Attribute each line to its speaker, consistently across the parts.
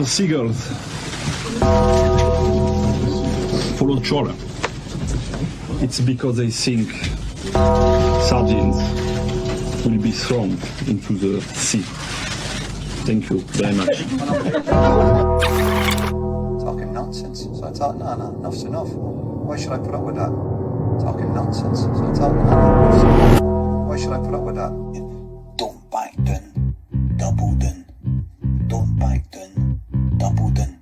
Speaker 1: seagulls follow trawler. It's because they think sardines will be thrown into the sea. Thank you very much.
Speaker 2: Talking nonsense. So I thought, no, enough's enough. Why should I put up with that? Talking nonsense. So I thought, no, enough's enough. Why should I put up with that? Don't back down, double down. Don't back down, double down.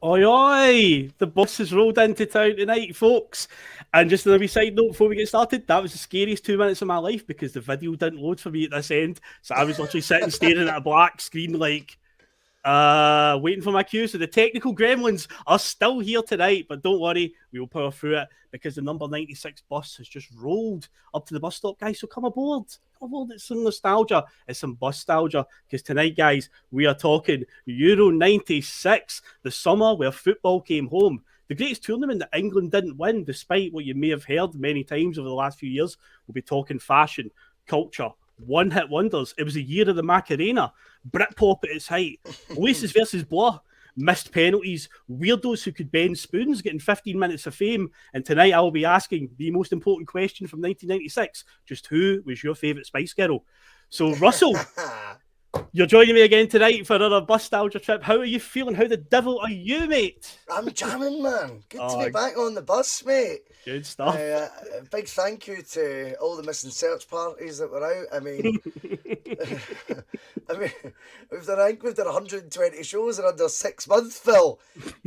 Speaker 3: Oi, oi! The bus has rolled into town tonight, folks. And just a wee side note before we get started, that was the scariest 2 minutes of my life because the video didn't load for me at this end. So I was literally sitting staring at a black screen like, waiting for my cue. So the technical gremlins are still here tonight, but don't worry, we will power through it because the number 96 bus has just rolled up to the bus stop, guys. So come aboard. It's some nostalgia. It's some bustalgia because tonight, guys, we are talking Euro 96, the summer where football came home. The greatest tournament that England didn't win, despite what you may have heard many times over the last few years. We'll be talking fashion, culture, one-hit wonders. It was the year of the Macarena, Britpop at its height, Oasis versus Blur, missed penalties, weirdos who could bend spoons getting 15 minutes of fame. And tonight I will be asking the most important question from 1996. Just who was your favourite Spice Girl? So, Russell, you're joining me again tonight for another Bustalgia trip. How are you feeling? How the devil are you, mate?
Speaker 4: I'm jamming, man. Good to be back on the bus, mate.
Speaker 3: Good stuff.
Speaker 4: Big thank you to all the missing search parties that were out. I mean, we've done 120 shows in under 6 months, Phil.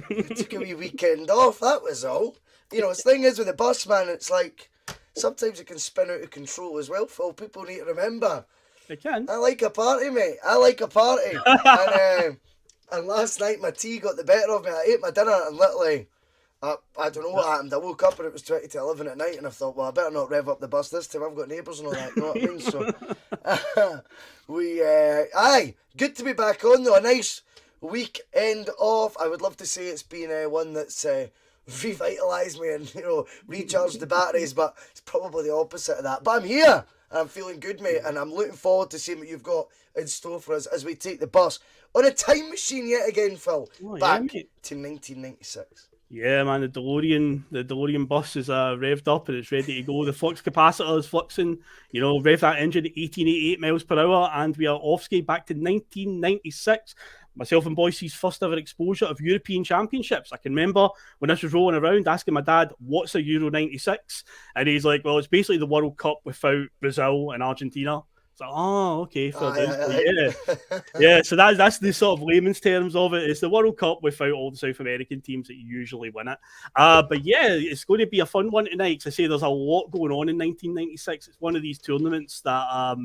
Speaker 4: We took a wee weekend off, that was all. You know, the thing is with the bus, man, it's like sometimes it can spin out of control as well, Phil. People need to remember.
Speaker 3: They can.
Speaker 4: I like a party, mate. I like a party. And last night my tea got the better of me. I ate my dinner and literally, I don't know what happened. I woke up and it was 20 to 11 at night and I thought, well, I better not rev up the bus this time. I've got neighbours and all that, you know what I mean? So, good to be back on though. A nice weekend off. I would love to say it's been one that's revitalised me and, you know, recharged the batteries, but it's probably the opposite of that. But I'm here. I'm feeling good, mate, and I'm looking forward to seeing what you've got in store for us as we take the bus on a time machine yet again, Phil. Back to 1996.
Speaker 3: Yeah, man, the DeLorean bus is revved up and it's ready to go. The flux capacitor is fluxing, you know, rev that engine at 1888 miles per hour, and we are off skate back to 1996. Myself and Bhoycie's first ever exposure of European Championships. I can remember when this was rolling around asking my dad, what's a Euro 96? And he's like, well, it's basically the World Cup without Brazil and Argentina. It's like, oh, okay. Yeah, so that's the sort of layman's terms of it. It's the World Cup without all the South American teams that usually win it. But yeah, it's going to be a fun one tonight. Because I say there's a lot going on in 1996. It's one of these tournaments that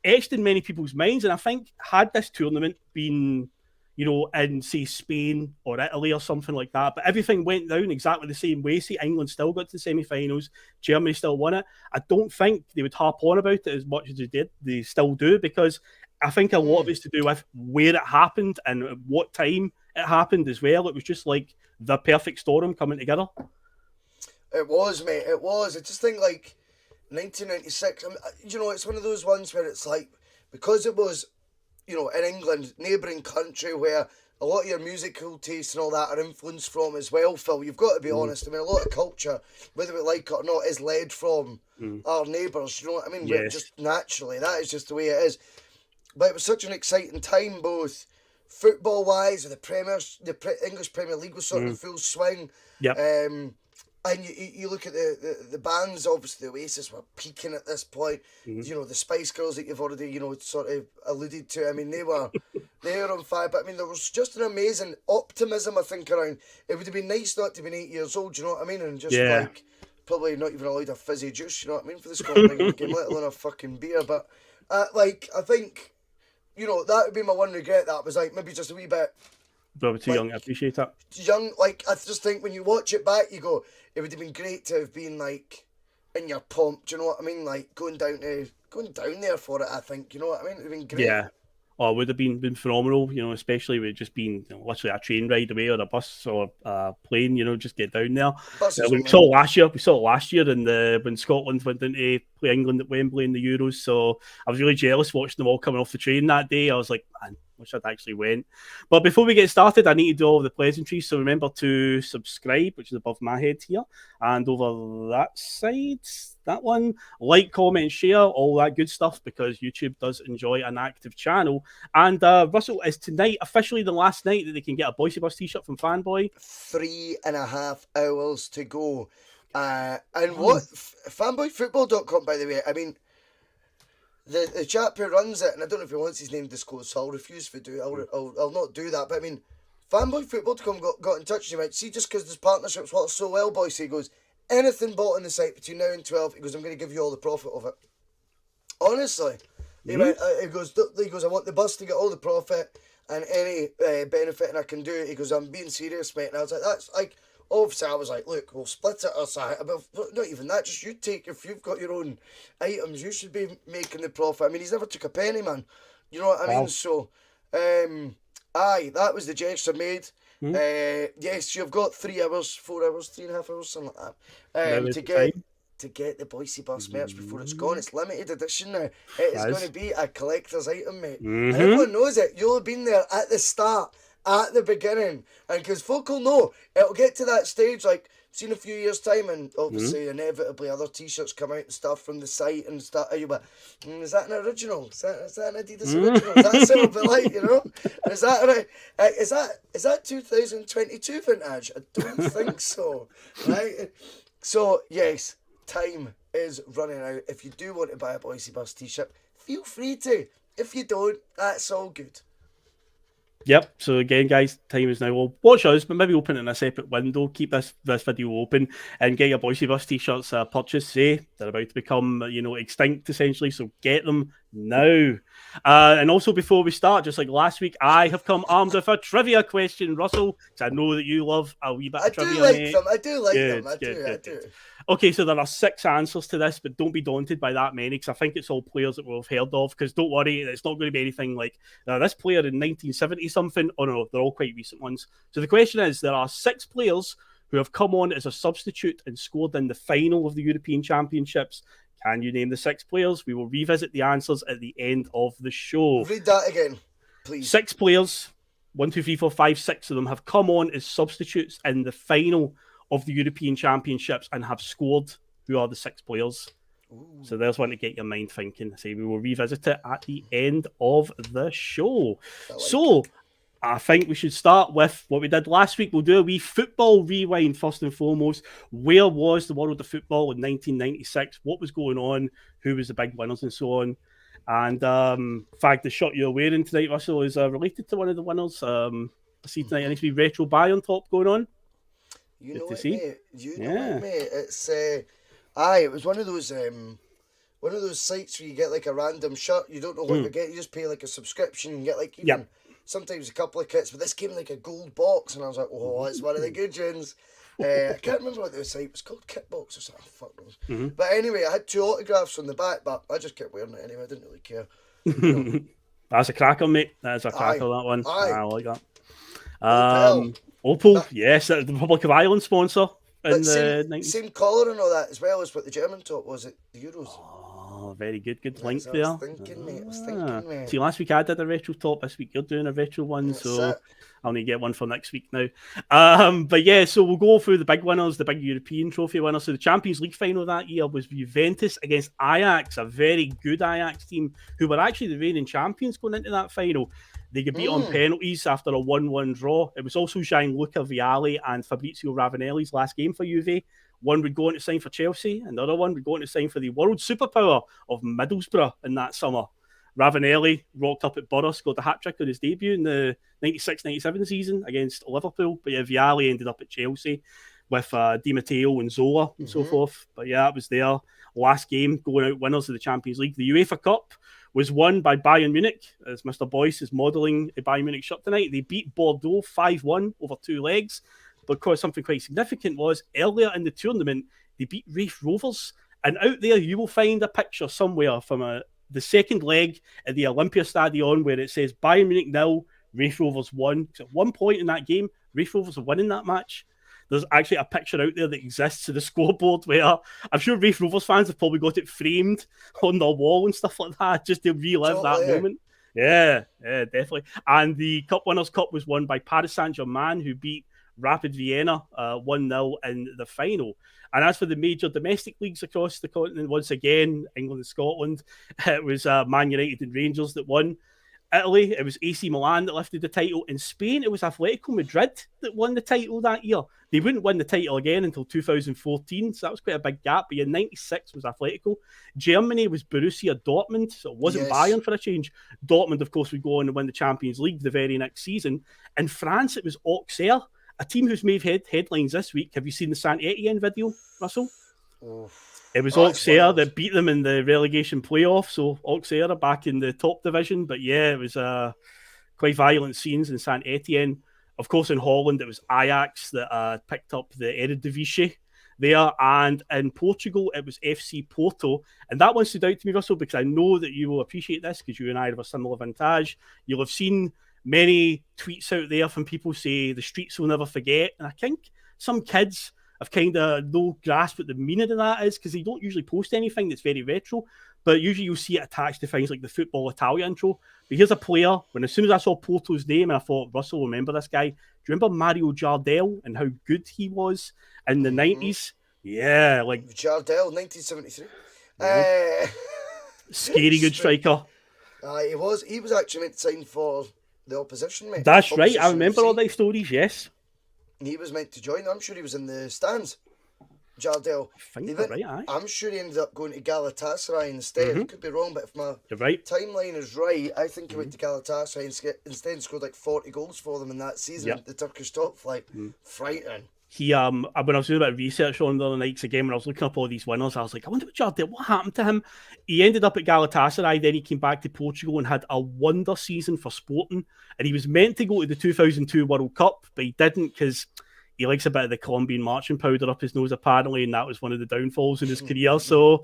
Speaker 3: etched in many people's minds. And I think had this tournament been, in, say, Spain or Italy or something like that, but everything went down exactly the same way. See, England still got to the semi-finals, Germany still won it. I don't think they would harp on about it as much as they did. They still do, because I think a lot of it's to do with where it happened and at what time it happened as well. It was just like the perfect storm coming together.
Speaker 4: It was, mate. It was. I just think, like, 1996, it's one of those ones where it's like, because it was, in England, neighbouring country where a lot of your musical tastes and all that are influenced from as well, Phil. You've got to be honest. I mean, a lot of culture, whether we like it or not, is led from our neighbours. You know what I mean?
Speaker 3: Yes.
Speaker 4: Just naturally, that is just the way it is. But it was such an exciting time, both football-wise, the English Premier League was sort of in full swing.
Speaker 3: Yep.
Speaker 4: And you look at the bands, obviously the Oasis were peaking at this point. The Spice Girls that you've already, sort of alluded to. I mean, they were on fire. But I mean, there was just an amazing optimism, I think, around. It would have been nice not to be 8 years old, you know what I mean? And just like, probably not even allowed a fizzy juice, you know what I mean, for the Scotland game, let alone a fucking beer. But, I think, that would be my one regret. That was like, maybe just a wee bit.
Speaker 3: Probably too young to appreciate that.
Speaker 4: Young, like, I just think when you watch it back, you go, it would have been great to have been, like, in your pomp, do you know what I mean? Like, going down there for it, I think, you know what I mean? It would have been great.
Speaker 3: Yeah. Oh, it would have been phenomenal, especially with it just being literally a train ride away or a bus or a plane, just get down there. We saw it last year when Scotland went in to play England at Wembley in the Euros. So I was really jealous watching them all coming off the train that day. I was like, man, wish I'd actually went. But before we get started, I need to do all the pleasantries. So remember to subscribe, which is above my head here, and over that side, that one, like, comment, share, all that good stuff, because YouTube does enjoy an active channel. And Russell, is tonight officially the last night that they can get a Bhoycie Bus t-shirt from Fanboy?
Speaker 4: 3.5 hours to go. And what fanboyfootball.com, by the way, I mean, the chap who runs it, and I don't know if he wants his name disclosed, so I'll refuse to do it. I'll not do that. But I mean, fanboyfootball.com got in touch with me. See, just because this partnership's worked so well, Bhoycie, he goes, anything bought on the site between now and 12, he goes, I'm going to give you all the profit of it. Honestly. He goes, I want the bus to get all the profit and any benefiting I can do. He goes, I'm being serious, mate. And I was like, that's like, obviously I was like, look, we'll split it or something. But not even that, just you take, if you've got your own items, you should be making the profit. I mean, he's never took a penny, man. You know what I mean? So, that was the gesture made. Yes, you've got 3 hours, 4 hours, 3.5 hours, something like that, to get the Bhoycie Bus merch before it's gone. It's limited edition now. It is going to be a collector's item, mate. And everyone knows it. You'll have been there at the start, at the beginning, and because folk will know, it'll get to that stage, like, see in a few years' time, and obviously inevitably other t-shirts come out and stuff from the site and stuff. Are you like, is that an original? Is that an Adidas original? Is that something a bit like, Is that right? Is that 2022 vintage? I don't think so. Right? So yes, time is running out. If you do want to buy a Bhoycie Bus t-shirt, feel free to. If you don't, that's all good.
Speaker 3: Yep. So again, guys, time is now. Well, watch us, but maybe open it in a separate window. Keep this video open and get your Bhoycie Bus t-shirts purchased. They're about to become, extinct essentially. So get them now. And also, before we start, just like last week, I have come armed with a trivia question, Russell, because I know that you love a wee bit of trivia.
Speaker 4: I do like them. I do.
Speaker 3: Okay, so there are 6 answers to this, but don't be daunted by that many, because I think it's all players that we've heard of. Because don't worry, it's not going to be anything like this player in 1970 something. Oh no, they're all quite recent ones. So the question is, there are 6 players who have come on as a substitute and scored in the final of the European Championships. Can you name the 6 players? We will revisit the answers at the end of the show.
Speaker 4: Read that again, please.
Speaker 3: 6 players, 1, 2, 3, 4, 5, 6 of them have come on as substitutes in the final of the European Championships and have scored. Who are the 6 players? Ooh. So there's one to get your mind thinking. We will revisit it at the end of the show. I think we should start with what we did last week. We'll do a wee football rewind first and foremost. Where was the world of football in 1996? What was going on? Who was the big winners and so on? And in fact, the shirt you're wearing tonight, Russell, is related to one of the winners. I see tonight, I need to be retro buy on top going on.
Speaker 4: You know it, mate. It's it was one of those one of those sites where you get like a random shirt, you don't know what you get, you just pay like a subscription and get like even sometimes a couple of kits, but this came in like a gold box, and I was like, oh, it's one of the good ones. I can't remember what the site was called, Kitbox or something. Fuck knows. But anyway, I had 2 autographs on the back, but I just kept wearing it anyway. I didn't really care.
Speaker 3: That's a cracker, mate. That's a cracker, that one.
Speaker 4: Aye.
Speaker 3: I like that.
Speaker 4: Opel.
Speaker 3: Yes, the Republic of Ireland sponsor in the
Speaker 4: But
Speaker 3: 90s.
Speaker 4: same colour and all that, as well as what the German top was at the Euros.
Speaker 3: Oh, very good. Good link
Speaker 4: I
Speaker 3: there.
Speaker 4: was thinking, mate.
Speaker 3: See, last week I did a retro top. This week you're doing a retro one,
Speaker 4: That's
Speaker 3: so
Speaker 4: it.
Speaker 3: I'll need to get one for next week now. But yeah, so we'll go through the big winners, the big European trophy winners. So the Champions League final that year was Juventus against Ajax, a very good Ajax team who were actually the reigning champions going into that final. They get beat on penalties after a 1-1 draw. It was also Gianluca Vialli and Fabrizio Ravanelli's last game for Juve. One would go on to sign for Chelsea, another one would go on to sign for the world superpower of Middlesbrough in that summer. Ravanelli rocked up at Borough, scored a hat-trick on his debut in the 96-97 season against Liverpool. But yeah, Vialli ended up at Chelsea with Di Matteo and Zola and so forth. But yeah, it was their last game going out winners of the Champions League. The UEFA Cup was won by Bayern Munich, as Mr. Bhoycie is modelling a Bayern Munich shirt tonight. They beat Bordeaux 5-1 over 2 legs. Because something quite significant was earlier in the tournament, they beat Raith Rovers. And out there, you will find a picture somewhere from the second leg at the Olympia Stadion where it says Bayern Munich 0, Raith Rovers 1. Because at one point in that game, Raith Rovers are winning that match. There's actually a picture out there that exists to the scoreboard where I'm sure Raith Rovers fans have probably got it framed on their wall and stuff like that just to relive that moment. Yeah, definitely. And the Cup Winners' Cup was won by Paris Saint-Germain, who beat Rapid Vienna 1-0 in the final. And as for the major domestic leagues across the continent, once again, England and Scotland, it was Man United and Rangers that won. Italy, it was AC Milan that lifted the title. In Spain, it was Atletico Madrid that won the title that year. They wouldn't win the title again until 2014, so that was quite a big gap. But yeah, 96 was Atletico. Germany was Borussia Dortmund, so it wasn't Bayern for a change. Dortmund, of course, would go on and win the Champions League the very next season. In France, it was Auxerre, a team who's made headlines this week. Have you seen the Saint Etienne video, Russell? It was Auxerre that beat them in the relegation playoff. So Auxerre are back in the top division. But yeah, it was quite violent scenes in Saint Etienne. Of course, in Holland, it was Ajax that picked up the Eredivisie there. And in Portugal, it was FC Porto. And that one stood out to me, Russell, because I know that you will appreciate this because you and I have a similar vintage. You'll have seen many tweets out there from people say the streets will never forget. And I think some kids have kind of no grasp what the meaning of that is because they don't usually post anything that's very retro, but usually you'll see it attached to things like the Football Italia intro. But here's a player, when as soon as I saw Porto's name, and I thought, Russell, remember this guy? Do you remember Mario Jardel and how good he was in the 90s? Yeah, like
Speaker 4: Jardel, 1973.
Speaker 3: Scary good striker.
Speaker 4: He was actually meant to sign for the opposition, mate.
Speaker 3: That's right. I remember all those stories, yes.
Speaker 4: He was meant to join. I'm sure he was in the stands. Jardel. I'm sure he ended up going to Galatasaray instead. I could be wrong, but if my timeline is right, I think he went to Galatasaray and instead scored like 40 goals for them in that season at the Turkish top flight. Frightening.
Speaker 3: He when I was doing a bit of research on the other nights again, when I was looking up all these winners, I was like, I wonder what happened to him. He ended up at Galatasaray, then he came back to Portugal and had a wonder season for Sporting, and he was meant to go to the 2002 World Cup, but he didn't because he likes a bit of the Colombian marching powder up his nose apparently, and that was one of the downfalls in his career. So,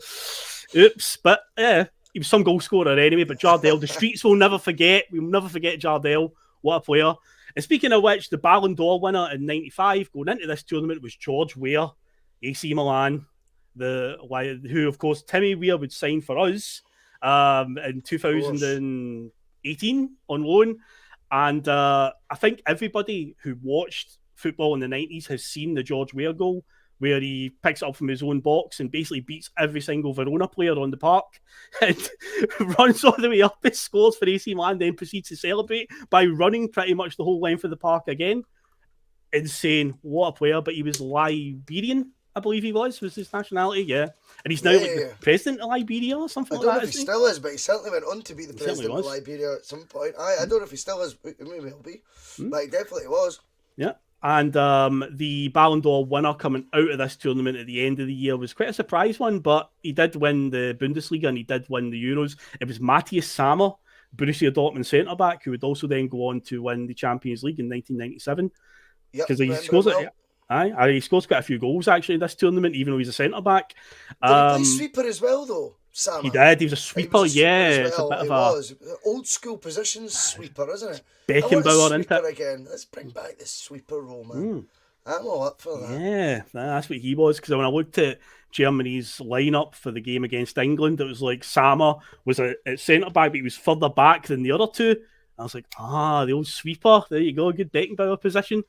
Speaker 3: oops. But yeah, he was some goal scorer anyway. But Jardel, the streets will never forget. We'll never forget Jardel. What a player. And speaking of which, the Ballon d'Or winner in 95 going into this tournament was George Ware, AC Milan, who, of course, Timmy Weir would sign for us in 2018 on loan. And I think everybody who watched football in the 90s has seen the George Ware goal, where he picks it up from his own box and basically beats every single Verona player on the park and runs all the way up and scores for AC Milan, then proceeds to celebrate by running pretty much the whole length of the park again. Insane. What a player. But he was Liberian, I believe he was his nationality, yeah. And he's now the president of Liberia or something like that.
Speaker 4: I don't know if he still is, but he certainly went on to be the president of Liberia at some point. I don't know if he still is, maybe he'll be, but he definitely was.
Speaker 3: Yeah. And the Ballon d'Or winner coming out of this tournament at the end of the year was quite a surprise one, but he did win the Bundesliga and he did win the Euros. It was Matthias Sammer, Borussia Dortmund centre-back, who would also then go on to win the Champions League in 1997. Because he scores quite a few goals, actually, in this tournament, even though he's a centre-back.
Speaker 4: Did he play sweeper as well, though, Sammer?
Speaker 3: He did. He was a sweeper, It's a bit of
Speaker 4: a old school position sweeper, isn't it?
Speaker 3: Beckenbauer, isn't it?
Speaker 4: Again. Let's bring back this sweeper role, man. I'm all up for that.
Speaker 3: Yeah, that's what he was. Because when I looked at Germany's lineup for the game against England, it was like Sammer was at centre back, but he was further back than the other two. I was like, the old sweeper. There you go, good Beckenbauer position.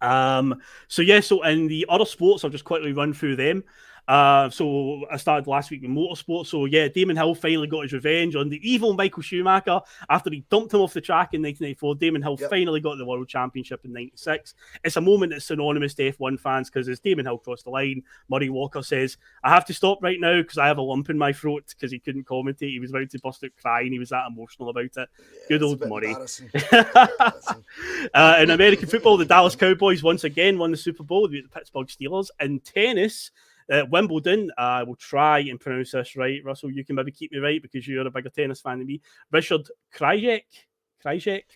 Speaker 3: So in the other sports, I'll just quickly run through them. So I started last week with motorsport. So Damon Hill finally got his revenge on the evil Michael Schumacher after he dumped him off the track in 1994. Damon Hill finally got the World Championship in 96. It's a moment that's synonymous to F1 fans because as Damon Hill crossed the line, Murray Walker says, "I have to stop right now because I have a lump in my throat," because he couldn't commentate. He was about to bust out crying. He was that emotional about it. Yeah, good old Murray. In American football, the Dallas Cowboys once again won the Super Bowl. They beat the Pittsburgh Steelers. In tennis, Wimbledon, I will try and pronounce this right. Russell, you can maybe keep me right because you're a bigger tennis fan than me. Richard Krajicek,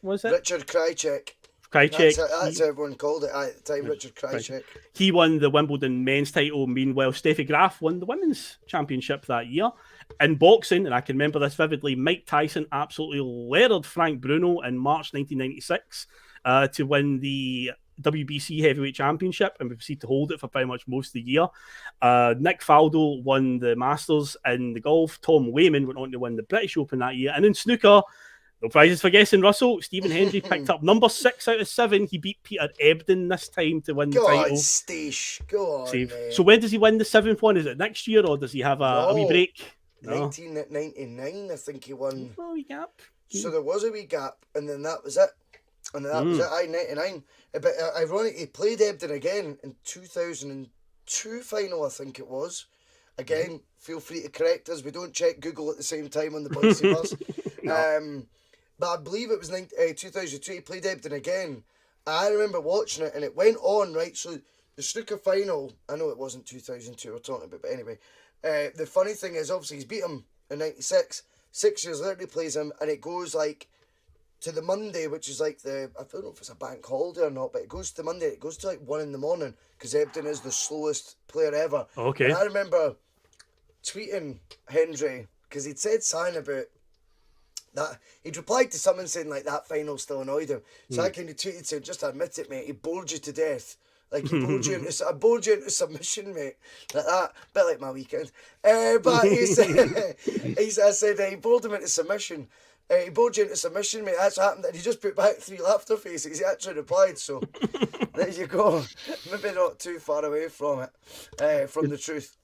Speaker 3: was it?
Speaker 4: Richard Krajicek. That's how everyone called it at the time, Richard Krajicek.
Speaker 3: He won the Wimbledon men's title. Meanwhile, Steffi Graf won the women's championship that year. In boxing, and I can remember this vividly, Mike Tyson absolutely leathered Frank Bruno in March 1996 to win the WBC Heavyweight Championship and proceed to hold it for pretty much most of the year. Nick Faldo won the Masters in the golf. Tom Lehman went on to win the British Open that year. And in snooker, no prizes for guessing, Russell. Stephen Hendry picked up number 6 out of 7. He beat Peter Ebden this time to win the title.
Speaker 4: Go on, mate.
Speaker 3: So when does he win the 7th one? Is it next year or does he have a wee break?
Speaker 4: 1999, I think he won.
Speaker 3: A wee gap.
Speaker 4: So there was a wee gap, and then that was it. And that was it, 99. But ironically, he played Ebden again in 2002 final, I think it was. Again, feel free to correct us. We don't check Google at the same time on the Bhoycie Bus. No. But I believe it was 2002. He played Ebden again. I remember watching it, and it went on, right? So the snooker final, I know it wasn't 2002 we're talking about, but anyway. The funny thing is, obviously, he's beat him in 96. 6 years later, he plays him, and it goes like to the Monday, which is like I don't know if it's a bank holiday or not, but it goes to Monday. It goes to like 1 a.m. because Ebden is the slowest player ever.
Speaker 3: Okay.
Speaker 4: And I remember tweeting Hendry because he'd said something about that. He'd replied to someone saying like that final still annoyed him. So I kind of tweeted saying, "Just admit it, mate. He bored you to death. Like he bored you into submission, mate. Like that. Bit like my weekend. But he said, I said he bored him into submission." He bored you into submission, mate. That's what happened. And he just put back 3 laughter faces. He actually replied, so there you go. Maybe not too far away from it, from the truth.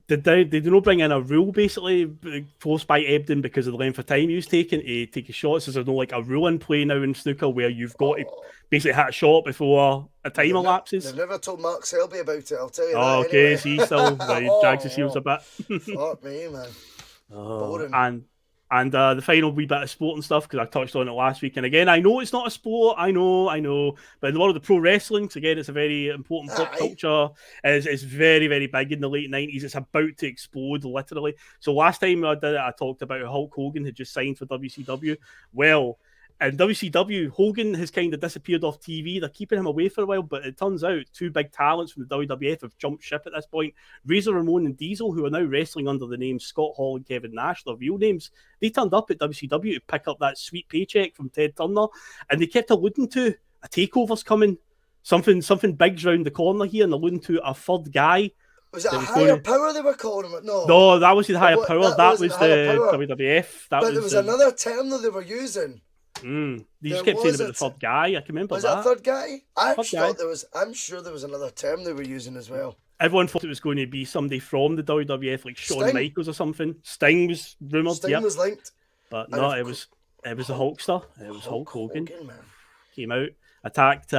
Speaker 4: Did
Speaker 3: they not bring in a rule, basically, forced by Ebden because of the length of time he was taking to take his shots? Is there no like a rule in play now in snooker where you've got to basically hit a shot before a time elapses?
Speaker 4: They've never told Mark Selby about it, I'll tell you that.
Speaker 3: Okay,
Speaker 4: anyway.
Speaker 3: so he still drags his heels a bit.
Speaker 4: Fuck me, man. Boring.
Speaker 3: And the final wee bit of sport and stuff, because I touched on it last week. And again, I know it's not a sport, I know. But in the world of pro wrestling, so again, it's a very important pop culture. It's very, very big in the late 90s. It's about to explode, literally. So last time I did it, I talked about how Hulk Hogan had just signed for WCW. Well, in WCW, Hogan has kind of disappeared off TV. They're keeping him away for a while, but it turns out 2 big talents from the WWF have jumped ship at this point. Razor Ramon and Diesel, who are now wrestling under the names Scott Hall and Kevin Nash, their real names, they turned up at WCW to pick up that sweet paycheck from Ted Turner, and they kept alluding to a takeover's coming. Something big's round the corner here, and alluding to a third guy.
Speaker 4: Was it a higher power they were calling it?
Speaker 3: No, that was the higher power. That was the WWF.
Speaker 4: But there was another term that they were using.
Speaker 3: They just kept saying about the third guy. I can remember
Speaker 4: was
Speaker 3: that.
Speaker 4: Was it a third guy? I'm sure there was another term they were using as well.
Speaker 3: Everyone thought it was going to be somebody from the WWF, like Shawn Michaels or something. Sting was rumoured.
Speaker 4: Sting was linked.
Speaker 3: But no, it was a Hulkster. It was Hulk Hogan. Came out, attacked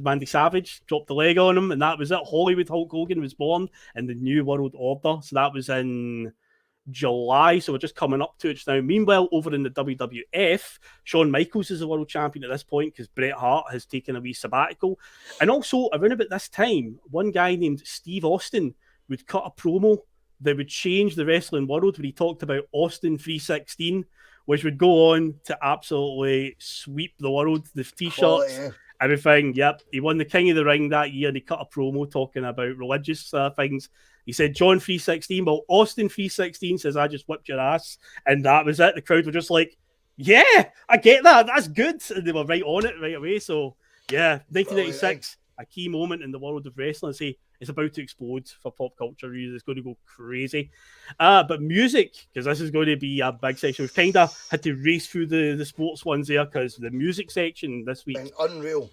Speaker 3: Mandy Savage, dropped the leg on him, and that was it. Hollywood Hulk Hogan was born in the New World Order. So that was in July, so we're just coming up to it just now. Meanwhile, over in the WWF, Shawn Michaels is the world champion at this point because Bret Hart has taken a wee sabbatical. And also, around about this time, one guy named Steve Austin would cut a promo that would change the wrestling world, where he talked about Austin 316, which would go on to absolutely sweep the world. The t-shirts, everything. Yep, he won the King of the Ring that year, and he cut a promo talking about religious things. He said John 316, well, Austin 316 says, I just whipped your ass. And that was it. The crowd were just like, yeah, I get that. That's good. And they were right on it right away. So, yeah, 1996, a key moment in the world of wrestling. Say it's about to explode for pop culture. It's going to go crazy. But music, because this is going to be a big section. We've kind of had to race through the sports ones there because the music section this week.
Speaker 4: Unreal.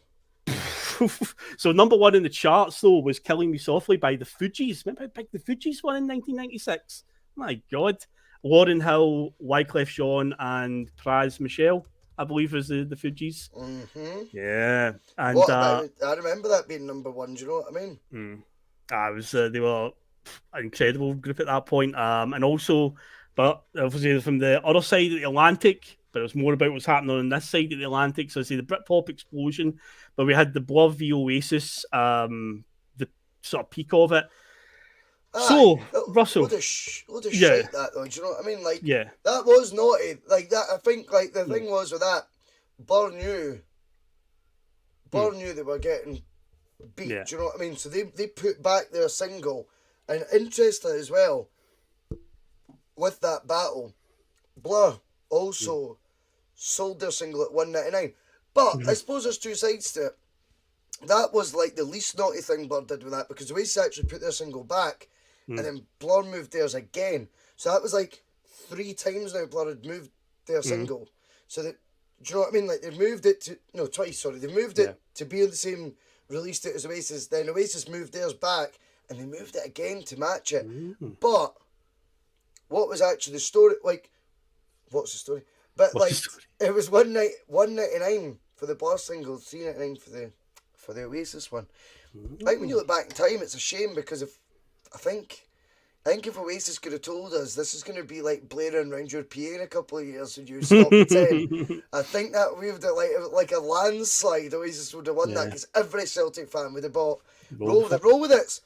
Speaker 3: So number one in the charts though was "Killing Me Softly" by the Fugees. Remember how big the Fugees were in 1996? My God. Lauryn Hill, Wyclef Jean, and Pras Michel, I believe, was the Fugees.
Speaker 4: Mm-hmm.
Speaker 3: Yeah, and
Speaker 4: I remember that being number one. Do you know what I mean?
Speaker 3: They were an incredible group at that point. And also, but obviously from the other side of the Atlantic. But it was more about what's happening on this side of the Atlantic. So I see the Britpop explosion, but we had the Blur v Oasis, the sort of peak of it. So, Russell,
Speaker 4: what a shite that though. Do you know what I mean? Like, that was naughty. Like that, I think. Like the thing was with that, Blur knew they were getting beat. Do you know what I mean? So they put back their single, and interesting as well. With that battle, Blur also sold their single at $1.99. But I suppose there's two sides to it. That was like the least naughty thing Blur did with that, because Oasis actually put their single back and then Blur moved theirs again. So that was like 3 times now Blur had moved their single. So that, do you know what I mean? Like they moved it to, no, twice, sorry. They moved it to be on the same release date as Oasis. Then Oasis moved theirs back and they moved it again to match it. But what was actually the story? Like, what's the story? But it was $1.99 for the Blur single, $3.99 for the Oasis one. Like when you look back in time, it's a shame because I think if Oasis could have told us this is going to be like blaring around your PA in a couple of years when you stop at 10, I think that we would have like a landslide. Oasis would have won that because every Celtic fan would have bought roll with it.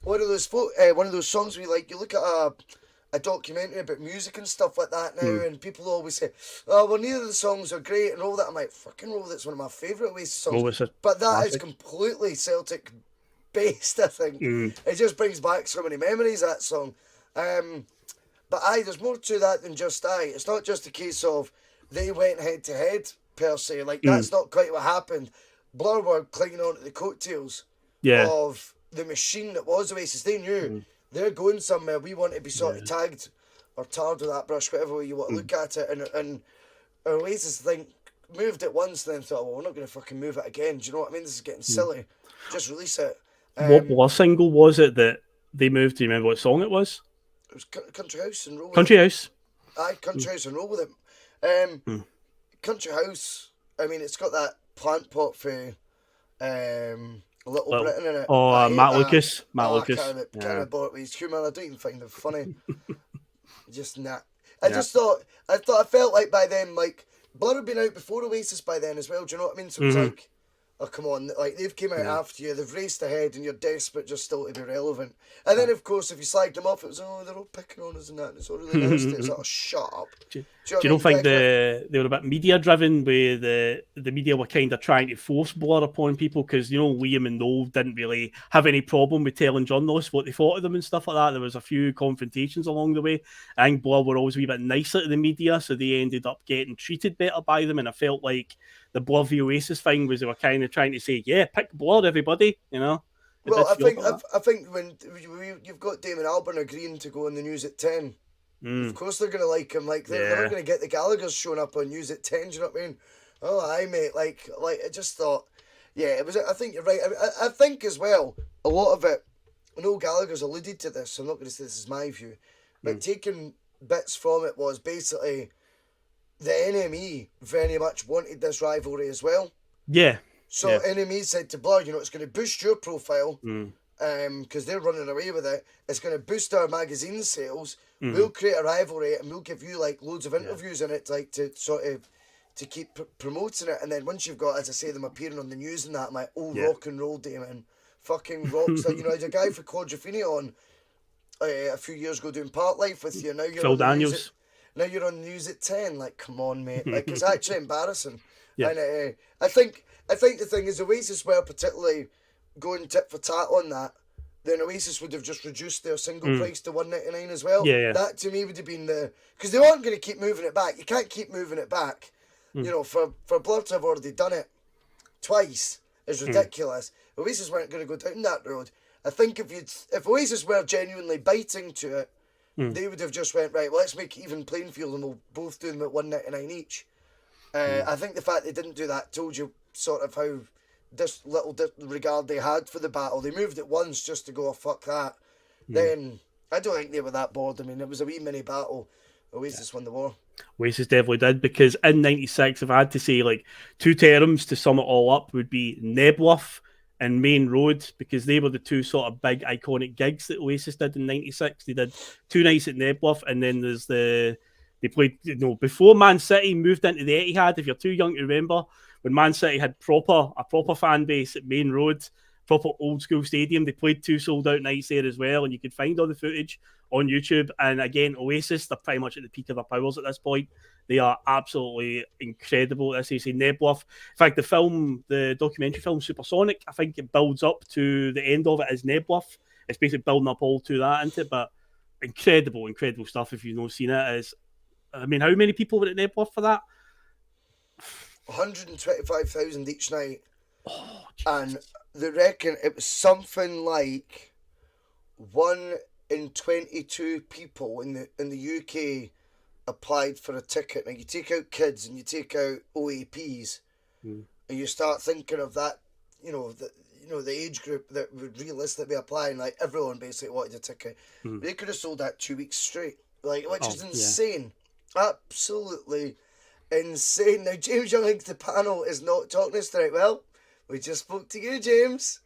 Speaker 4: One of those songs we like. You look at a documentary about music and stuff like that now, and people always say, "Oh, well, neither of the songs are great," and all that. I'm like, "Fucking Roll That's one of my favourite Oasis songs." But that is completely Celtic based. I think it just brings back so many memories. That song, but there's more to that than just It's not just a case of they went head to head per se. Like that's not quite what happened. Blur were clinging on to the coattails of the machine that was Oasis. They knew. They're going somewhere. We want to be sort of tagged or tarred with that brush, whatever way you want to look at it. And Oasis moved it once, then thought, well, we're not going to fucking move it again. Do you know what I mean? This is getting silly. Just release it.
Speaker 3: What Blur single was it that they moved? Do you remember what song it was?
Speaker 4: It was Country House and Roll with
Speaker 3: Country
Speaker 4: It.
Speaker 3: House.
Speaker 4: Country House and Roll with It. Country House, I mean, it's got that plant pot for Little Britain in it.
Speaker 3: Oh, Matt Lucas. Matt Lucas.
Speaker 4: Can't bother with his humour. I don't even find it funny. Just nah. I felt like by then, like, Blur had been out before Oasis by then as well. Do you know what I mean? So it's like, oh, come on. Like, they've came out after you. They've raced ahead and you're desperate just still to be relevant. And then, of course, if you slagged them off, it was, oh, they're all picking on us and that. And it's all really nice. It's like, oh, shut up.
Speaker 3: Do you not think they were a bit media-driven, where the media were kind of trying to force Blur upon people? Because, you know, Liam and Noel didn't really have any problem with telling journalists what they thought of them and stuff like that. There was a few confrontations along the way. I think Blur were always a wee bit nicer to the media, so they ended up getting treated better by them. And I felt like the Blur v Oasis thing was they were kind of trying to say, yeah, pick Blur, everybody, you know?
Speaker 4: Well, I think when you've got Damon Albarn agreeing to go on the news at 10, of course they're going to like him. Like they're not going to get the Gallaghers showing up on news at 10. Do you know what I mean? Oh, aye, mate. Like I just thought, it was. I think you're right. I think as well, a lot of it. I know Gallagher's alluded to this, so I'm not going to say this is my view, but taking bits from it was basically the NME very much wanted this rivalry as well.
Speaker 3: Yeah.
Speaker 4: So NME said to Blur, you know, it's going to boost your profile, because they're running away with it. It's going to boost our magazine sales. We'll create a rivalry, and we'll give you like loads of interviews in it, like to sort of to keep promoting it. And then once you've got, as I say, them appearing on the news and that, I'm like, rock and roll, Damon, fucking rocks. Like, you know, I had a guy for Quadrophenia on a few years ago doing Part Life with you. Now you're
Speaker 3: Phil
Speaker 4: on the
Speaker 3: Daniels.
Speaker 4: news now you're on news at 10. Like, come on, mate. Like, it's actually embarrassing.
Speaker 3: Yeah.
Speaker 4: And I think the thing is, Oasis were particularly going tit for tat on that. Then Oasis would have just reduced their single price to $1.99 as well.
Speaker 3: Yeah.
Speaker 4: That to me would have been because they aren't going to keep moving it back. You can't keep moving it back. You know, for Blether to have already done it twice is ridiculous. Oasis weren't going to go down that road. I think if Oasis were genuinely biting to it, they would have just went, right, well, let's make it even playing field and we'll both do them at $1.99 each. I think the fact they didn't do that told you sort of how little regard they had for the battle. They moved it once just to go, oh, fuck that. Then I don't think they were that bored. I mean, it was a wee mini battle. Oasis won the war.
Speaker 3: Oasis definitely did, because in '96, if I had to say like two terms to sum it all up, would be Nebworth and Main Road, because they were the two sort of big iconic gigs that Oasis did in '96. They did 2 nights at Nebworth, and then there's they played, you know, before Man City moved into the Etihad. If you're too young to remember, when Man City had a proper fan base at Main Road, proper old school stadium, they played 2 sold out nights there as well, and you could find all the footage on YouTube. And again, Oasis, they're pretty much at the peak of their powers at this point. They are absolutely incredible. As you say, Nebworth. In fact, the documentary film Supersonic, I think it builds up to the end of it as Nebworth. It's basically building up all to that, isn't it? But incredible stuff. If you've not seen it, I mean, how many people were at Nebworth for that?
Speaker 4: 125,000 each night.
Speaker 3: Oh,
Speaker 4: and they reckon it was something like 1 in 22 people in the UK applied for a ticket. Now you take out kids and you take out OAPs, and you start thinking of that, the age group that would realistically be applying. Like everyone basically wanted a ticket. They could have sold that 2 weeks straight, which is insane, absolutely insane. Now James Young's the panel is not talking us tonight. Well, we just spoke to you, James.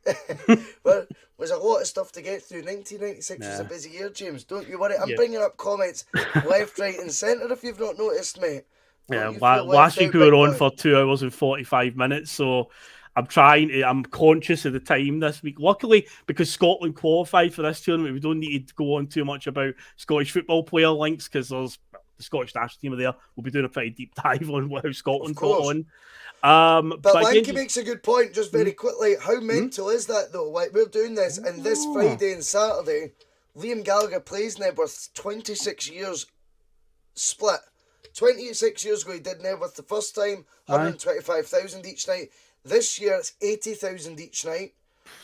Speaker 4: Well, there's a lot of stuff to get through. 1996 was a busy year, James. Don't you worry. I'm bringing up comments left, right and centre if you've not noticed, mate.
Speaker 3: Last week we were on for 2 hours and 45 minutes, so I'm conscious of the time this week. Luckily, because Scotland qualified for this tournament, we don't need to go on too much about Scottish football player links, because there's the Scottish national team are there. We'll be doing a pretty deep dive on how Scotland got on.
Speaker 4: But Lanky makes a good point, just very quickly. How mental is that, though? Like, we're doing this, and this Friday and Saturday, Liam Gallagher plays Nebworth 26 years split. 26 years ago, he did Nebworth the first time, 125,000 each night. This year, it's 80,000 each night.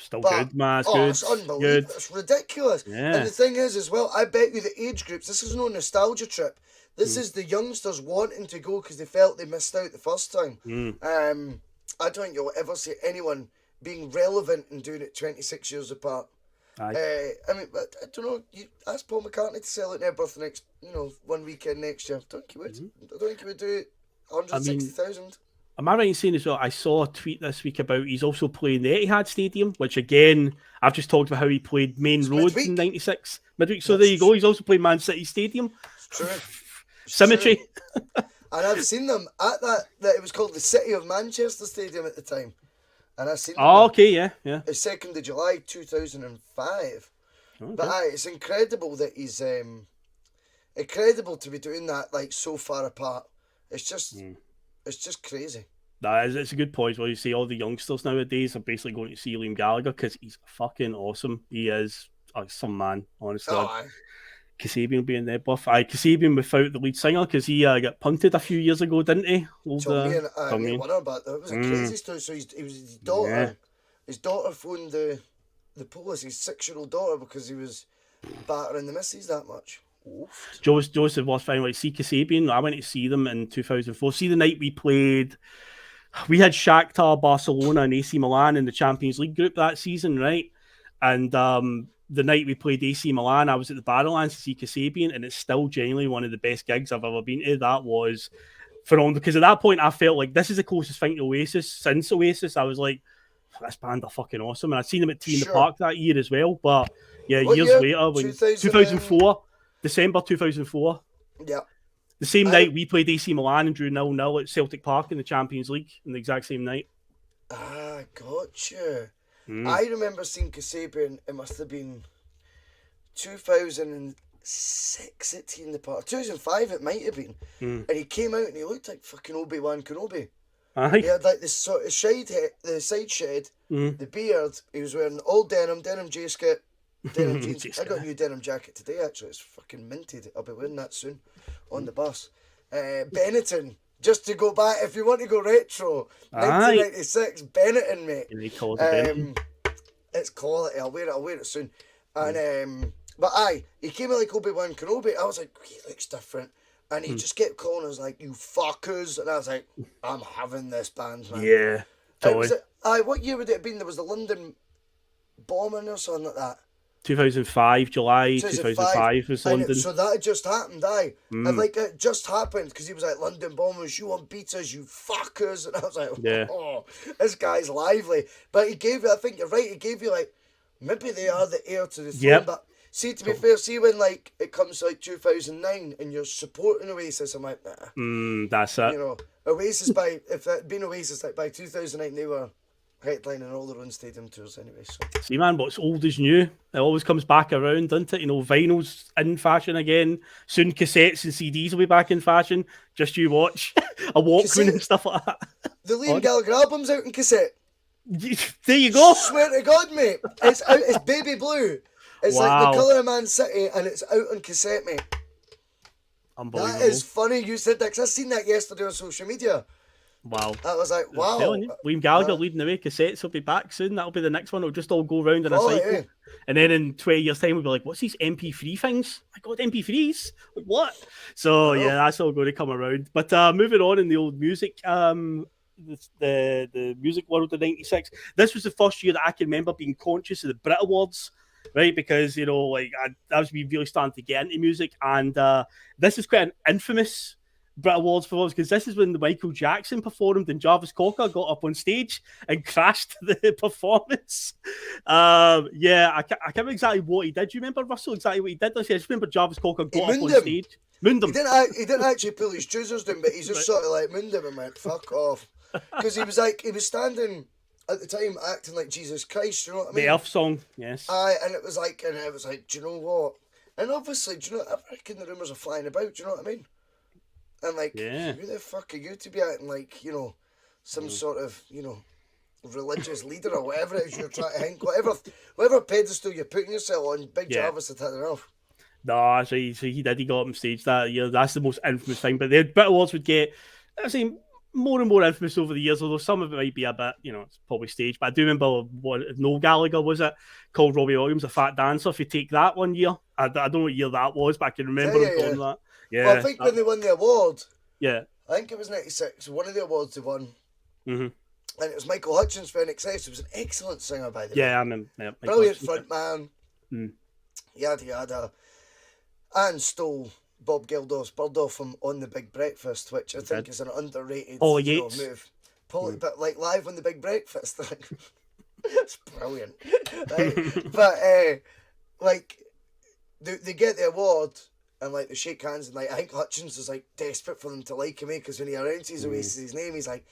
Speaker 3: Still good, man. It's good.
Speaker 4: It's unbelievable.
Speaker 3: Good.
Speaker 4: It's ridiculous.
Speaker 3: Yeah.
Speaker 4: And the thing is, as well, I bet you the age groups, this is no nostalgia trip. This is the youngsters wanting to go because they felt they missed out the first time. I don't think you'll ever see anyone being relevant and doing it 26 years apart. I mean, I don't know. You ask Paul McCartney to sell out Nebworth next, one weekend next year. I don't think he would. I don't think he would do it 160,000.
Speaker 3: Am I right in saying as well, I saw a tweet this week about he's also playing the Etihad Stadium, which again, I've just talked about how he played Main Road in '96 midweek. So there you go. He's also playing Man City Stadium.
Speaker 4: It's true.
Speaker 3: Symmetry.
Speaker 4: And I've seen them at that it was called the City of Manchester Stadium at the time. And I've seen them.
Speaker 3: Oh, okay, yeah.
Speaker 4: It's 2nd of July 2005.
Speaker 3: Okay.
Speaker 4: But it's incredible that he's incredible to be doing that like so far apart. It's just crazy.
Speaker 3: It's a good point. Well, you see all the youngsters nowadays are basically going to see Liam Gallagher because he's fucking awesome. He is some man, honestly. Kasabian will be in there, buff. Kasabian without the lead singer because he got punted a few years ago, didn't he?
Speaker 4: Tommy winner, but it was a crazy story. So it was his daughter. Yeah. His daughter phoned the police, his 6-year-old daughter, because he was battering the missus that much.
Speaker 3: Joseph was fine. Like, see Kasabian, I went to see them in 2004. See the night we played. We had Shakhtar, Barcelona, and AC Milan in the Champions League group that season, right? And the night we played AC Milan, I was at the Barrowlands to see Kasabian, and it's still genuinely one of the best gigs I've ever been to. That was phenomenal, because at that point I felt like this is the closest thing to Oasis since Oasis. I was like, this band are fucking awesome. And I'd seen them at Tea in the
Speaker 4: Sure.
Speaker 3: Park that year as well. But yeah,
Speaker 4: What
Speaker 3: years
Speaker 4: year?
Speaker 3: later, when
Speaker 4: 2004?
Speaker 3: December 2004.
Speaker 4: Yeah.
Speaker 3: The same night we played AC Milan and drew 0-0 at Celtic Park in the Champions League in the exact same night.
Speaker 4: Ah, gotcha. I remember seeing Kasabian, it must have been 2006 at Tea in the Park. 2005 it might have been. And he came out and he looked like fucking Obi-Wan Kenobi.
Speaker 3: Aye.
Speaker 4: He had like this sort of the side shed, the beard. He was wearing all denim jacket, denim jeans. I got a new denim jacket today, actually. It's fucking minted. I'll be wearing that soon on the bus. Benetton. Just to go back, if you want to go retro, 1996, Benetton, mate. It's quality. I'll wear it soon. And but he came out like Obi-Wan Kenobi. I was like, he looks different. And he just kept calling us like, you fuckers. And I was like, I'm having this band, man.
Speaker 3: Yeah, totally.
Speaker 4: What year would it have been? There was the London bombing or something like that.
Speaker 3: 2005, July 2005 was London.
Speaker 4: So that had just happened, And like, it just happened because he was like, London bombers, you want pizzas, you fuckers. And I was like, oh, this guy's lively. But he gave you, I think you're right, he gave you like, maybe they are the heir to the throne. But see, to be fair, see when like it comes to like 2009 and you're supporting Oasis, I'm like, nah.
Speaker 3: That's it.
Speaker 4: You know, Oasis if that had been Oasis, like by 2009, they were headlining all their own stadium tours anyway. So.
Speaker 3: See, man, what's old is new. It always comes back around, doesn't it? You know, vinyl's in fashion again. Soon cassettes and CDs will be back in fashion. Just you watch. A Walkman and stuff like that.
Speaker 4: The Liam Gallagher album's out in cassette.
Speaker 3: There you go.
Speaker 4: Swear to God, mate. It's out. It's baby blue. It's like The Colour of Man City, and it's out on cassette, mate.
Speaker 3: Unbelievable.
Speaker 4: That is funny you said that, because I seen that yesterday on social media.
Speaker 3: Wow.
Speaker 4: I was like, wow.
Speaker 3: Liam Gallagher leading the way. Cassettes will be back soon. That'll be the next one. It'll just all go round in a cycle.
Speaker 4: Yeah.
Speaker 3: And then in 20 years' time, we'll be like, what's these MP3 things? My God, MP3s? Like, what? So, yeah, that's all going to come around. But moving on in the old music, the music world of 96, this was the first year that I can remember being conscious of the Brit Awards, right? Because, you know, like, I was really starting to get into music. And this is quite an infamous Brit Awards performance, because this is when the Michael Jackson performed and Jarvis Cocker got up on stage and crashed the performance. I can't remember exactly what he did. Do you remember, Russell, exactly what he did? I just remember Jarvis Cocker got up on stage. Mooned him.
Speaker 4: He didn't actually pull his trousers down, but he just sort of like mooned him and went, fuck off. Because he was standing at the time acting like Jesus Christ, you know what I mean?
Speaker 3: The Elf song, yes.
Speaker 4: And it was like, do you know what? And obviously, do you know, I reckon the rumours are flying about, do you know what I mean? And like, who the fuck are you to be acting like, you know, some sort of, you know, religious leader or whatever it is you're trying to think, whatever pedestal you're putting yourself on, Big Jarvis had had enough.
Speaker 3: No, so he did. He got up on stage that year. That's the most infamous thing. But the Brit Awards would get, I say, more and more infamous over the years, although some of it might be a bit, you know, it's probably staged. But I do remember Noel Gallagher, was it, called Robbie Williams a fat dancer. If you take that one year, I don't know what year that was, but I can remember him calling that. Yeah,
Speaker 4: well, I think when they won the award,
Speaker 3: I
Speaker 4: think it was 96, one of the awards they won,
Speaker 3: and
Speaker 4: it was Michael Hutchins for NXS, who was an excellent singer, by the way.
Speaker 3: Yeah, I remember. Yeah,
Speaker 4: brilliant frontman, yada yada, and stole Bob Geldof's bird off him on The Big Breakfast, which I think is an underrated move. But like live on The Big Breakfast, it's brilliant. Right? But like they get the award. And like they shake hands, and like I think Hutchins is like desperate for them to like him, because when he announces his name, he's like,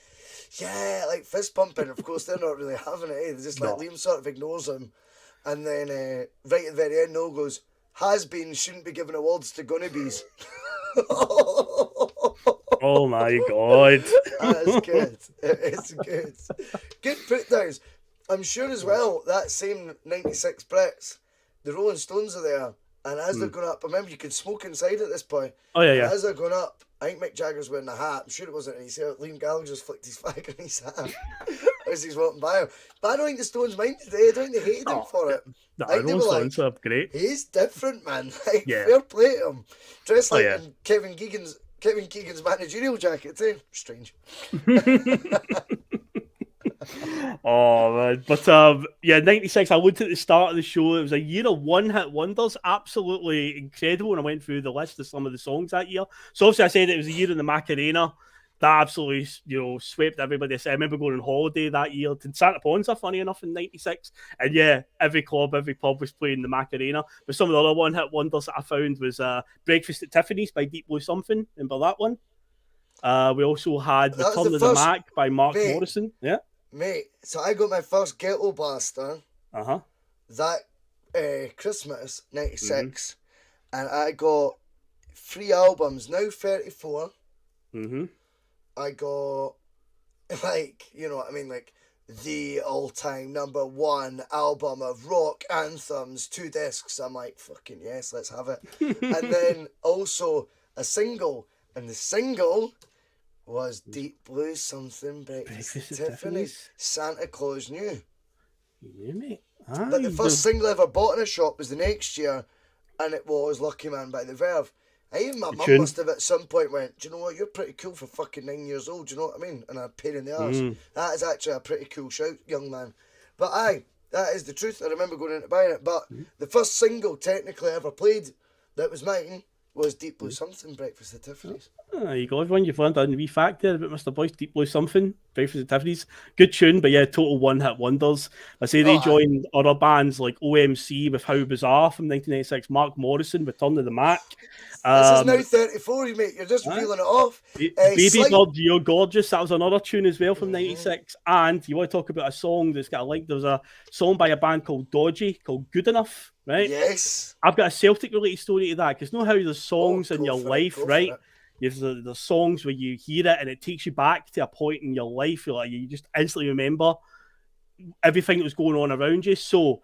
Speaker 4: yeah, like fist pumping. Of course, they're not really having it. They just like Liam sort of ignores him, and then right at the very end, Noel goes, "Has been shouldn't be giving awards to Gunnabees."
Speaker 3: Oh my God,
Speaker 4: that's good. It's good. Good put downs. I'm sure as well that same 96 Brits, the Rolling Stones are there. And as they're going up, remember you can smoke inside at this point.
Speaker 3: Oh, yeah, yeah.
Speaker 4: As they're going up, I think Mick Jagger's wearing a hat. I'm sure it wasn't in his hair. Liam Gallagher just flicked his flag on his hat as he's walking by him. But I don't think the Stones minded it. I don't think they hated him for it.
Speaker 3: No, the Stones are great.
Speaker 4: He's different, man. Like, fair play to him. Dressed like in Kevin Keegan's managerial jacket too. Strange.
Speaker 3: Oh man, but 96. I looked at the start of the show. It was a year of one-hit wonders, absolutely incredible. And I went through the list of some of the songs that year. So obviously, I said it was a year in the Macarena. that absolutely, swept everybody. I remember going on holiday that year to Santa Ponsa, funny enough, in '96, and yeah, every club, every pub was playing the Macarena. But some of the other one-hit wonders that I found was "Breakfast at Tiffany's" by Deep Blue Something. Remember that one? We also had
Speaker 4: That was
Speaker 3: "Return
Speaker 4: the
Speaker 3: of the
Speaker 4: first-
Speaker 3: Mac" by Mark
Speaker 4: mate.
Speaker 3: Morrison. Yeah.
Speaker 4: Mate, so I got my first Ghetto Blaster
Speaker 3: Uh-huh.
Speaker 4: that Christmas, '96, and I got 3 albums, now 34.
Speaker 3: Mm-hmm.
Speaker 4: I got, like, you know what I mean, like, the all-time #1 album of rock anthems, 2 discs. I'm like, fucking yes, let's have it. And then also a single, and the single was Deep Blue Something, Breakfast at Tiffany's. Santa Claus Knew.
Speaker 3: Yeah, mate.
Speaker 4: But the first single I ever bought in a shop was the next year, and it was Lucky Man by The Verve. Even my mum must have at some point went, do you know what, you're pretty cool for fucking 9 years old, do you know what I mean? And a pain in the arse. That is actually a pretty cool shout, young man. But aye, that is the truth. I remember going into buying it. But the first single technically I ever played that was mine was Deep Blue Something, Breakfast at Tiffany's.
Speaker 3: There you go, everyone. You've learned a wee fact there about Mr. Boyce, Deep Blue Something, Breakfast at Tiffany's. Good tune, but yeah, total one-hit wonders. I say they joined other bands like OMC with How Bizarre from 1996, Mark Morrison, Return of the Mac.
Speaker 4: This is now 34, mate. You're just reeling it off.
Speaker 3: Baby Bird, You're Gorgeous. That was another tune as well from '96. And you want to talk about a song that's got a link? There's a song by a band called Dodgy called Good Enough, right?
Speaker 4: Yes.
Speaker 3: I've got a Celtic related story to that because you know how there's songs in your life, right? There's songs where you hear it and it takes you back to a point in your life where you just instantly remember everything that was going on around you. So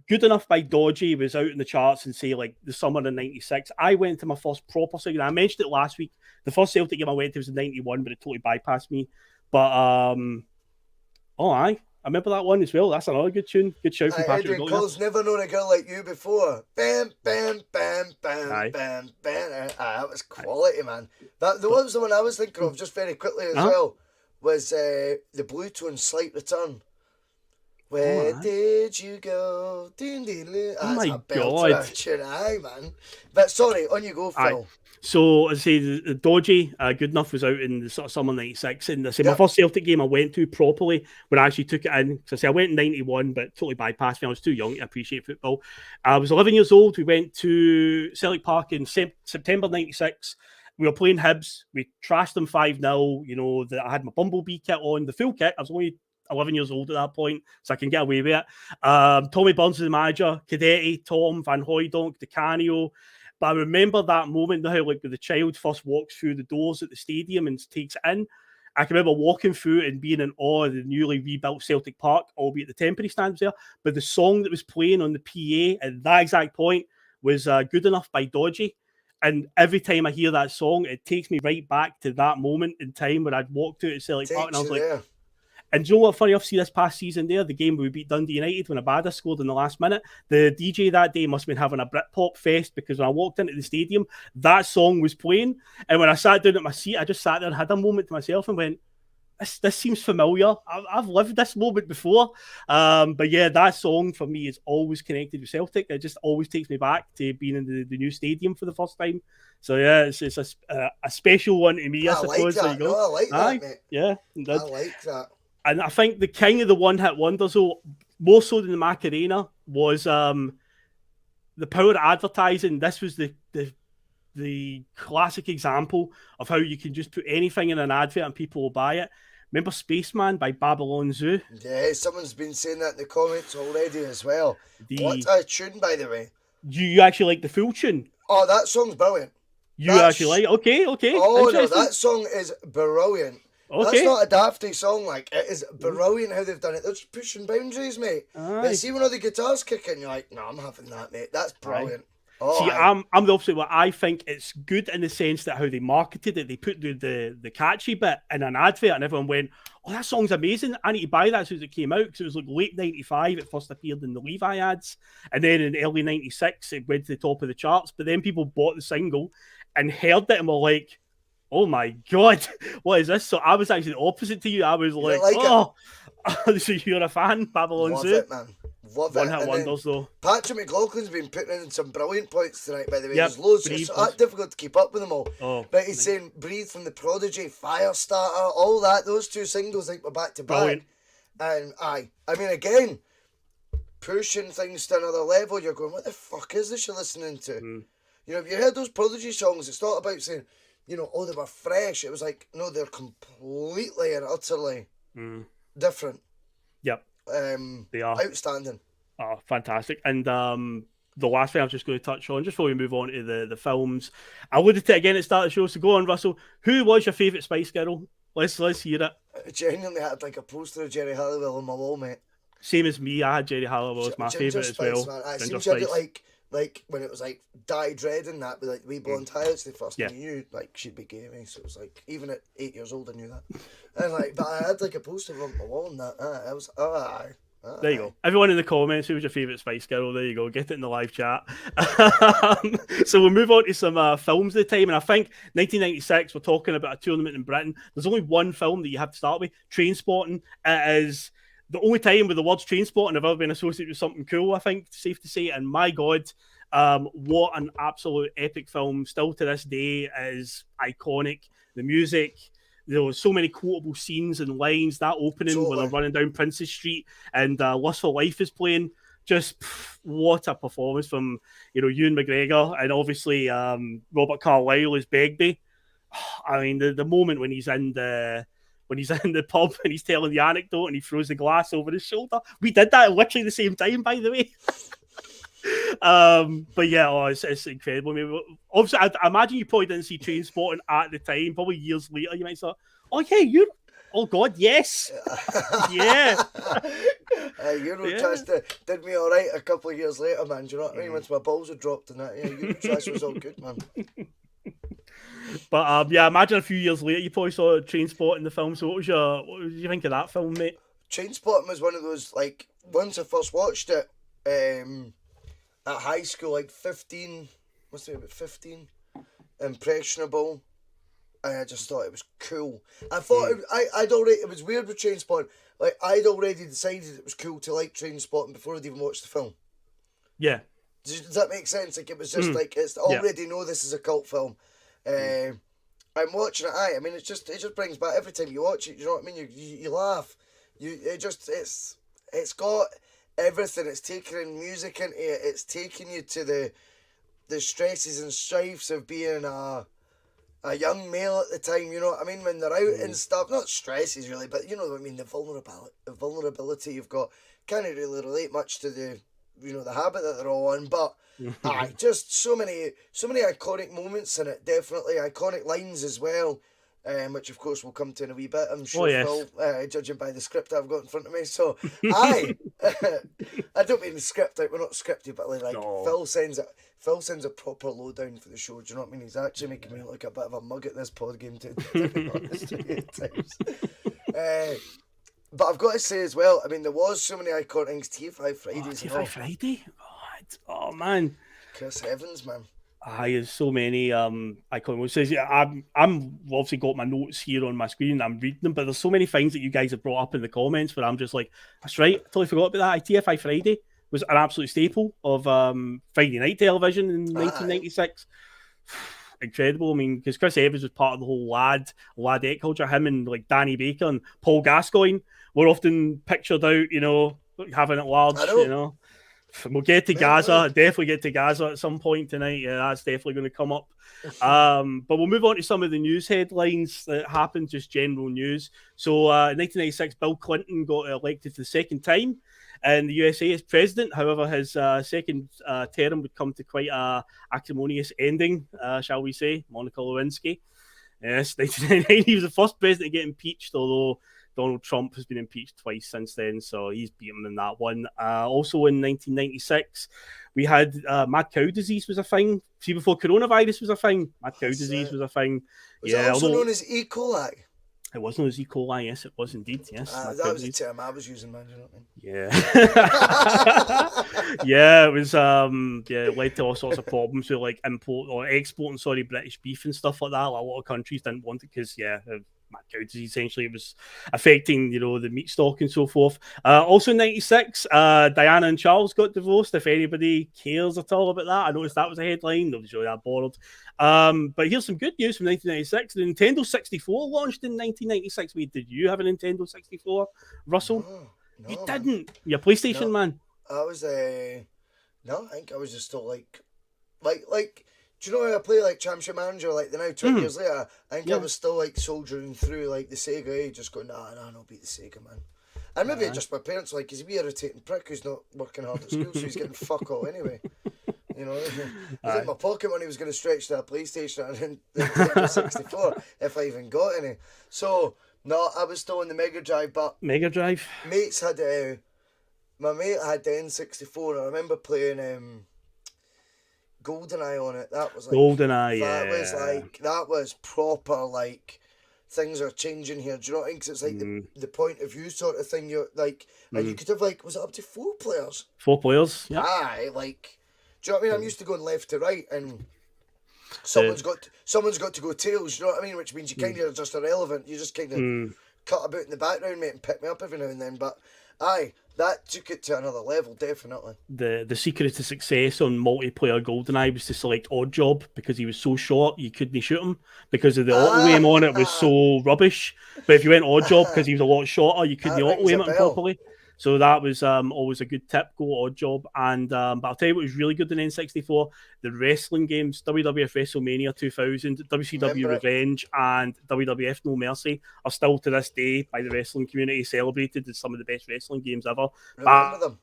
Speaker 3: Good Enough by Dodgy was out in the charts and say like the summer of '96. I went to my first proper Celtic. I mentioned it last week. The first Celtic game I went to was in '91, but it totally bypassed me. But I remember that one as well. That's another good tune. Good shout from Patrick.
Speaker 4: Adrian Cole's never known a girl like you before. Bam, bam, bam, bam, bam, bam. That was quality, man. That was the one I was thinking of just very quickly as well. Was the Blue Tone Slight Return. Where did you go?
Speaker 3: Oh my God.
Speaker 4: Aye, man. But sorry, on you go, Phil.
Speaker 3: So, as I say, the Dodgy, Good Enough was out in the sort of summer '96. And I say my first Celtic game I went to properly when I actually took it in. So I say I went in '91, but totally bypassed me. I was too young to appreciate football. I was 11 years old. We went to Celtic Park in September '96. We were playing Hibs. We trashed them 5-0. You know, I had my Bumblebee kit on, the full kit. I was only 11 years old at that point, so I can get away with it. Tommy Burns was the manager, Cadetti, Tom, Van Hooijdonk, Di Canio. But I remember that moment how, like, when the child first walks through the doors at the stadium and takes it in. I can remember walking through and being in awe of the newly rebuilt Celtic Park, albeit the temporary stand was there. But the song that was playing on the PA at that exact point was Good Enough by Dodgy. And every time I hear that song, it takes me right back to that moment in time when I'd walked out at Celtic Park and I was like, and do you know what, funny enough, see this past season there, the game where we beat Dundee United when Abada scored in the last minute, the DJ that day must have been having a Britpop fest because when I walked into the stadium, that song was playing. And when I sat down at my seat, I just sat there and had a moment to myself and went, this seems familiar. I've lived this moment before. But yeah, that song for me is always connected with Celtic. It just always takes me back to being in the new stadium for the first time. So yeah, it's a special one to me, I suppose.
Speaker 4: Like that. No, I like that, mate.
Speaker 3: Yeah,
Speaker 4: I like that.
Speaker 3: And I think the king of the one-hit wonders, though, more so than the Macarena, was the power of advertising. This was the classic example of how you can just put anything in an advert and people will buy it. Remember Spaceman by Babylon Zoo?
Speaker 4: Yeah, someone's been saying that in the comments already as well. What a tune, by the way.
Speaker 3: You actually like the full tune?
Speaker 4: Oh, that song's brilliant.
Speaker 3: Actually like? Okay.
Speaker 4: Oh, no, that song is brilliant.
Speaker 3: Okay.
Speaker 4: That's not a dafty song, like, it is brilliant how they've done it. They're just pushing boundaries, mate. But see when all the guitars kick in, you're like, no, I'm having that, mate. That's brilliant. Oh,
Speaker 3: see, I'm the opposite. What I think it's good in the sense that how they marketed it, they put the catchy bit in an advert, and everyone went, "Oh, that song's amazing! I need to buy that as soon as it came out." Because it was like late '95, it first appeared in the Levi ads, and then in early '96, it went to the top of the charts. But then people bought the single and heard it and were like, "Oh my god, what is this?" So I was actually the opposite to you. I was like, "Oh, so you're a fan, Babylon Zoo?"
Speaker 4: Love it, man. love
Speaker 3: One
Speaker 4: it.
Speaker 3: hit
Speaker 4: And
Speaker 3: wonders,
Speaker 4: then
Speaker 3: though.
Speaker 4: Patrick McLaughlin's been putting in some brilliant points tonight, by the way.
Speaker 3: Yep,
Speaker 4: There's loads.
Speaker 3: Breathe
Speaker 4: It's
Speaker 3: was-
Speaker 4: difficult to keep up with them all.
Speaker 3: Oh,
Speaker 4: But he's saying Breathe from The Prodigy, Firestarter, all that. Those two singles, I think, were back to back.
Speaker 3: Brilliant.
Speaker 4: And I mean, again, pushing things to another level. You're going, what the fuck is this you're listening to? You know, if you heard those Prodigy songs, it's not about saying, you know, oh, they were fresh. It was like, no, they're completely and utterly different.
Speaker 3: Yep. They are.
Speaker 4: Outstanding.
Speaker 3: Oh, fantastic. And the last thing I was just going to touch on, just before we move on to the films, I alluded to it again at the start of the show, so go on, Russell. Who was your favourite Spice Girl? Let's hear it.
Speaker 4: I genuinely had like a poster of Jerry Halliwell on my wall, mate.
Speaker 3: Same as me, I had Jerry Halliwell as my
Speaker 4: Ginger
Speaker 3: favourite as
Speaker 4: Spice,
Speaker 3: well.
Speaker 4: Man. It
Speaker 3: Ginger
Speaker 4: seems you had
Speaker 3: Spice.
Speaker 4: it like when it was like dyed red and that with like the wee blonde highlights. The first thing you knew, like she'd be gay, so it was like even at 8 years old I knew that. And like, but I had like a poster on my wall and that. I was
Speaker 3: There you go. Everyone in the comments, who was your favourite Spice Girl? There you go. Get it in the live chat. So we'll move on to some films of the time. And I think 1996, we're talking about a tournament in Britain. There's only one film that you have to start with, Trainspotting. It is the only time with the words Trainspotting have ever been associated with something cool, I think, safe to say. And my God, what an absolute epic film. Still to this day is iconic. The music, there was so many quotable scenes and lines. That opening where they're running down Princess Street and Lust for Life is playing. Just what a performance from Ewan McGregor and obviously Robert Carlyle as Begbie. I mean the moment when he's in the pub and he's telling the anecdote and he throws the glass over his shoulder. We did that at literally the same time, by the way. But yeah, it's incredible. I mean, obviously, I imagine you probably didn't see Trainspotting at the time. Probably years later, you might say, "Oh yeah, oh God, yes, yeah."
Speaker 4: Eurotrash did me all right a couple of years later, man. Do you know what I mean? Once my balls had dropped and that, Eurotrash was all good, man.
Speaker 3: But yeah, imagine a few years later, you probably saw Trainspotting in the film. So what did you think of that film, mate? Trainspotting
Speaker 4: was one of those, like, once I first watched it, at high school, like 15, must have been about 15, impressionable, and I just thought it was cool. I thought it was weird with Trainspotting. Like, I'd already decided it was cool to like Trainspotting before I'd even watched the film.
Speaker 3: Yeah.
Speaker 4: Does that make sense? Like, it was just like, it's already know this is a cult film. I'm watching it. I mean, it just brings back every time you watch it. You know what I mean? You laugh. It's got everything. It's taking in music into it. It's taking you to the stresses and strifes of being a young male at the time. You know what I mean? When they're out and stuff, not stresses really, but you know what I mean. The vulnerability you've got can't really relate much to the habit that they're all on, but. Just so many iconic moments in it. Definitely iconic lines as well, which of course we'll come to in a wee bit. I'm sure Phil, judging by the script I've got in front of me. So I don't mean the script. We're not scripted, but like no. Phil sends a proper lowdown for the show. Do you know what I mean? He's actually making me look like a bit of a mug at this pod game to be honest with you at times. But I've got to say as well, I mean, there was so many iconic things. TFI Fridays.
Speaker 3: TFI Friday. Oh man,
Speaker 4: Chris Evans, man.
Speaker 3: There's so many iconic ones. Yeah, I'm obviously got my notes here on my screen. I'm reading them, but there's so many things that you guys have brought up in the comments where I'm just like, that's right, I totally forgot about that. TFI Friday was an absolute staple of Friday night television in 1996. Incredible. I mean, because Chris Evans was part of the whole ladette culture. Him and like Danny Baker and Paul Gascoigne were often pictured out, having it large, We'll get to Gaza. Definitely get to Gaza at some point tonight. Yeah, that's definitely going to come up. But we'll move on to some of the news headlines that happened, just general news. So in 1996, Bill Clinton got elected for the second time in the USA as president. However, his second term would come to quite a acrimonious ending, shall we say. Monica Lewinsky. Yes, 1999. He was the first president to get impeached, although Donald Trump has been impeached twice since then, so he's beaten him in that one. Also in 1996, we had mad cow disease was a thing. See, before coronavirus was a thing, mad cow disease was a thing.
Speaker 4: Was it also known as E. coli?
Speaker 3: It was known as E. coli, yes, it was indeed, yes.
Speaker 4: That was the term I was using, man, do you know what
Speaker 3: I mean? Yeah. Yeah, it was, it led to all sorts of problems with, like, exporting, British beef and stuff like that. Like, a lot of countries didn't want it because, mad cow disease. Essentially, it was affecting, the meat stock and so forth. Also in 96, Diana and Charles got divorced, if anybody cares at all about that. I noticed that was a headline. Nobody's really that bothered. But here's some good news from 1996. The Nintendo 64 launched in 1996. Did you have a Nintendo 64, Russell?
Speaker 4: No,
Speaker 3: you
Speaker 4: man.
Speaker 3: didn't. You're a PlayStation man.
Speaker 4: I was no, I think I was just still like, do you know how I play like Championship Manager like the now 20 years later? I think I was still like soldiering through like the Sega age, just going, nah, no beat the Sega, man. And maybe just my parents like, he's a wee irritating prick who's not working hard at school, so he's getting fuck all anyway. You know, I think my pocket money was going to stretch to a PlayStation and the Nintendo 64 if I even got any. So no, I was still in the Mega Drive, but
Speaker 3: Mega Drive.
Speaker 4: Mates had my mate had the N64, and I remember playing GoldenEye on it. That was like
Speaker 3: GoldenEye,
Speaker 4: that was proper like things are changing here. Do you know what I mean? 'Cause it's like the point of view sort of thing. You're like, and you could have like, was it up to 4 players?
Speaker 3: 4 players. Yeah.
Speaker 4: Aye, like, do you know what I mean? I'm used to going left to right, and someone's got to go tails. Do you know what I mean? Which means you kind of are just irrelevant. You just kind of cut about in the background, mate, and pick me up every now and then. But aye, that took it to another level, definitely.
Speaker 3: The secret to success on multiplayer GoldenEye was to select Odd Job, because he was so short you couldn't shoot him because of the auto aim on it was so rubbish. But if you went Odd Job because he was a lot shorter, you couldn't auto aim it properly. So that was always a good tip. Go Odd Job. And but I'll tell you what was really good in N64: the wrestling games, WWF WrestleMania 2000, WCW Revenge, and WWF No Mercy are still to this day by the wrestling community celebrated as some of the best wrestling games ever.
Speaker 4: Remember them?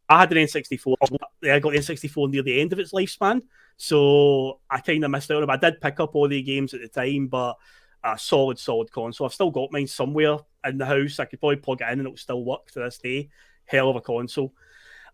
Speaker 3: I had an N64. I got the N64 near the end of its lifespan, so I kind of missed out on it. I did pick up all the games at the time, but a solid console. I've still got mine somewhere in the house. I could probably plug it in and it'll still work to this day. Hell of a console.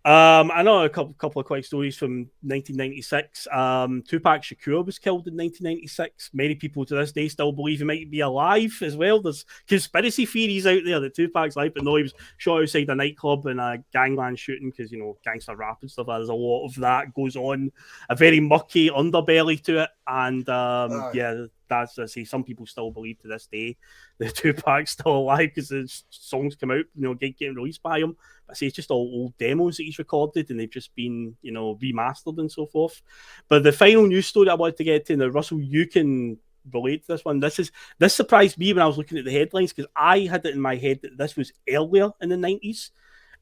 Speaker 3: I know a couple of quick stories from 1996. Tupac Shakur was killed in 1996. Many people to this day still believe he might be alive as well. There's conspiracy theories out there that Tupac's alive, but no, he was shot outside a nightclub in a gangland shooting because, gangster rap and stuff. There's a lot of that goes on. A very mucky underbelly to it. And that's, I see, some people still believe to this day that Tupac's still alive because the songs come out, getting released by him. But I see it's just all old demos that he's recorded and they've just been, remastered and so forth. But the final news story I wanted to get to, now, Russell, you can relate to this one. This surprised me when I was looking at the headlines because I had it in my head that this was earlier in the 90s.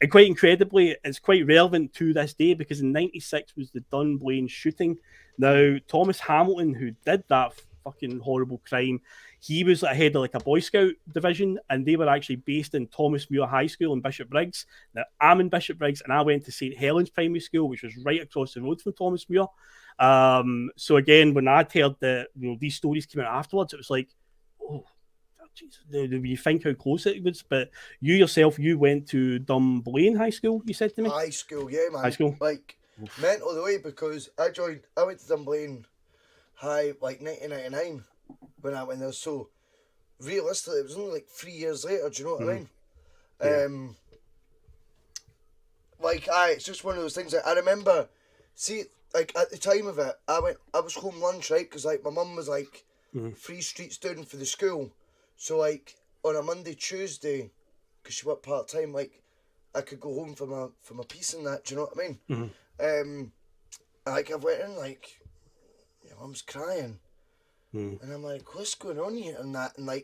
Speaker 3: And quite incredibly, it's quite relevant to this day because in 96 was the Dunblane shooting. Now, Thomas Hamilton, who did that fucking horrible crime, he was head of a Boy Scout division, and they were actually based in Thomas Muir High School in Bishop Briggs. Now, I'm in Bishop Briggs, and I went to St Helens Primary School, which was right across the road from Thomas Muir. So again, when I'd heard that these stories came out afterwards, it was like, oh, Jesus, you think how close it was. But you yourself, you went to Dunblane High School, you said to me?
Speaker 4: High school, yeah, man.
Speaker 3: High school.
Speaker 4: Mental the way, because I went to Dunblane High 1999 when I went there. So realistically, it was only 3 years later. Do you know what I mean? It's just one of those things. I remember, at the time of it, I was home lunch, right? Because my mum was 3 streets down for the school. So on a Monday, Tuesday, because she worked part time, I could go home for my piece and that. Do you know what I mean? I went in your mum's crying, and I'm like, what's going on here and that, and I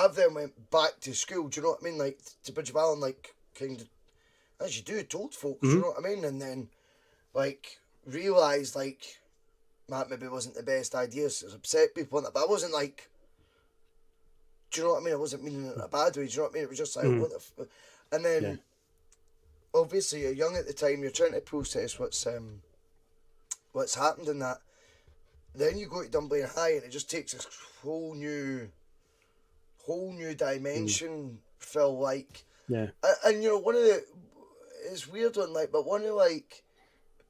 Speaker 4: then went back to school. Do you know what I mean? To Bridge of Allen, kind of as you do, told folks. Do you know what I mean? And then realised that maybe wasn't the best idea. So it upset people, but I wasn't do you know what I mean? I wasn't meaning it in a bad way. Do you know what I mean? It was just what the and then obviously you're young at the time. You're trying to process what's happened in that. Then you go to Dunblane High and it just takes this whole new dimension. Phil, and one of the, it's weird one, but one of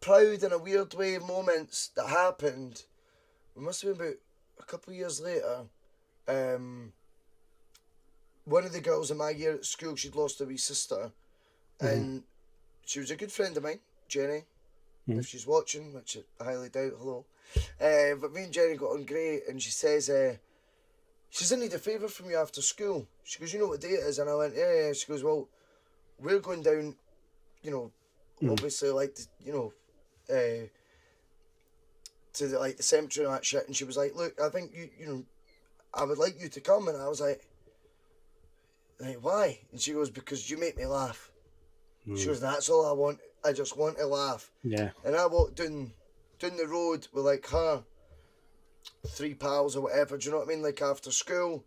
Speaker 4: proud in a weird way moments that happened. It must have been about a couple of years later. One of the girls in my year at school, she'd lost a wee sister, and she was a good friend of mine, Jenny. If she's watching, which I highly doubt, hello. But me and Jenny got on great, and she says, she says, I need a favour from you after school. She goes, you know what day it is? And I went, yeah. She goes, well, we're going down, you know, obviously, like, you know, to the, like, the cemetery and that shit. And she was like, look, I think you know, I would like you to come. And I was like, why? And she goes, because you make me laugh. She goes, that's all I want. I just want to laugh.
Speaker 3: Yeah.
Speaker 4: And I walked down the road with, like, her 3 pals or whatever, do you know what I mean? Like, after school.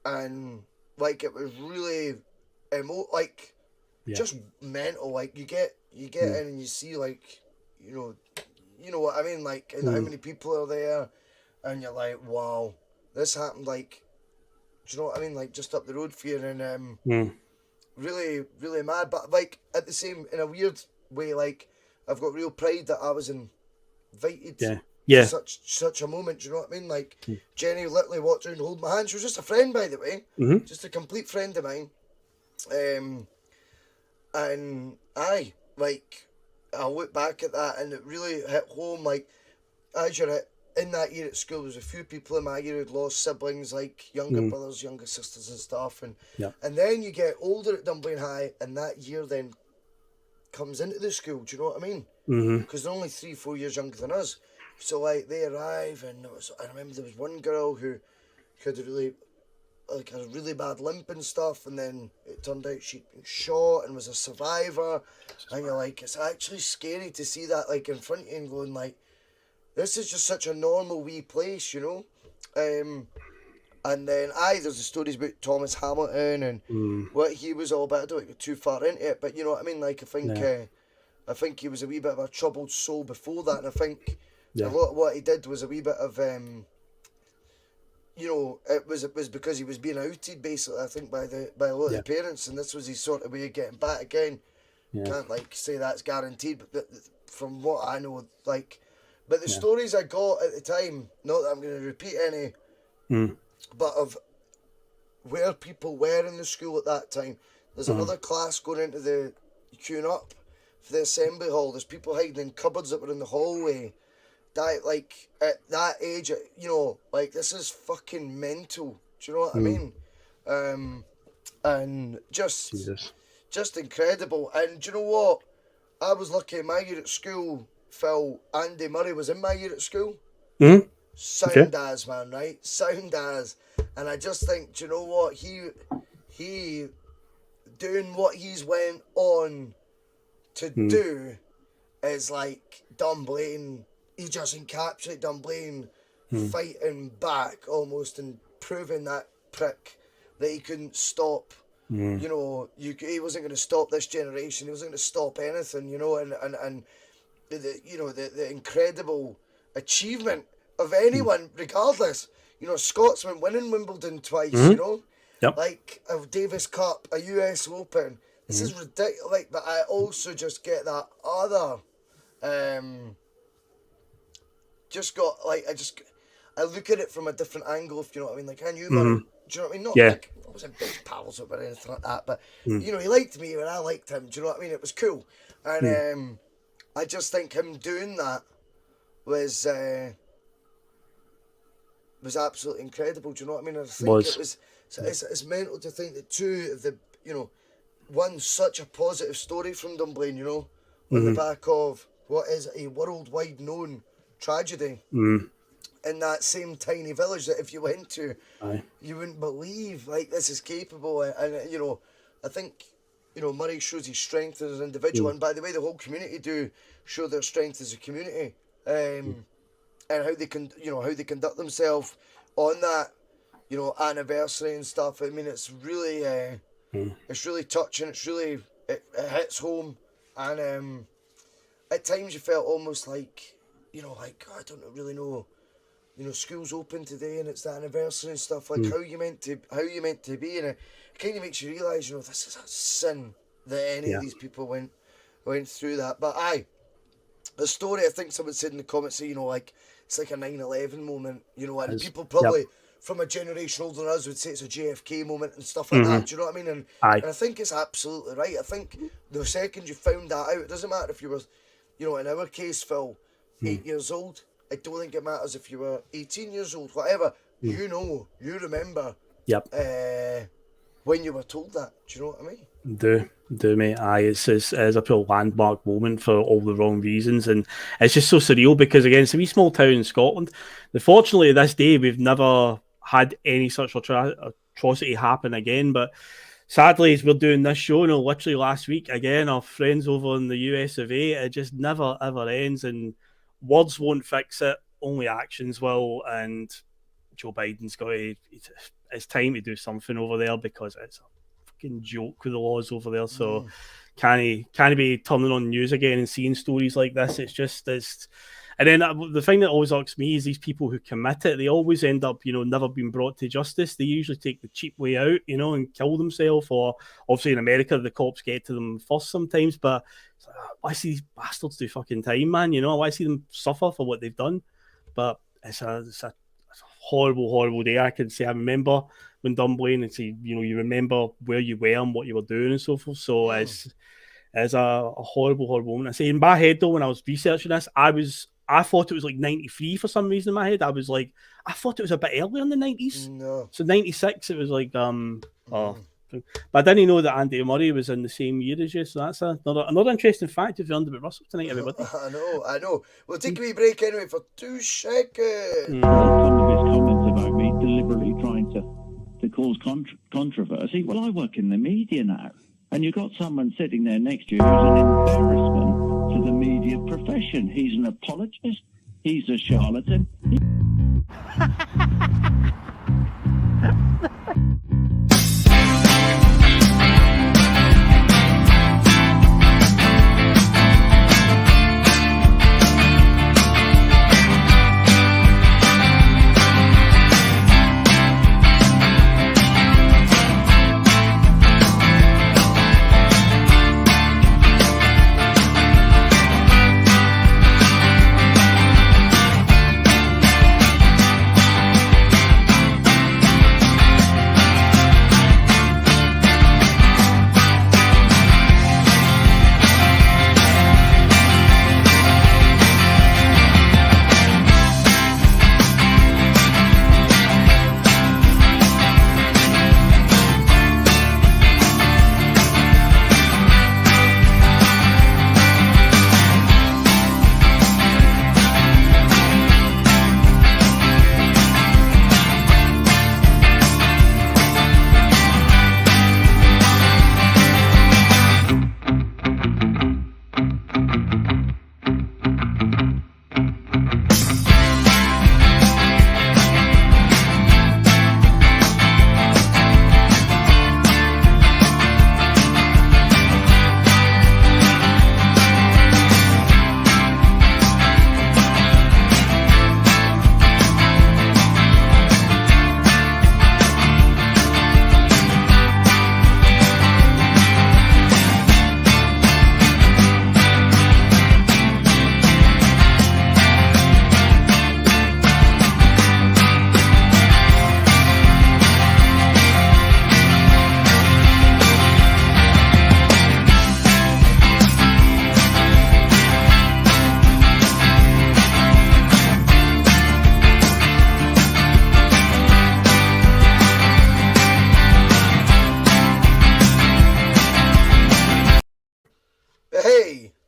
Speaker 4: And, like, it was really, just mental. Like, you get in and you see, like, you know what I mean? Like, and how many people are there. And you're like, wow, this happened, like, do you know what I mean? Like, just up the road for you. And, really, really mad. But, like, at the same, in a weird way, like, I've got real pride that I was invited to such a moment, do you know what I mean? Like, Jenny literally walked around and held my hand. She was just a friend, by the way. Just a complete friend of mine. And I look back at that and it really hit home. Like, as you're in that year at school, there's a few people in my year who'd lost siblings, like younger brothers, younger sisters and stuff. And then you get older at Dunblane High, and that year then comes into the school, do you know what I mean? Because they're only 3-4 years younger than us. So, like, they arrive, and I remember there was one girl who had a really bad limp and stuff, and then it turned out she'd been shot and was a survivor. And you're like, it's actually scary to see that, like, in front of you and going, like, this is just such a normal wee place, you know? And then, there's the stories about Thomas Hamilton and what he was all about. I don't want to get too far into it, but you know what I mean? Like, I think he was a wee bit of a troubled soul before that, and I think a lot of what he did was a wee bit of, you know, it was because he was being outed, basically, I think, by a lot of the parents, and this was his sort of way of getting back again. Can't, like, say that's guaranteed, but from what I know, like, but the stories I got at the time, not that I'm going to repeat any, but of where people were in the school at that time. There's another class going into the queuing up for the assembly hall. There's people hiding in cupboards that were in the hallway. That, like, at that age, you know, like, this is fucking mental. Do you know what I mean? And just incredible. And do you know what? I was lucky in my year at school, Phil, Andy Murray was in my year at school. Sound as, man, right? Sound as. And I just think, do you know what? He doing what he's went on to do is like Dunblane. He just encapsulated Dunblane fighting back almost and proving that prick that he couldn't stop. You know, he wasn't going to stop this generation. He wasn't going to stop anything, you know, and the incredible achievement of anyone, regardless. You know, Scotsman winning Wimbledon twice, you know? Like a Davis Cup, a US Open. This is ridiculous. Like, but I also just get that other I look at it from a different angle, if you know what I mean. Like, I knew Murray, do you know what I mean? Not like I wasn't big pals or anything like that, but you know, he liked me and I liked him, do you know what I mean? It was cool. And I just think him doing that was absolutely incredible, do you know what I mean? I think it was it's mental to think that two of the, you know, one such a positive story from Dunblane, you know, on the back of what is a worldwide known tragedy in that same tiny village that if you went to, you wouldn't believe, like, this is capable. And you know, I think, you know, Murray shows his strength as an individual, and by the way, the whole community do show their strength as a community, and how they can, you know, how they conduct themselves on that, you know, anniversary and stuff. I mean, it's really it's really touching. It's really it hits home, and at times you felt almost like, you know, like, I don't really know, you know, school's open today and it's the anniversary and stuff, like how you meant to be, and it kind of makes you realise, you know, this is a sin that any of these people went through that. But the story, I think someone said in the comments, you know, like, it's like a 9/11 moment, you know, and people probably from a generation older than us would say it's a JFK moment and stuff like that, do you know what I mean? And I think it's absolutely right. I think the second you found that out, it doesn't matter if you were, you know, in our case, Phil, 8 years old. I don't think it matters if you were 18 years old, whatever. you remember.
Speaker 3: Yep.
Speaker 4: When you were told that, do you know what I mean?
Speaker 3: Do mate. Aye, it's a real landmark moment for all the wrong reasons, and it's just so surreal because again, it's a wee small town in Scotland. Fortunately, to this day, we've never had any such atrocity happen again. But sadly, as we're doing this show, literally last week, again, our friends over in the US of A, it just never ever ends, and words won't fix it, only actions will. And Joe Biden's got to. It's time to do something over there because it's a fucking joke with the laws over there. So can he be turning on news again and seeing stories like this? And then the thing that always irks me is these people who commit it. They always end up, never being brought to justice. They usually take the cheap way out, and kill themselves. Or obviously in America, the cops get to them first sometimes. But it's like, why see these bastards do fucking time, man? Why see them suffer for what they've done? But it's a horrible day. I can say I remember when Dunblane and say, you remember where you were and what you were doing and so forth. So it's a horrible moment. I say in my head though, when I was researching this, I thought it was like 93 for some reason in my head. I thought it was a bit earlier in the 90s.
Speaker 4: No.
Speaker 3: So 96, it was like but I didn't know that Andy Murray was in the same year as you. So that's another interesting fact if you learned about Russell tonight, everybody.
Speaker 4: I know. We'll take a wee break anyway for 2 seconds.
Speaker 5: Some of his comments about me deliberately trying to cause controversy. Well, I work in the media now, and you've got someone sitting there next to you who's an embarrassment to the media profession. He's an apologist. He's a charlatan.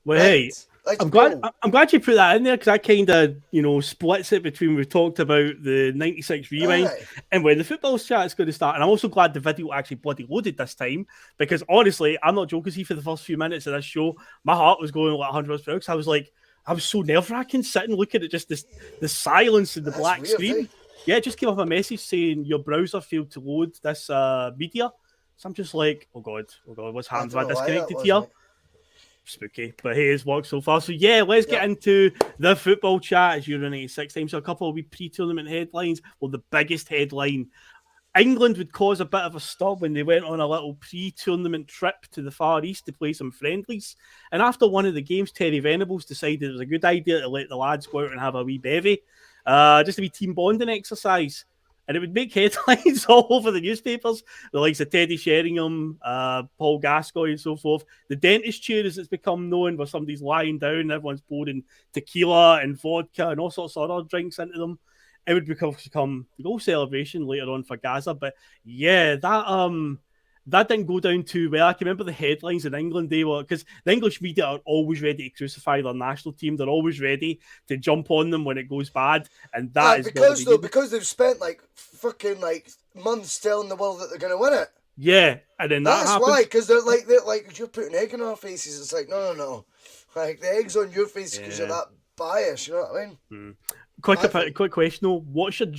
Speaker 3: Well, hey, I'm glad you put that in there because that kind of splits it between we've talked about the '96 rewind and when the football chat is going to start. And I'm also glad the video actually bloody loaded this time because honestly, I'm not joking. See, for the first few minutes of this show, my heart was going like 100 miles per hour because I was so nerve wracking sitting looking at just the silence and the black screen. Yeah, it just came up a message saying your browser failed to load this media. So I'm just like, oh god, what's happened? Have I disconnected here? Spooky, but hey, it's worked so far. So yeah, let's get into the football chat as Euro 96 time. So a couple of wee pre-tournament headlines. Well, the biggest headline, England would cause a bit of a stir when they went on a little pre-tournament trip to the Far East to play some friendlies. And after one of the games, Terry Venables decided it was a good idea to let the lads go out and have a wee bevy. Just a wee team bonding exercise. And it would make headlines all over the newspapers. The likes of Teddy Sheringham, Paul Gascoigne and so forth. The dentist chair, as it's become known, where somebody's lying down and everyone's pouring tequila and vodka and all sorts of other drinks into them. it would become the goal celebration later on for Gaza. But yeah, that didn't go down too well. I can remember the headlines in England. They were, because the English media are always ready to crucify their national team. They're always ready to jump on them when it goes bad, and that is
Speaker 4: because they've spent like fucking like months telling the world that they're going to win it.
Speaker 3: Yeah, and then
Speaker 4: that's
Speaker 3: happens.
Speaker 4: why, because they're like you're putting egg in our faces. It's like no, like the egg's on your face because you're that biased. You know what I mean?
Speaker 3: Quick question though. What's your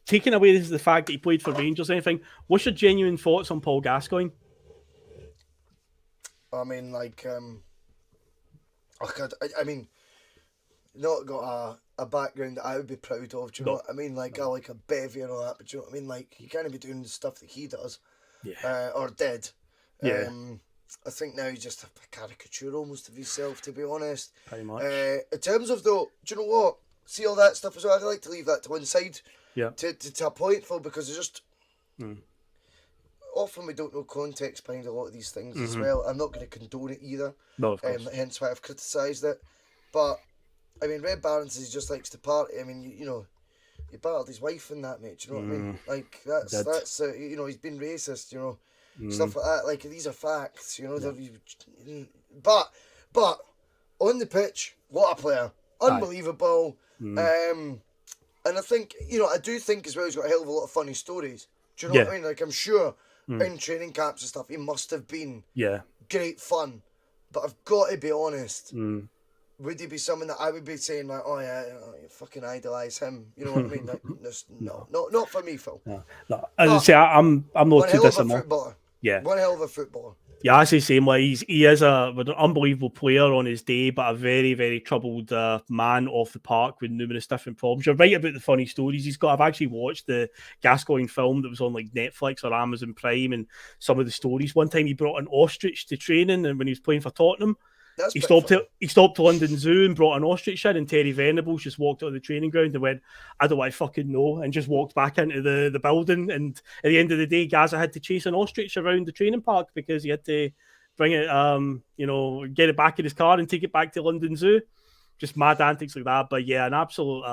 Speaker 3: taking away the fact that he played for Rangers? Anything? What's your genuine thoughts on Paul Gascoigne?
Speaker 4: I mean, like, I mean, not got a background that I would be proud of. Do you know what I mean? Like, I like a bevy and all that, but do you know what I mean? Like, you can't be doing the stuff that he does, or did.
Speaker 3: Yeah.
Speaker 4: I think now he's just a caricature almost of himself, to be honest.
Speaker 3: Pretty much.
Speaker 4: In terms of though, do you know what? See all that stuff as well. I like to leave that to one side.
Speaker 3: Yeah.
Speaker 4: To a point, Phil, because it's just often we don't know context behind a lot of these things as well. I'm not going to condone it either.
Speaker 3: No, of course.
Speaker 4: Hence why I've criticised it. But I mean, Red Baron says he just likes to party. I mean, you know, he battled his wife in that, mate. Do you know what I mean? Like that's you know, he's been racist. You know, stuff like that. Like these are facts. You know, but on the pitch, what a player! Unbelievable. And I think, you know, I do think as well he's got a hell of a lot of funny stories. Do you know what I mean? Like, I'm sure in training camps and stuff, he must have been great fun. But I've got to be honest, would he be someone that I would be saying, like, oh yeah, you fucking idolise him? You know what I mean? Like, not for me, Phil.
Speaker 3: No. As I say, I'm not too dissimilar.
Speaker 4: One hell of a footballer.
Speaker 3: Yeah, I say same. Like he is an unbelievable player on his day, but a very, very troubled man off the park with numerous different problems. You're right about the funny stories he's got. I've actually watched the Gascoigne film that was on like Netflix or Amazon Prime, and some of the stories. One time he brought an ostrich to training, and when he was playing for Tottenham, he stopped to London Zoo and brought an ostrich in, and Terry Venables just walked out of the training ground and went, I don't want to fucking know, and just walked back into the building. And at the end of the day, Gaza had to chase an ostrich around the training park because he had to bring it, you know, get it back in his car and take it back to London Zoo. Just mad antics like that. But yeah, an absolute...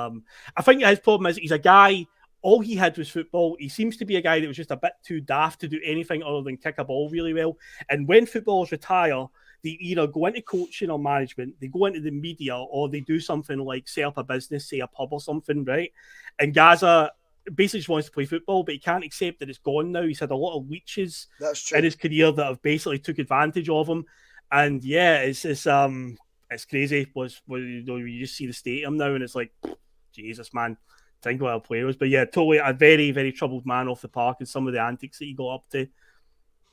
Speaker 3: I think his problem is he's a guy, all he had was football. He seems to be a guy that was just a bit too daft to do anything other than kick a ball really well. And when footballers retire, they either go into coaching or management, they go into the media, or they do something like set up a business, say a pub or something, right? And Gaza basically just wants to play football, but he can't accept that it's gone now. He's had a lot of leeches in his career that have basically took advantage of him. And yeah, it's crazy. You just see the stadium now, and it's like, Jesus, man, think what a player was. But yeah, totally a very, very troubled man off the park, and some of the antics that he got up to,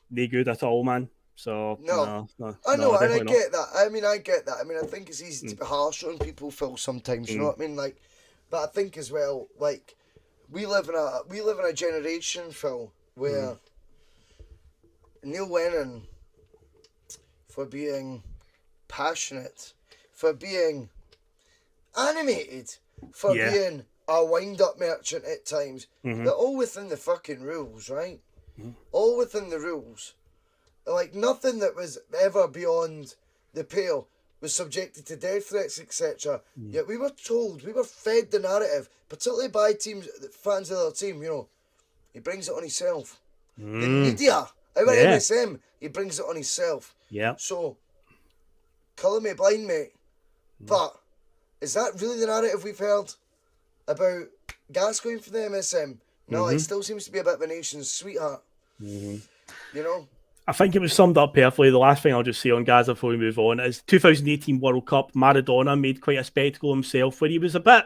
Speaker 3: they good at all, man. So no,
Speaker 4: I know, and I get that. I mean, I think it's easy to be harsh on people, Phil, sometimes. You know what I mean? Like, but I think as well, like, we live in a generation, Phil, where Neil Lennon, for being passionate, for being animated, for being a wind-up merchant at times, they're all within the fucking rules, right? All within the rules. Like, nothing that was ever beyond the pale was subjected to death threats, etc. Yet we were fed the narrative, particularly by fans of their team, you know, he brings it on himself. The media, MSM, he brings it on himself. Yeah. So, colour me blind, mate. But, is that really the narrative we've heard about Gascoigne for the MSM? No, it still seems to be a bit of a nation's sweetheart. You know?
Speaker 3: I think it was summed up perfectly. The last thing I'll just say on Gaza before we move on is 2018 World Cup. Maradona made quite a spectacle himself, where he was a bit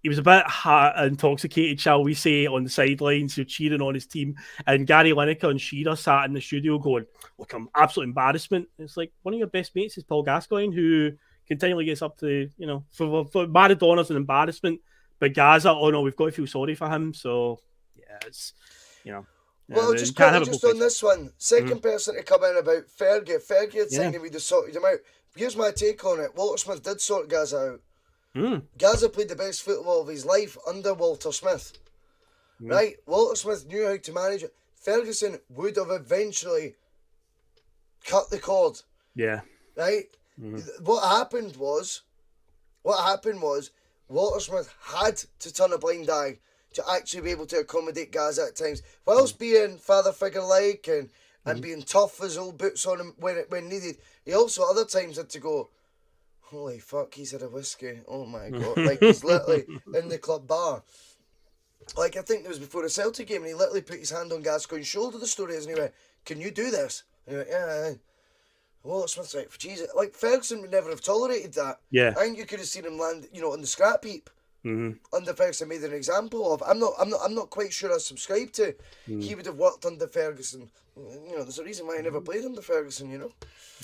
Speaker 3: intoxicated, shall we say, on the sidelines, cheering on his team. And Gary Lineker and Shearer sat in the studio going, "Look, I'm absolute embarrassment." It's like, one of your best mates is Paul Gascoigne, who continually gets up to, you know, for Maradona's an embarrassment, but Gaza, oh no, we've got to feel sorry for him. So yeah, it's, you know.
Speaker 4: Well, just on this one, second person to come in about Fergie. Fergie had signed him, we'd have sorted him out. Here's my take on it. Walter Smith did sort Gaza out. Gaza played the best football of his life under Walter Smith. Right? Walter Smith knew how to manage it. Ferguson would have eventually cut the cord. Yeah. Right? What happened was Watersmith had to turn a blind eye to actually be able to accommodate Gaza at times, whilst being father figure like and being tough as old boots on him when needed. He also other times had to go, holy fuck, he's had a whiskey. Oh my god. Like, he's literally in the club bar. Like, I think it was before a Celtic game, and he literally put his hand on Gascoigne's shoulder, the story is, and he went, can you do this? And he went, yeah. Well, Smith's like, Jesus. Like, Ferguson would never have tolerated that.
Speaker 3: Yeah.
Speaker 4: I think you could have seen him land, on the scrap heap. Under Ferguson, made an example of. I'm not quite sure I subscribe to. He would have worked under Ferguson. There's a reason why he never played under Ferguson.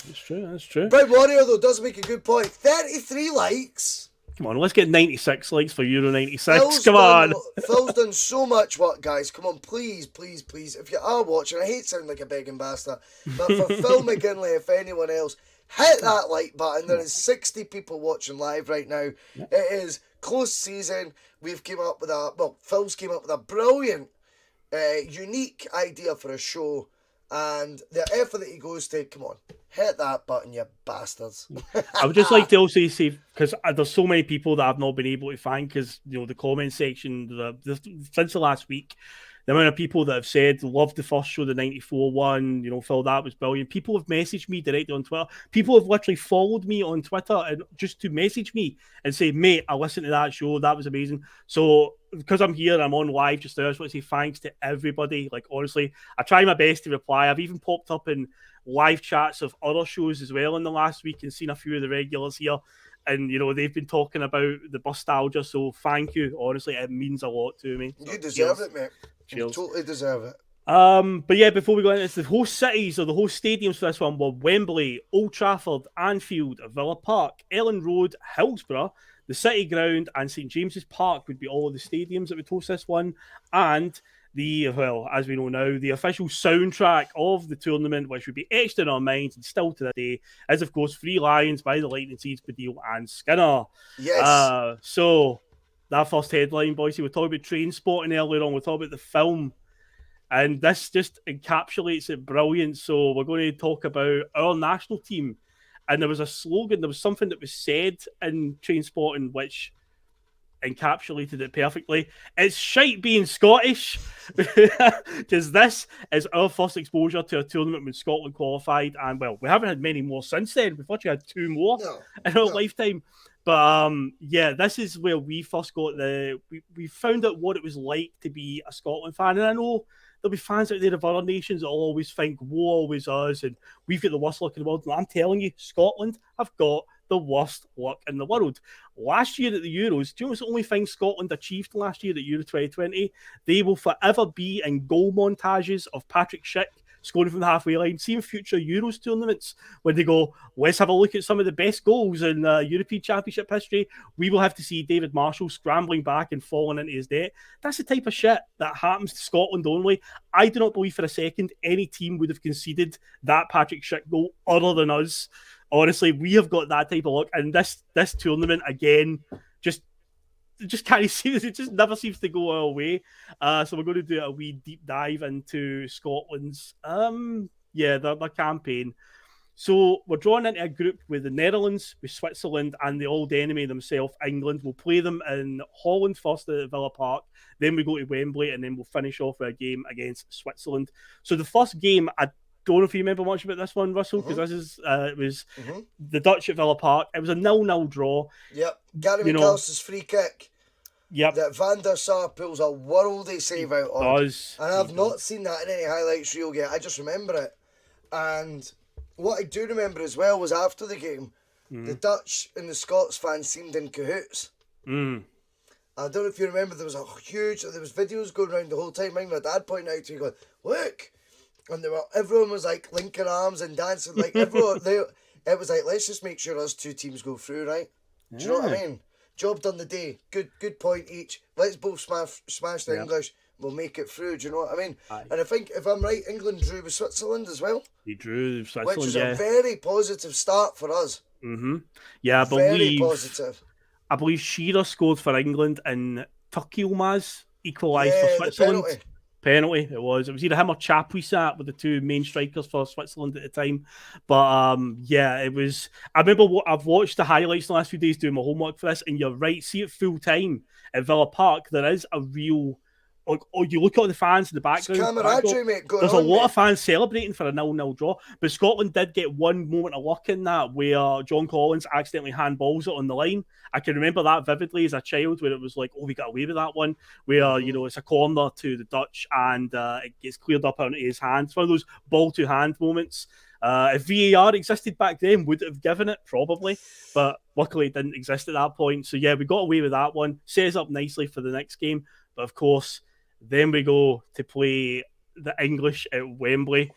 Speaker 3: That's true.
Speaker 4: Brown Warrior though does make a good point. 33 likes.
Speaker 3: Come on, let's get 96 likes for Euro 96. Come on.
Speaker 4: Phil's done so much work, guys. Come on, please. If you are watching, I hate sounding like a begging bastard, but for Phil McGinlay, if anyone else, hit that like button. There is 60 people watching live right now. It is close season. Phil's came up with a brilliant, unique idea for a show, and the effort that he goes to, come on, hit that button, you bastards.
Speaker 3: I would just like to also say, because there's so many people that I've not been able to find, because, the comment section, since the last week, the amount of people that have said, loved the first show, the 94 one, Phil, that was brilliant. People have messaged me directly on Twitter. People have literally followed me on Twitter and just to message me and say, mate, I listened to that show. That was amazing. So, because I'm here, I'm on live just now, I just want to say thanks to everybody. Like, honestly, I try my best to reply. I've even popped up in live chats of other shows as well in the last week and seen a few of the regulars here. And, they've been talking about the Bustalgia. So, thank you. Honestly, it means a lot to me.
Speaker 4: You deserve it, mate.
Speaker 3: Cheers.
Speaker 4: You totally deserve it.
Speaker 3: But yeah, before we go into this, the host cities or the host stadiums for this one were Wembley, Old Trafford, Anfield, Villa Park, Ellen Road, Hillsborough, the City Ground, and St James's Park would be all of the stadiums that would host this one. And as we know now, the official soundtrack of the tournament, which would be etched in our minds and still to this day, is of course Three Lions by the Lightning Seeds, Badil and Skinner.
Speaker 4: Yes.
Speaker 3: So that first headline, Bhoycie, we're talking about Train Spotting earlier on, we're talking about the film, and this just encapsulates it brilliant. So we're going to talk about our national team, and there was a slogan, there was something that was said in Train Spotting which encapsulated it perfectly. It's shite being Scottish, because this is our first exposure to a tournament when Scotland qualified, and well, we haven't had many more since then. We've actually had two more in our lifetime. But this is where we first got we found out what it was like to be a Scotland fan. And I know there'll be fans out there of other nations that will always think, whoa, always us, and we've got the worst luck in the world. And I'm telling you, Scotland have got the worst luck in the world. Last year at the Euros, do you know what's the only thing Scotland achieved last year at Euro 2020? They will forever be in goal montages of Patrick Schick scoring from the halfway line. See in future Euros tournaments when they go, let's have a look at some of the best goals in European Championship history. We will have to see David Marshall scrambling back and falling into his net. That's the type of shit that happens to Scotland only. I do not believe for a second any team would have conceded that Patrick Schick goal other than us. Honestly, we have got that type of luck, and this tournament again just can't see this. It just never seems to go our way. So we're going to do a wee deep dive into Scotland's their campaign. So we're drawn into a group with the Netherlands, with Switzerland, and the old enemy themselves, England. We'll play them in Holland first at Villa Park, then we go to Wembley, and then we'll finish off with a game against Switzerland. So the first game, I don't know if you remember much about this one, Russell, because this is it was the Dutch at Villa Park. It was a 0-0 draw.
Speaker 4: Yep, Gary McAllister's free kick.
Speaker 3: Yep,
Speaker 4: that Van der Sar pulls a worldy save out on.
Speaker 3: Does.
Speaker 4: And I've not seen that in any highlights reel yet. I just remember it. And what I do remember as well was after the game, the Dutch and the Scots fans seemed in cahoots. I don't know if you remember, there was videos going around the whole time. My dad pointing out to me, going, look. And everyone was like linking arms and dancing. Like everyone, it was like, let's just make sure us two teams go through, right? Do you know what I mean? Job done the day. Good point each. Let's both smash the English. We'll make it through. Do you know what I mean? And I think, if I'm right, England drew with Switzerland as well.
Speaker 3: They drew with Switzerland,
Speaker 4: which is a very positive start for us.
Speaker 3: Yeah,
Speaker 4: very positive.
Speaker 3: I believe Shearer scored for England and Turkilmaz equalised for Switzerland. penalty. It was either him or Chapuisat were the two main strikers for Switzerland at the time. But yeah, it was. I remember I've watched the highlights the last few days doing my homework for this, and you're right. See it full time at Villa Park. There is a real. Or you look at the fans in the background.
Speaker 4: Camaraderie, mate, going
Speaker 3: there's
Speaker 4: on,
Speaker 3: a lot
Speaker 4: mate.
Speaker 3: of fans celebrating for a 0-0 draw, but Scotland did get one moment of luck in that where John Collins accidentally handballs it on the line. I can remember that vividly as a child, where it was like, oh, we got away with that one, where it's a corner to the Dutch and it gets cleared up out of his hand. It's one of those ball to hand moments. If VAR existed back then, would it have given it? Probably, but luckily it didn't exist at that point. So yeah, we got away with that one. Sets up nicely for the next game, but of course. Then we go to play the English at Wembley.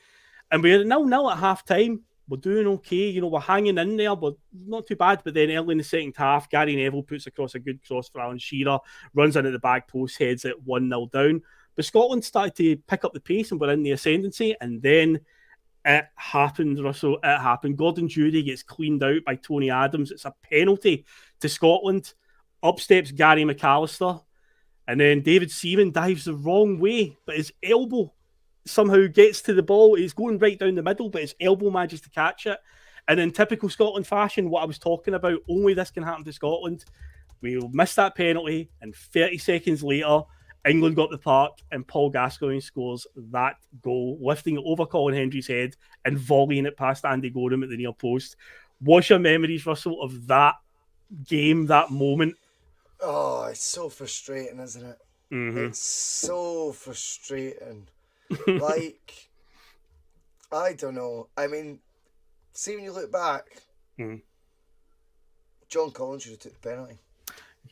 Speaker 3: And we're 0-0 at half-time. We're doing okay. We're hanging in there. We're not too bad. But then early in the second half, Gary Neville puts across a good cross for Alan Shearer, runs into the back post, heads it 1-0 down. But Scotland started to pick up the pace and we're in the ascendancy. And then it happened, Russell. It happened. Gordon Judy gets cleaned out by Tony Adams. It's a penalty to Scotland. Up steps Gary McAllister. And then David Seaman dives the wrong way, but his elbow somehow gets to the ball. He's going right down the middle, but his elbow manages to catch it. And in typical Scotland fashion, what I was talking about, only this can happen to Scotland. We missed that penalty, and 30 seconds later, England got the park, and Paul Gascoigne scores that goal, lifting it over Colin Hendry's head and volleying it past Andy Gorham at the near post. What's your memories, Russell, of that game, that moment?
Speaker 4: Oh, it's so frustrating, isn't it?
Speaker 3: Mm-hmm.
Speaker 4: It's so frustrating. Like, I don't know. I mean, see when you look back, John Collins should have took the penalty.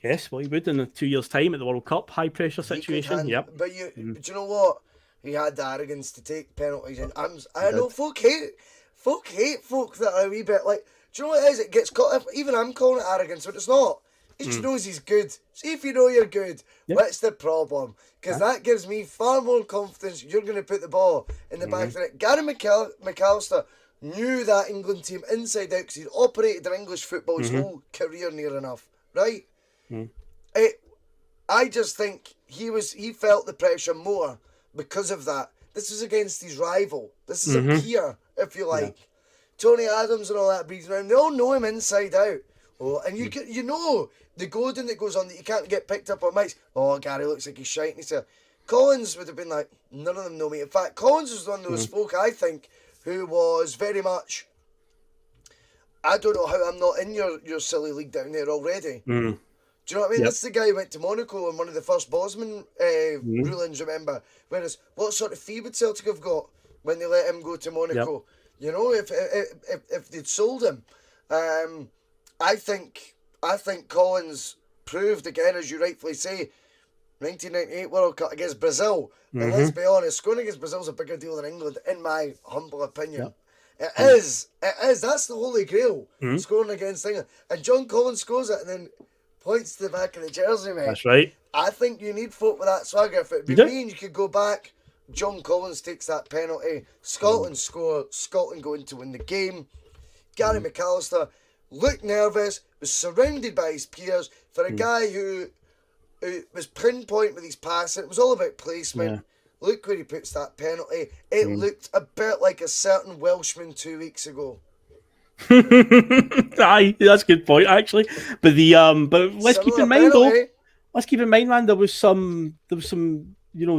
Speaker 3: Yes, well, he would in 2 years' time at the World Cup, high pressure situation. Yep.
Speaker 4: But do you know what? He had the arrogance to take penalties, and I know folk hate folk that are a wee bit like. Do you know what it is? It gets caught. Even I'm calling it arrogance, but it's not. He just knows he's good. See if you know you're good. Yep. What's the problem? Because that gives me far more confidence you're going to put the ball in the back of the net. Gary McAllister knew that England team inside out because he'd operated in English football his whole career near enough, right? I just think he felt the pressure more because of that. This was against his rival. This is a peer, if you like. Yeah. Tony Adams and all that breeds around. They all know him inside out. Oh, and you know the goading that goes on that you can't get picked up on mics. Oh, Gary looks like he's shite. Collins would have been like, none of them know me. In fact, Collins was one of those folk, I think, who was very much, I don't know how I'm not in your silly league down there already. Do you know what I mean? That's the guy who went to Monaco in one of the first Bosman rulings, remember? Whereas, what sort of fee would Celtic have got when they let him go to Monaco? You know, if they'd sold him. I think Collins proved again, as you rightfully say, 1998 World Cup against Brazil. And let's be honest, scoring against Brazil is a bigger deal than England, in my humble opinion. It is. That's the holy grail, scoring against England. And John Collins scores it and then points to the back of the jersey, mate.
Speaker 3: That's right.
Speaker 4: I think you need folk with that swagger. If it'd be me and you could go back, John Collins takes that penalty. Scotland score. Scotland go in to win the game. Gary McAllister looked nervous, was surrounded by his peers. For a guy who was pinpoint with his passing, it was all about placement. Look where he puts that penalty. It looked a bit like a certain Welshman 2 weeks ago.
Speaker 3: Aye, that's a good point actually. But but let's keep in mind though. Let's keep in mind, man. There was some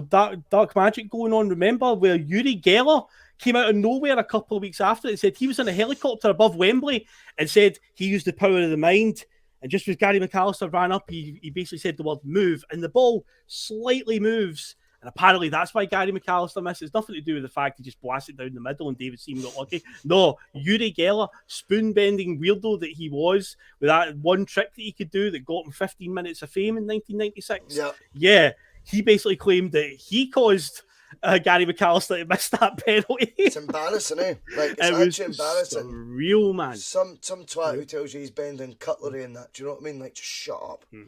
Speaker 3: dark magic going on. Remember where Yuri Geller came out of nowhere a couple of weeks after and said he was in a helicopter above Wembley and said he used the power of the mind. And just as Gary McAllister ran up, he basically said the word move, and the ball slightly moves. And apparently that's why Gary McAllister missed. It's nothing to do with the fact he just blasted down the middle and David Seaman got lucky. No, Yuri Geller, spoon-bending weirdo that he was, with that one trick that he could do that got him 15 minutes of fame in 1996. Yeah, he basically claimed that he caused Gary McAllister to miss that penalty.
Speaker 4: It's embarrassing, eh? Like, it's actually embarrassing.
Speaker 3: Real, man.
Speaker 4: Some twat who tells you he's bending cutlery and that. Do you know what I mean? Like, just shut up. You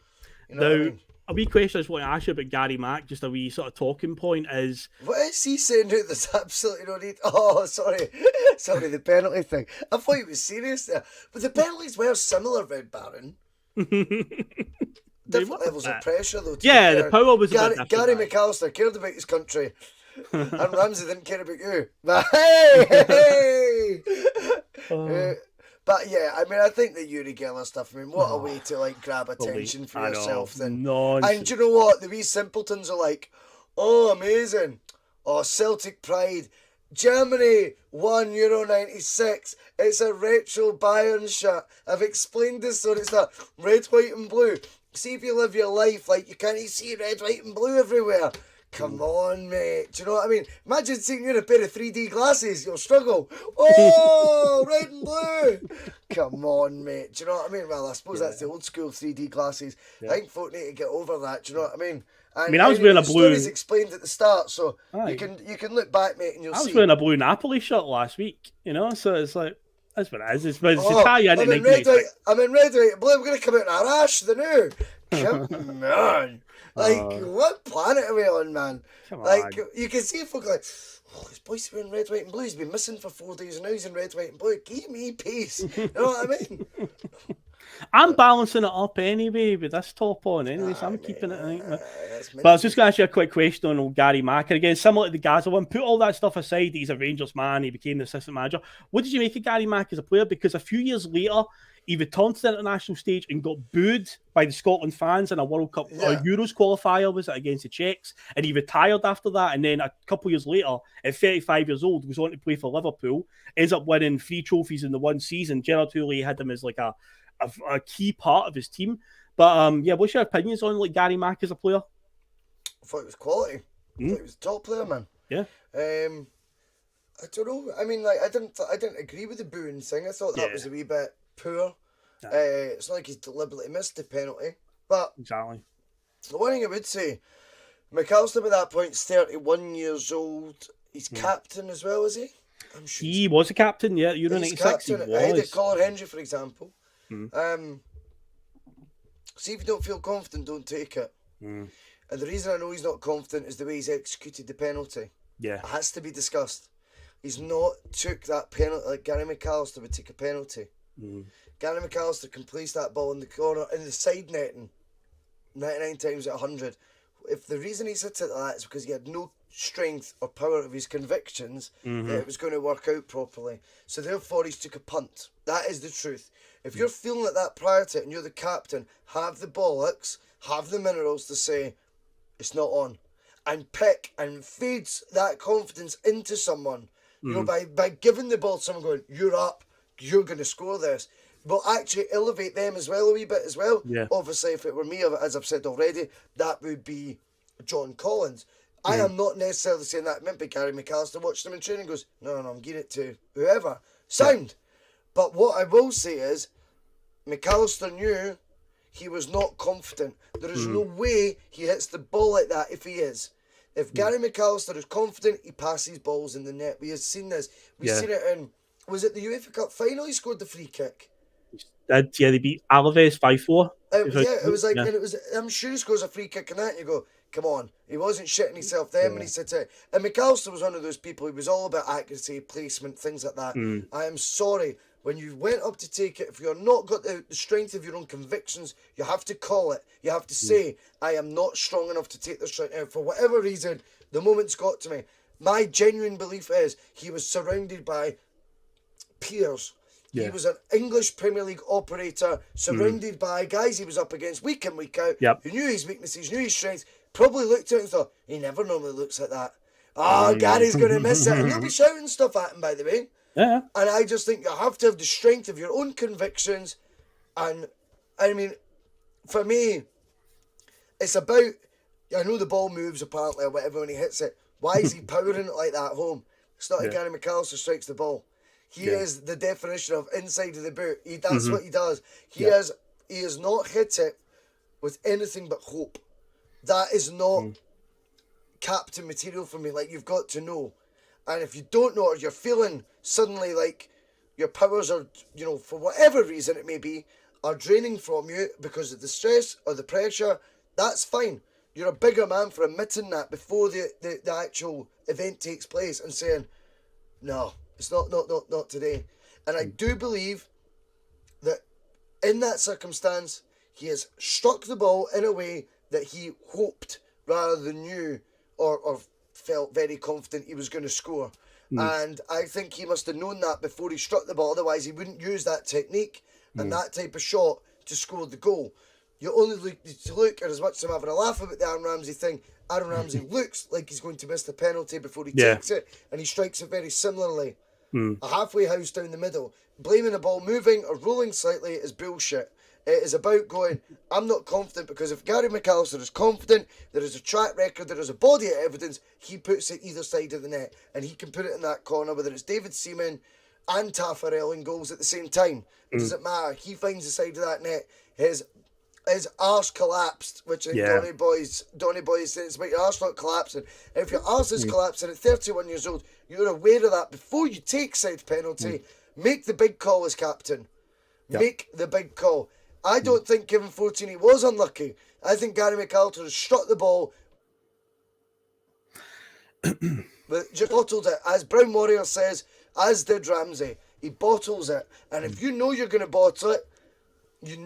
Speaker 4: know
Speaker 3: now,
Speaker 4: what I mean?
Speaker 3: A wee question I just want to ask you about Gary Mack, just a wee sort of talking point is...
Speaker 4: What is he saying now? There's absolutely no need... Oh, sorry, the penalty thing. I thought he was serious there. But the penalties were similar, Red Baron. different levels of pressure, though.
Speaker 3: Yeah, the power was
Speaker 4: Gary,
Speaker 3: a bit different.
Speaker 4: Gary McAllister cared about his country, and Ramsey didn't care about you. But hey! But yeah, I mean, I think the Uri Geller stuff, I mean, what a way to like grab attention for yourself then. And do you know what? The wee simpletons are like, oh, amazing. Oh, Celtic pride. Germany won Euro 96. It's a retro Bayern shirt. I've explained this, so it's that red, white and blue. See if you live your life like you can't see red, white and blue everywhere. Come on, mate. Do you know what I mean? Imagine seeing you in a pair of 3D glasses. You'll struggle. Oh, red and blue. Come on, mate. Do you know what I mean? Well, I suppose that's the old school 3D glasses. I think folk need to get over that. Do you know what I mean? And
Speaker 3: I mean, I was wearing a blue.
Speaker 4: The story's explained at the start, so you can look back, mate, and you'll see.
Speaker 3: I was wearing a blue Napoli shirt last week, you know, so it's like, that's what it is. It's Italian.
Speaker 4: I'm in red, white, and blue. I'm going to come out in a rash, the new. Come on. Like, what planet are we on, man? Like, you can see folk like, oh, this boy's wearing red, white, and blue. He's been missing for 4 days, and now he's in red, white, and blue. Give me peace. You know what I mean?
Speaker 3: I'm balancing it up anyway with this top on anyway, so I'm keeping it. I think. But I was just going to ask you a quick question on old Gary Mack. And again, similar to the Gaza one, put all that stuff aside. He's a Rangers man. He became the assistant manager. What did you make of Gary Mack as a player? Because a few years later, he returned to the international stage and got booed by the Scotland fans in a World Cup or Euros qualifier, was it, against the Czechs? And he retired after that. And then a couple of years later, at 35 years old, goes on to play for Liverpool, ends up winning 3 trophies in the one season. Gerard Houllier had him as like a key part of his team. But yeah, what's your opinions on like Gary Mack as a player?
Speaker 4: I thought it was quality. I thought he was a top player, man.
Speaker 3: Yeah.
Speaker 4: I don't know. I mean, like I didn't agree with the booing thing. I thought that was a wee bit poor. It's not like he's deliberately missed the penalty. But
Speaker 3: exactly.
Speaker 4: The one thing I would say, McAllister at that point is 31 years old. He's captain as well, is he? I'm sure
Speaker 3: he was a captain, yeah. Euro 96 he was.
Speaker 4: Ahead of Colin Hendry, for example. See if you don't feel confident, don't take it. And the reason I know he's not confident is the way he's executed the penalty. Yeah, it has to be discussed. He's not took that penalty like Gary McAllister would take a penalty. Gary McAllister can place that ball in the corner in the side netting 99 times out of 100. If the reason he's hit it like that is because he had no strength or power of his convictions that it was going to work out properly. So therefore he's took a punt. That is the truth. If you're feeling like that prior to it and you're the captain, have the bollocks, have the minerals to say it's not on. And pick and feeds that confidence into someone. You know, by giving the ball to someone going, you're up, you're going to score this. But actually elevate them as well a wee bit as well. Yeah. Obviously, if it were me, as I've said already, that would be John Collins. I am not necessarily saying that meant by Gary McAllister watched him in training and goes, no, I'm giving it to whoever. Sound. But what I will say is, McAllister knew he was not confident. There is no way he hits the ball like that if he is. If Gary McAllister is confident, he passes balls in the net. We have seen this. We've seen it in, was it the UEFA Cup final? He scored the free kick.
Speaker 3: They beat Alaves 5-4.
Speaker 4: It was like, and it was. I'm sure he scores a free kick in that, and you go, come on. He wasn't shitting himself then when he said it. And McAllister was one of those people who was all about accuracy, placement, things like that. I am sorry. When you went up to take it, if you're not got the strength of your own convictions, you have to call it. You have to say, I am not strong enough to take this right now. For whatever reason, the moment's got to me. My genuine belief is he was surrounded by peers. He was an English Premier League operator, surrounded by guys he was up against week in, week out, who knew his weaknesses, knew his strengths, probably looked at it and thought, he never normally looks like that. Gary's going to miss it. And they'll be shouting stuff at him, by the way. Yeah. And I just think you have to have the strength of your own convictions. And, I mean, for me, it's about, I know the ball moves apparently or whatever when he hits it. Why is he powering it like that at home? It's not like Gary McAllister strikes the ball. He is the definition of inside of the boot. That's what he does. He has not hit it with anything but hope. That is not captain material for me. Like, you've got to know. And if you don't know, or you're feeling suddenly like your powers are, you know, for whatever reason it may be, are draining from you because of the stress or the pressure, that's fine. You're a bigger man for admitting that before the actual event takes place and saying, no, it's not today. And I do believe that in that circumstance, He has struck the ball in a way that he hoped rather than knew or felt very confident he was going to score. And I think he must have known that before he struck the ball. Otherwise, he wouldn't use that technique and that type of shot to score the goal. You only look, and as much as I'm having a laugh about the Aaron Ramsey thing, Aaron Ramsey looks like he's going to miss the penalty before he takes it, and he strikes it very similarly. A halfway house down the middle. Blaming the ball moving or rolling slightly is bullshit. It is about going, I'm not confident, because if Gary McAllister is confident, there is a track record, there is a body of evidence, he puts it either side of the net, and he can put it in that corner, whether it's David Seaman and Taffarel in goals at the same time. It doesn't matter. He finds the side of that net. His arse collapsed, which Donny Boy's saying it's about your arse not collapsing. If your arse is collapsing at 31 years old, you're aware of that before you take said penalty. Make the big call as captain. Make the big call. I don't think Kevin Fortuny was unlucky. I think Gary McAllister has struck the ball, but just bottled it. As Brown Warrior says, as did Ramsey. He bottles it. And if you know you're going to bottle it, you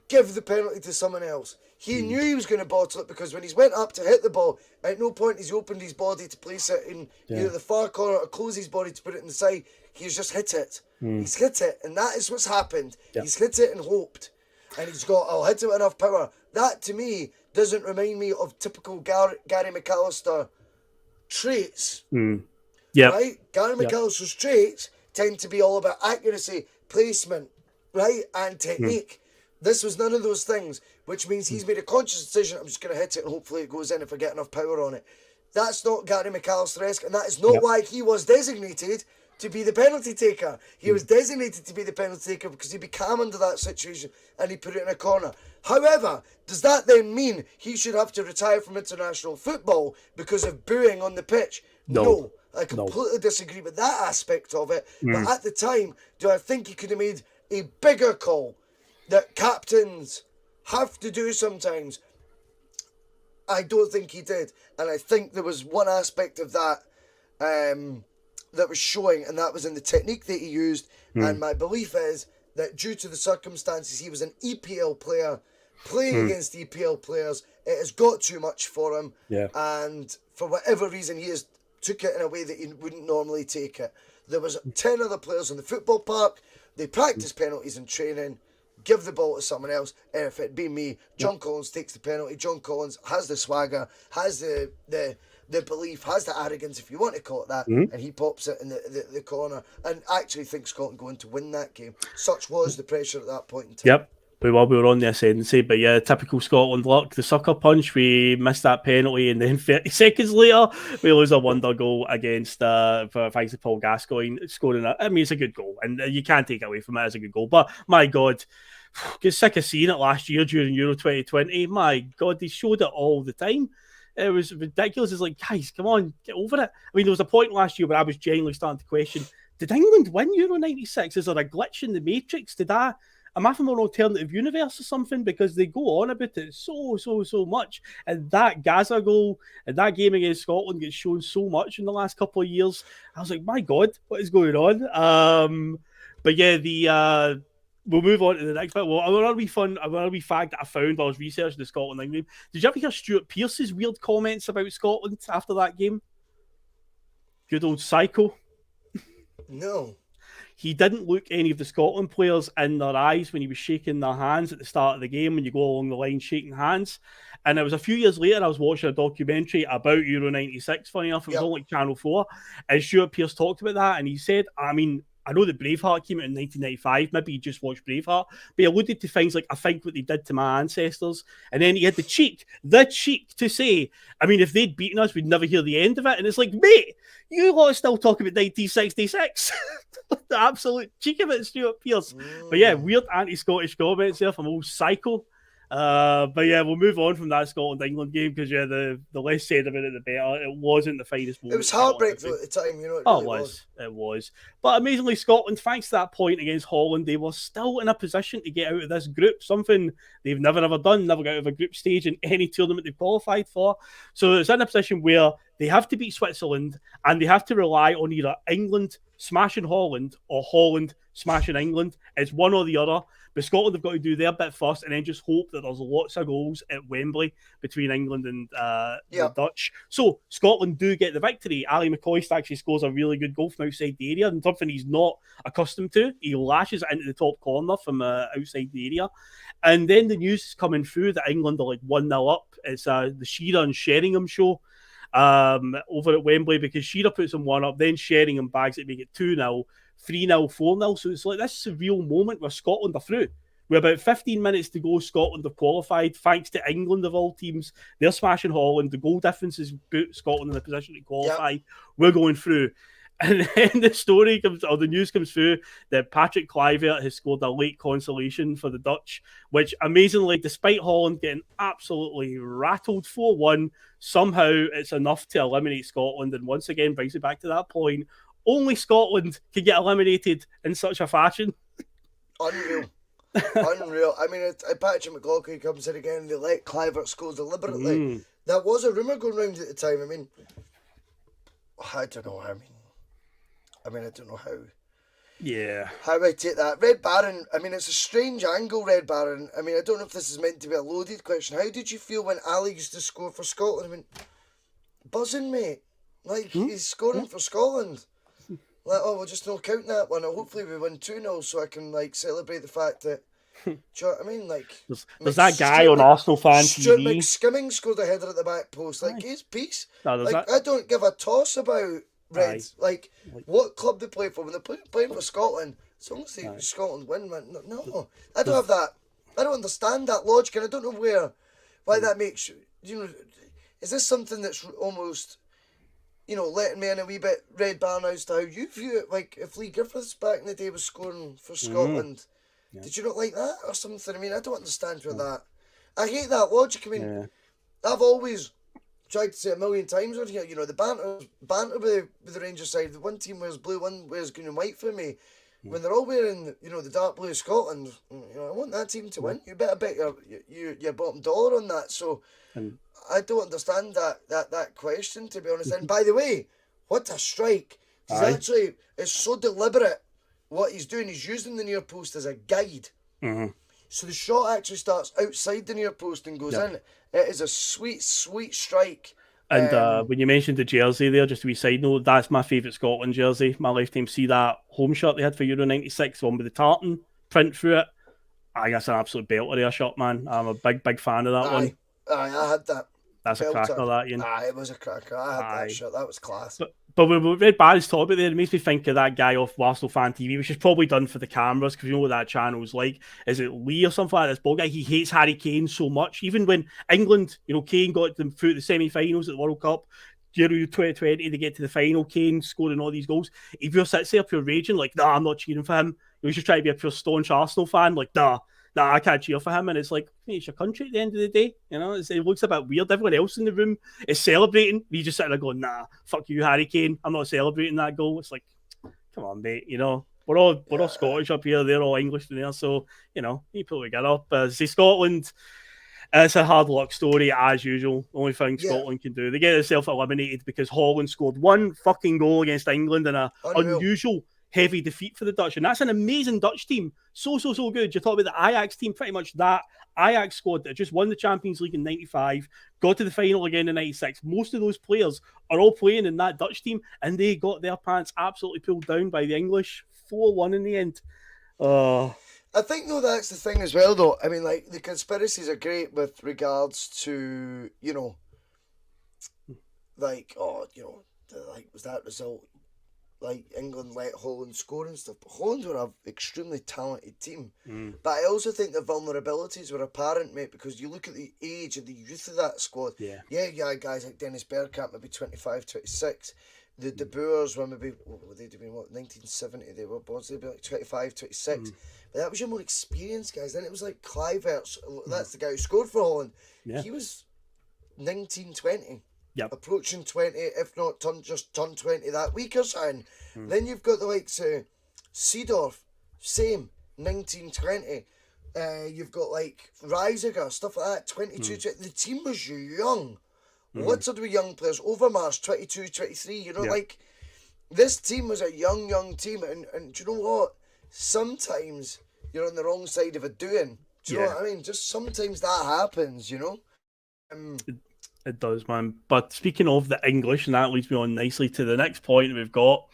Speaker 4: give the penalty to someone else. He knew he was going to bottle it, because when he's went up to hit the ball, at no point he's opened his body to place it in either the far corner or close his body to put it in the side. He's just hit it. He's hit it, and that is what's happened. He's hit it and hoped. And he's got, I'll hit it with enough power. That, to me, doesn't remind me of typical Gary McAllister traits. Right? Gary McAllister's traits tend to be all about accuracy, placement, right, and technique. This was none of those things, which means he's made a conscious decision. I'm just going to hit it and hopefully it goes in if I get enough power on it. That's not Gary McAllister-esque, and that is not why he was designated to be the penalty taker. He was designated to be the penalty taker because he'd be calm under that situation and he put it in a corner. However, does that then mean he should have to retire from international football because of booing on the pitch? No. I completely disagree with that aspect of it. But at the time, do I think he could have made a bigger call that captains have to do sometimes? I don't think he did. And I think there was one aspect of that that was showing, and that was in the technique that he used. And my belief is that due to the circumstances, he was an EPL player playing against EPL players. It has got too much for him. And for whatever reason, he has took it in a way that he wouldn't normally take it. There was 10 other players on the football park. They practice penalties in training. Give the ball to someone else. If it'd be me, John Collins takes the penalty. John Collins has the swagger, has the belief, has the arrogance, if you want to call it that, and he pops it in the corner and actually thinks Scotland going to win that game. Such was the pressure at that point in time.
Speaker 3: We were on the ascendancy, but yeah, typical Scotland luck. The sucker punch, we missed that penalty, and then 30 seconds later, we lose a wonder goal against, thanks to Paul Gascoigne scoring it. I mean, it's a good goal, and you can't take it away from it as a good goal. But my God, get sick of seeing it last year during Euro 2020. My God, they showed it all the time. It was ridiculous. It's like, guys, come on, get over it. I mean, there was a point last year where I was genuinely starting to question, did England win Euro 96? Is there a glitch in the matrix? Am I from an alternative universe or something? Because they go on about it so much. And that Gaza goal and that game against Scotland gets shown so much in the last couple of years. I was like, my God, what is going on? But yeah, we'll move on to the next bit. Well, a wee fact that I found while I was researching the Scotland game. Did you ever hear Stuart Pearce's weird comments about Scotland after that game? Good old psycho.
Speaker 4: No.
Speaker 3: He didn't look any of the Scotland players in their eyes when he was shaking their hands at the start of the game, when you go along the line shaking hands. And it was a few years later, I was watching a documentary about Euro 96, funny enough, it was on like Channel 4, and Stuart Pearce talked about that, and he said, I mean, I know that Braveheart came out in 1995, maybe he just watched Braveheart, but he alluded to things like, I think what they did to my ancestors, and then he had the cheek to say, I mean, if they'd beaten us, we'd never hear the end of it, and it's like, mate, you lot are still talking about 1966. The absolute cheek of it, Stuart Pearce. But yeah, weird anti-Scottish comments there from old psycho. But yeah, we'll move on from that Scotland-England game because yeah, the less said about it, the better. It wasn't the finest moment.
Speaker 4: It was heartbreaking at the time, you know.
Speaker 3: It was. But amazingly, Scotland, thanks to that point against Holland, they were still in a position to get out of this group, something they've never done, never got out of a group stage in any tournament they've qualified for. So it's in a position where They have to beat Switzerland, and they have to rely on either England smashing Holland or Holland smashing England. It's one or the other. But Scotland have got to do their bit first and then just hope that there's lots of goals at Wembley between England and the Dutch. So Scotland do get the victory. Ali McAllister actually scores a really good goal from outside the area, and something he's not accustomed to. He lashes it into the top corner from outside the area. And then the news is coming through that England are like 1-0 up. It's the Shearer and Sheringham show over at Wembley, because Shearer puts them 1 up, then Sheringham bags it, make it 2-0. 3-0, 4-0. So it's like this surreal moment where Scotland are through. With about 15 minutes to go, Scotland have qualified thanks to England of all teams. They're smashing Holland. The goal difference has put Scotland in a position to qualify. Yep. We're going through. And then the story comes, or the news comes through that Patrick Kluivert has scored a late consolation for the Dutch, which amazingly, despite Holland getting absolutely rattled 4-1, somehow it's enough to eliminate Scotland. And once again, brings it back to that point. Only Scotland can get eliminated in such a fashion.
Speaker 4: Unreal. Unreal. I mean, Patrick McLaughlin comes in again, they let Kluivert score deliberately. That was a rumour going around at the time. I mean, I don't know. I don't know how.
Speaker 3: Yeah.
Speaker 4: How I take that. Red Baron, I mean, it's a strange angle, Red Baron. I mean, I don't know if this is meant to be a loaded question. How did you feel when Ali used to score for Scotland? I mean, buzzing, mate. Like, he's scoring for Scotland. Like, oh, we'll just not count that one. Hopefully we win 2-0 so I can, like, celebrate the fact that... Do you know what I mean? Like...
Speaker 3: There's that guy on Arsenal fan
Speaker 4: Stuart
Speaker 3: TV.
Speaker 4: McSkimming scored a header at the back post. Like, his piece.
Speaker 3: No,
Speaker 4: like, I don't give a toss about Reds. Like, what club they play for. When they're playing for Scotland, as long as Scotland win, man. No. I don't have that. I don't understand that logic, and I don't know why that makes... You know, is this something that's almost... You know, letting me in a wee bit Red Baron as to how you view it. Like, if Lee Griffiths back in the day was scoring for Scotland, did you not like that or something? I mean, I don't understand with that. I hate that logic. I mean, I've always tried to say a million times on here, you know, the banter with the Rangers side, the one team wears blue, one wears green and white for me. When they're all wearing, you know, the dark blue of Scotland, you know, I want that team to win. You better bet your bottom dollar on that. So... I don't understand that question, to be honest. And by the way, what a strike. It's so deliberate what he's doing. He's using the near post as a guide. So the shot actually starts outside the near post and goes in. It is a sweet, sweet strike.
Speaker 3: And when you mentioned the jersey there, just a wee side note, that's my favourite Scotland jersey. My lifetime. See that home shirt they had for Euro 96, one with the tartan print through it? I think that's an absolute belter there, shot, man. I'm a big fan of that one.
Speaker 4: I had that.
Speaker 3: That's a cracker, that, Ian.
Speaker 4: It was a cracker. I had that shirt. That was class.
Speaker 3: But when Red Barry's talking about there, it makes me think of that guy off Arsenal Fan TV, which is probably done for the cameras, because you know what that channel's like. Is it Lee or something like this ball guy? He hates Harry Kane so much. Even when England, you know, Kane got them through the semi-finals at the World Cup, Euro 2020, they get to the final, Kane scoring all these goals. He just sits there pure raging, like, nah, I'm not cheering for him. He just try to be a pure staunch Arsenal fan, like, nah, I can't cheer for him. And it's like, hey, it's your country at the end of the day. You know, it looks a bit weird. Everyone else in the room is celebrating. You just sitting there going, nah, fuck you, Harry Kane. I'm not celebrating that goal. It's like, come on, mate. You know, we're all Scottish up here. They're all English in there. So, you know, you put it up. See, Scotland, it's a hard luck story as usual. Only thing Scotland can do. They get themselves eliminated because Holland scored one fucking goal against England in a unusual heavy defeat for the Dutch, and that's an amazing Dutch team. So good. You're talking about the Ajax team, pretty much that Ajax squad that just won the Champions League in 95, got to the final again in 96. Most of those players are all playing in that Dutch team, and they got their pants absolutely pulled down by the English 4-1 in the end.
Speaker 4: I think, though, that's the thing as well, though. I mean, like, the conspiracies are great with regards to, you know, like, was that result? Like, England let Holland score and stuff. But Holland were an extremely talented team. But I also think the vulnerabilities were apparent, mate, because you look at the age and the youth of that squad. Yeah, guys like Dennis Bergkamp, maybe 25, 26. The De Boers were maybe, they'd have been, 1970? They were born, so they'd be like 25, 26. But that was your more experienced guys. Then it was like Kluivert, that's the guy who scored for Holland. He was 19, 20. Approaching 20, if not just turned 20 that week or something. Then you've got the likes of Seedorf, same, 19, 20. You've got like Reisiger, stuff like that, 22, 20. The team was young littered with young players, Overmars, 22, 23, you know, like, this team was a young team, and do you know what? Sometimes you're on the wrong side of a doing. Do you know what I mean? Just sometimes that happens, you know?
Speaker 3: It does, man. But speaking of the English, and that leads me on nicely to the next point we've got.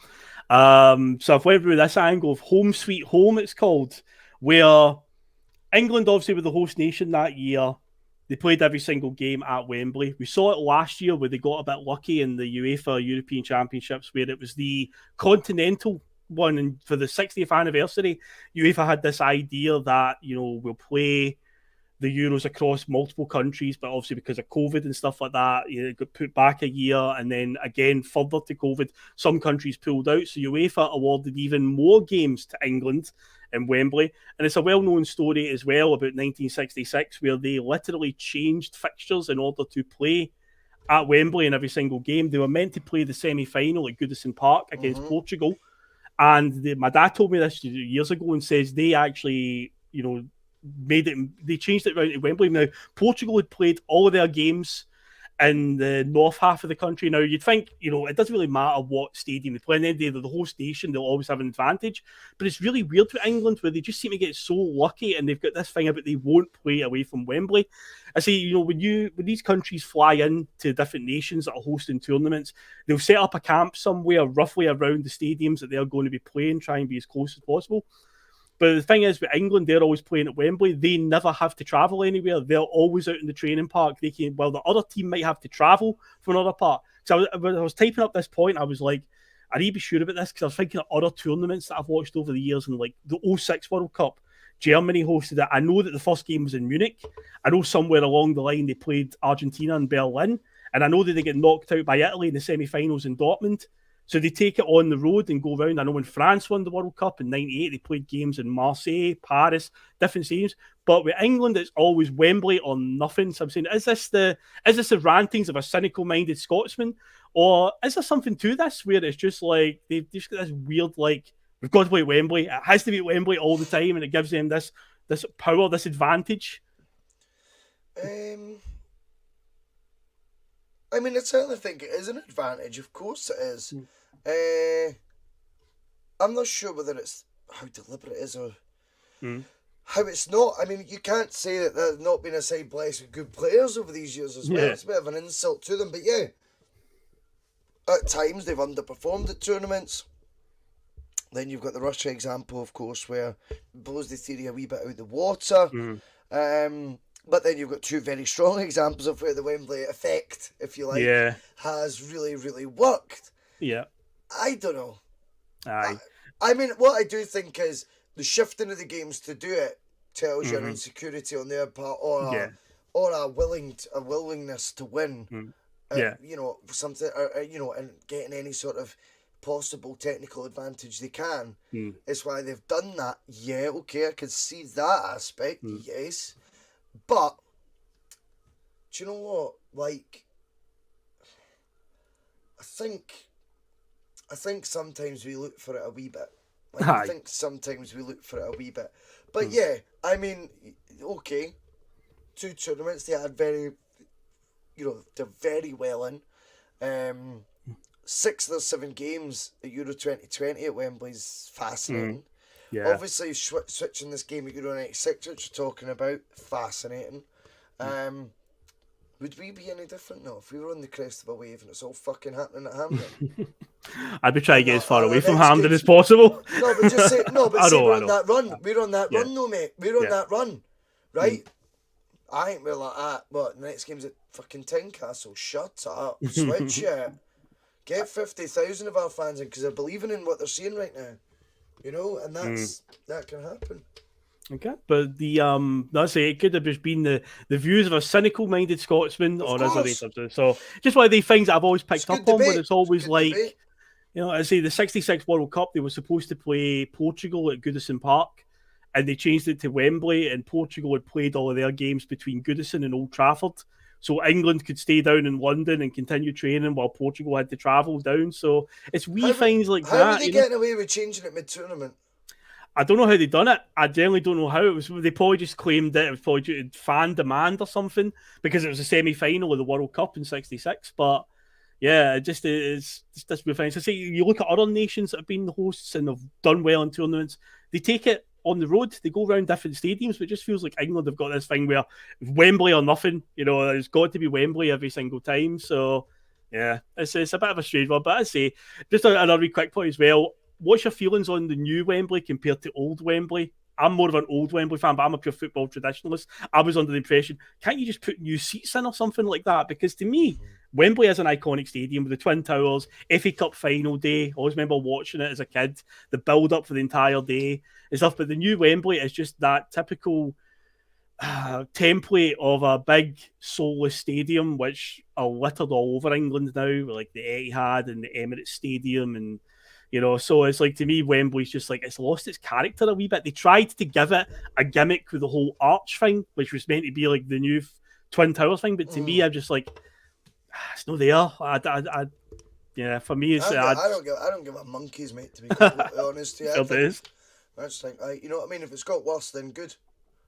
Speaker 3: So I've went through this angle of home sweet home, it's called, where England obviously were the host nation that year. They played every single game at Wembley. We saw it last year where they got a bit lucky in the UEFA European Championships, where it was the continental one, and for the 60th anniversary, UEFA had this idea that, you know, we'll play the Euros across multiple countries, but obviously because of COVID and stuff like that, it got put back a year, and then again, further to COVID, some countries pulled out, so UEFA awarded even more games to England in Wembley. And it's a well-known story as well about 1966, where they literally changed fixtures in order to play at Wembley in every single game. They were meant to play the semi-final at Goodison Park against Portugal, and my dad told me this years ago and says they actually, you know, they changed it around to Wembley. Now, Portugal had played all of their games in the north half of the country. Now, you'd think, you know, it doesn't really matter what stadium they play in. They're the host nation, they'll always have an advantage. But it's really weird with England, where they just seem to get so lucky, and they've got this thing about they won't play away from Wembley. I say, you know, when these countries fly in to different nations that are hosting tournaments, they'll set up a camp somewhere roughly around the stadiums that they're going to be playing, try and be as close as possible. But the thing is, with England, they're always playing at Wembley. They never have to travel anywhere. They're always out in the training park. They can, well, the other team might have to travel from another part. So when I was typing up this point, I was like, I need to be sure about this, because I was thinking of other tournaments that I've watched over the years, and like the 06 World Cup, Germany hosted it. I know that the first game was in Munich. I know somewhere along the line they played Argentina in Berlin, and I know that they get knocked out by Italy in the semi-finals in Dortmund. So they take it on the road and go around. I know when France won the World Cup in '98, they played games in Marseille, Paris, different stadiums. But with England, it's always Wembley or nothing. So I'm saying, is this the rantings of a cynical-minded Scotsman, or is there something to this where it's just like they've just got this weird, like, we've got to play Wembley. It has to be at Wembley all the time, and it gives them this power, this advantage.
Speaker 4: I mean, I certainly think it is an advantage. Of course it is. I'm not sure whether it's how deliberate it is or how it's not. I mean, you can't say that there's not been a side blessed with good players over these years as well. Yeah. It's a bit of an insult to them. But yeah, at times they've underperformed at tournaments. Then you've got the Russia example, of course, where it blows the theory a wee bit out of the water. But then you've got two very strong examples of where the Wembley effect, if you like, has really, really worked. Yeah. I don't know. I mean, what I do think is the shifting of the games to do it tells you an insecurity on their part, or a willingness to win. You know, something, you know, and getting any sort of possible technical advantage they can. It's why they've done that. Yeah, okay, I can see that aspect. Yes. But, do you know what? Like, I think sometimes we look for it a wee bit. Like, I think sometimes we look for it a wee bit. But yeah, I mean, okay, two tournaments, they had very, you know, they're very well in. 6 of those 7 games at Euro 2020 at Wembley is fascinating. Yeah. Obviously, switching this game at Euro 96, which you're talking about, fascinating. Would we be any different now if we were on the crest of a wave and it's all fucking happening at Hampden?
Speaker 3: I'd be trying to get as far away from Hampden as possible.
Speaker 4: No, but just say, we're on that run. We're on that run, though, mate. We're on that run, right? I ain't real like that. What, the next game's at fucking Tynecastle? Shut up. Switch it. Get 50,000 of our fans in, because they're believing in what they're seeing right now. You know, and that can happen.
Speaker 3: Okay, but it could have just been the views of a cynical-minded Scotsman, or as a something. So just one of these things that I've always picked up on, where it's always like, you know, I say the '66 World Cup, they were supposed to play Portugal at Goodison Park, and they changed it to Wembley, and Portugal had played all of their games between Goodison and Old Trafford. So England could stay down in London and continue training while Portugal had to travel down. So it's things like that.
Speaker 4: How were they getting away with changing it mid-tournament?
Speaker 3: I don't know how they done it. I generally don't know how it was. They probably just claimed that it was probably due to fan demand or something because it was a semi-final of the World Cup in '66. But yeah, it just is. Just doesn't be fine. So say you look at other nations that have been the hosts and have done well in tournaments. They take it on the road. They go around different stadiums, but it just feels like England have got this thing where Wembley or nothing. You know, there's got to be Wembley every single time. So yeah, it's a bit of a strange one. But I say just another wee quick point as well. What's your feelings on the new Wembley compared to old Wembley? I'm more of an old Wembley fan, but I'm a pure football traditionalist. I was under the impression, can't you just put new seats in or something like that? Because to me, Wembley is an iconic stadium with the Twin Towers, FA Cup final day. I always remember watching it as a kid, the build-up for the entire day and stuff. But the new Wembley is just that typical template of a big soulless stadium, which are littered all over England now, like the Etihad and the Emirates Stadium and you know, so it's like to me, Wembley's just like it's lost its character a wee bit. They tried to give it a gimmick with the whole arch thing, which was meant to be like the new Twin Towers thing. But to me, I'm just like, it's not there. Yeah, for me, it's.
Speaker 4: I don't give a monkey's, mate. To be completely honest, yeah.
Speaker 3: It is.
Speaker 4: I just think, you know what I mean. If it's got worse, then good.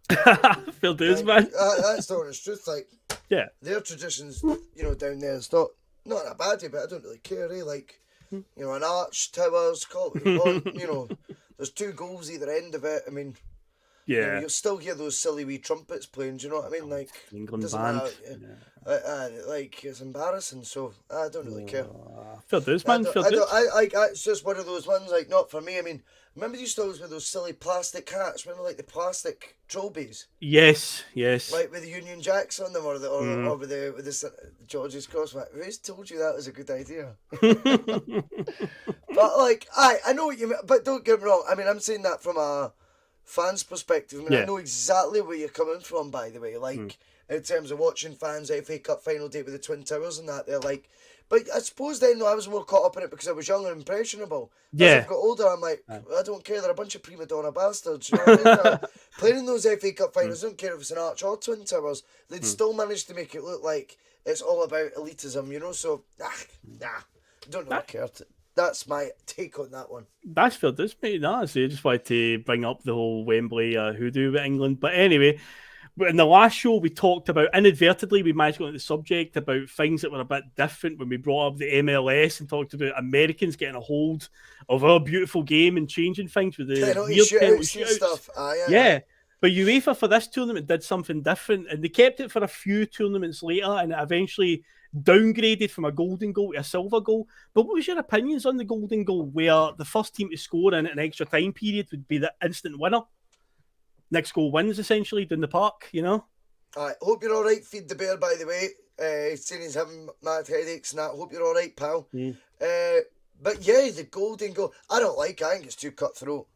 Speaker 3: Fair dues, man.
Speaker 4: That's the honest truth. Like,
Speaker 3: yeah,
Speaker 4: their traditions, you know, down there. It's not a bad day, but I don't really care. Like. You know, an arch, towers, call it what you want. You know, there's 2 goals either end of it. I mean,
Speaker 3: yeah,
Speaker 4: you know, you'll still hear those silly wee trumpets playing. Do you know what I mean? Like,
Speaker 3: England
Speaker 4: doesn't
Speaker 3: band.
Speaker 4: matter. Like, it's embarrassing. So I don't really care.
Speaker 3: Fair dues, man.
Speaker 4: It's just one of those ones. Like, not for me. I mean, remember you used to always wear those silly plastic hats? Remember, like the plastic trophies?
Speaker 3: Yes.
Speaker 4: Like with the Union Jacks on them, or with the George's Cross. Who's told you that was a good idea? But like, I know what you mean. But don't get me wrong. I mean, I'm saying that from a fan's perspective. I mean, I know exactly where you're coming from. By the way, like in terms of watching fans FA Cup final day with the Twin Towers and that, they're like. But I suppose then, though, I was more caught up in it because I was young and impressionable. As I've got older, I'm like, I don't care. They're a bunch of prima donna bastards. You know what I mean? Playing in those FA Cup finals, I don't care if it's an Arch or Twin Towers. They'd still manage to make it look like it's all about elitism, you know? So, don't really care. That's my take on that one.
Speaker 3: That's fair, does mate. No, so I just wanted to bring up the whole Wembley hoodoo with England. But anyway, in the last show, we talked about, inadvertently, we managed to go into the subject about things that were a bit different when we brought up the MLS and talked about Americans getting a hold of our beautiful game and changing things with the
Speaker 4: penalty shootouts. Stuff.
Speaker 3: Yeah. But UEFA for this tournament did something different, and they kept it for a few tournaments later, and it eventually downgraded from a golden goal to a silver goal. But what was your opinions on the golden goal, where the first team to score in an extra time period would be the instant winner? Next goal wins, essentially, down the park, you know?
Speaker 4: I hope you're all right, Feed the Bear, by the way. Saying he's having mad headaches and that. Hope you're all right, pal. But yeah, the golden goal, I don't like it. I think it's too cutthroat.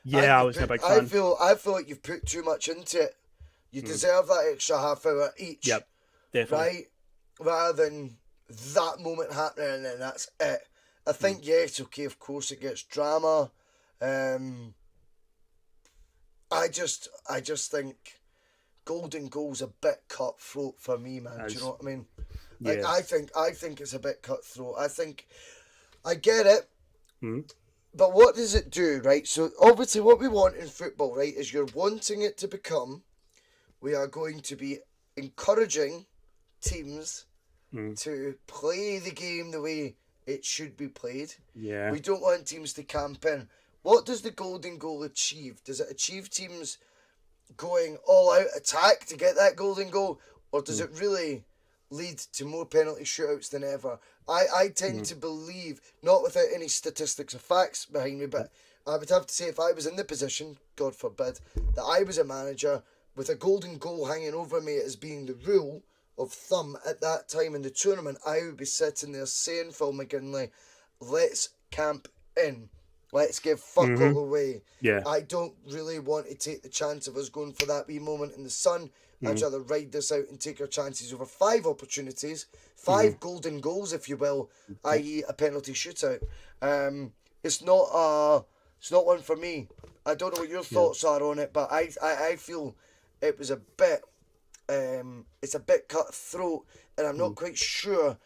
Speaker 3: Yeah, I was a big fan.
Speaker 4: I feel like you've put too much into it. You deserve that extra half hour each.
Speaker 3: Yep, definitely.
Speaker 4: Right? Rather than that moment happening and then that's it. I think, yes, okay, of course it gets drama. I just think golden goal's a bit cutthroat for me, man. Do you know what I mean? Like, yes. I think it's a bit cutthroat. I think I get it, but what does it do, right? So obviously, what we want in football, right, is you're wanting it to become. We are going to be encouraging teams to play the game the way it should be played. Yeah. We don't want teams to camp in. What does the golden goal achieve? Does it achieve teams going all out attack to get that golden goal? Or does it really lead to more penalty shootouts than ever? I tend to believe, not without any statistics or facts behind me, but I would have to say if I was in the position, God forbid, that I was a manager with a golden goal hanging over me as being the rule of thumb at that time in the tournament, I would be sitting there saying, Phil McGinlay, let's camp in. Let's give fuck all away. Yeah. I don't really want to take the chance of us going for that wee moment in the sun. I'd rather ride this out and take our chances over 5 opportunities, 5 golden goals, if you will, i.e. a penalty shootout. It's not one for me. I don't know what your thoughts are on it, but I feel it was a bit it's a bit cutthroat, and I'm not quite sure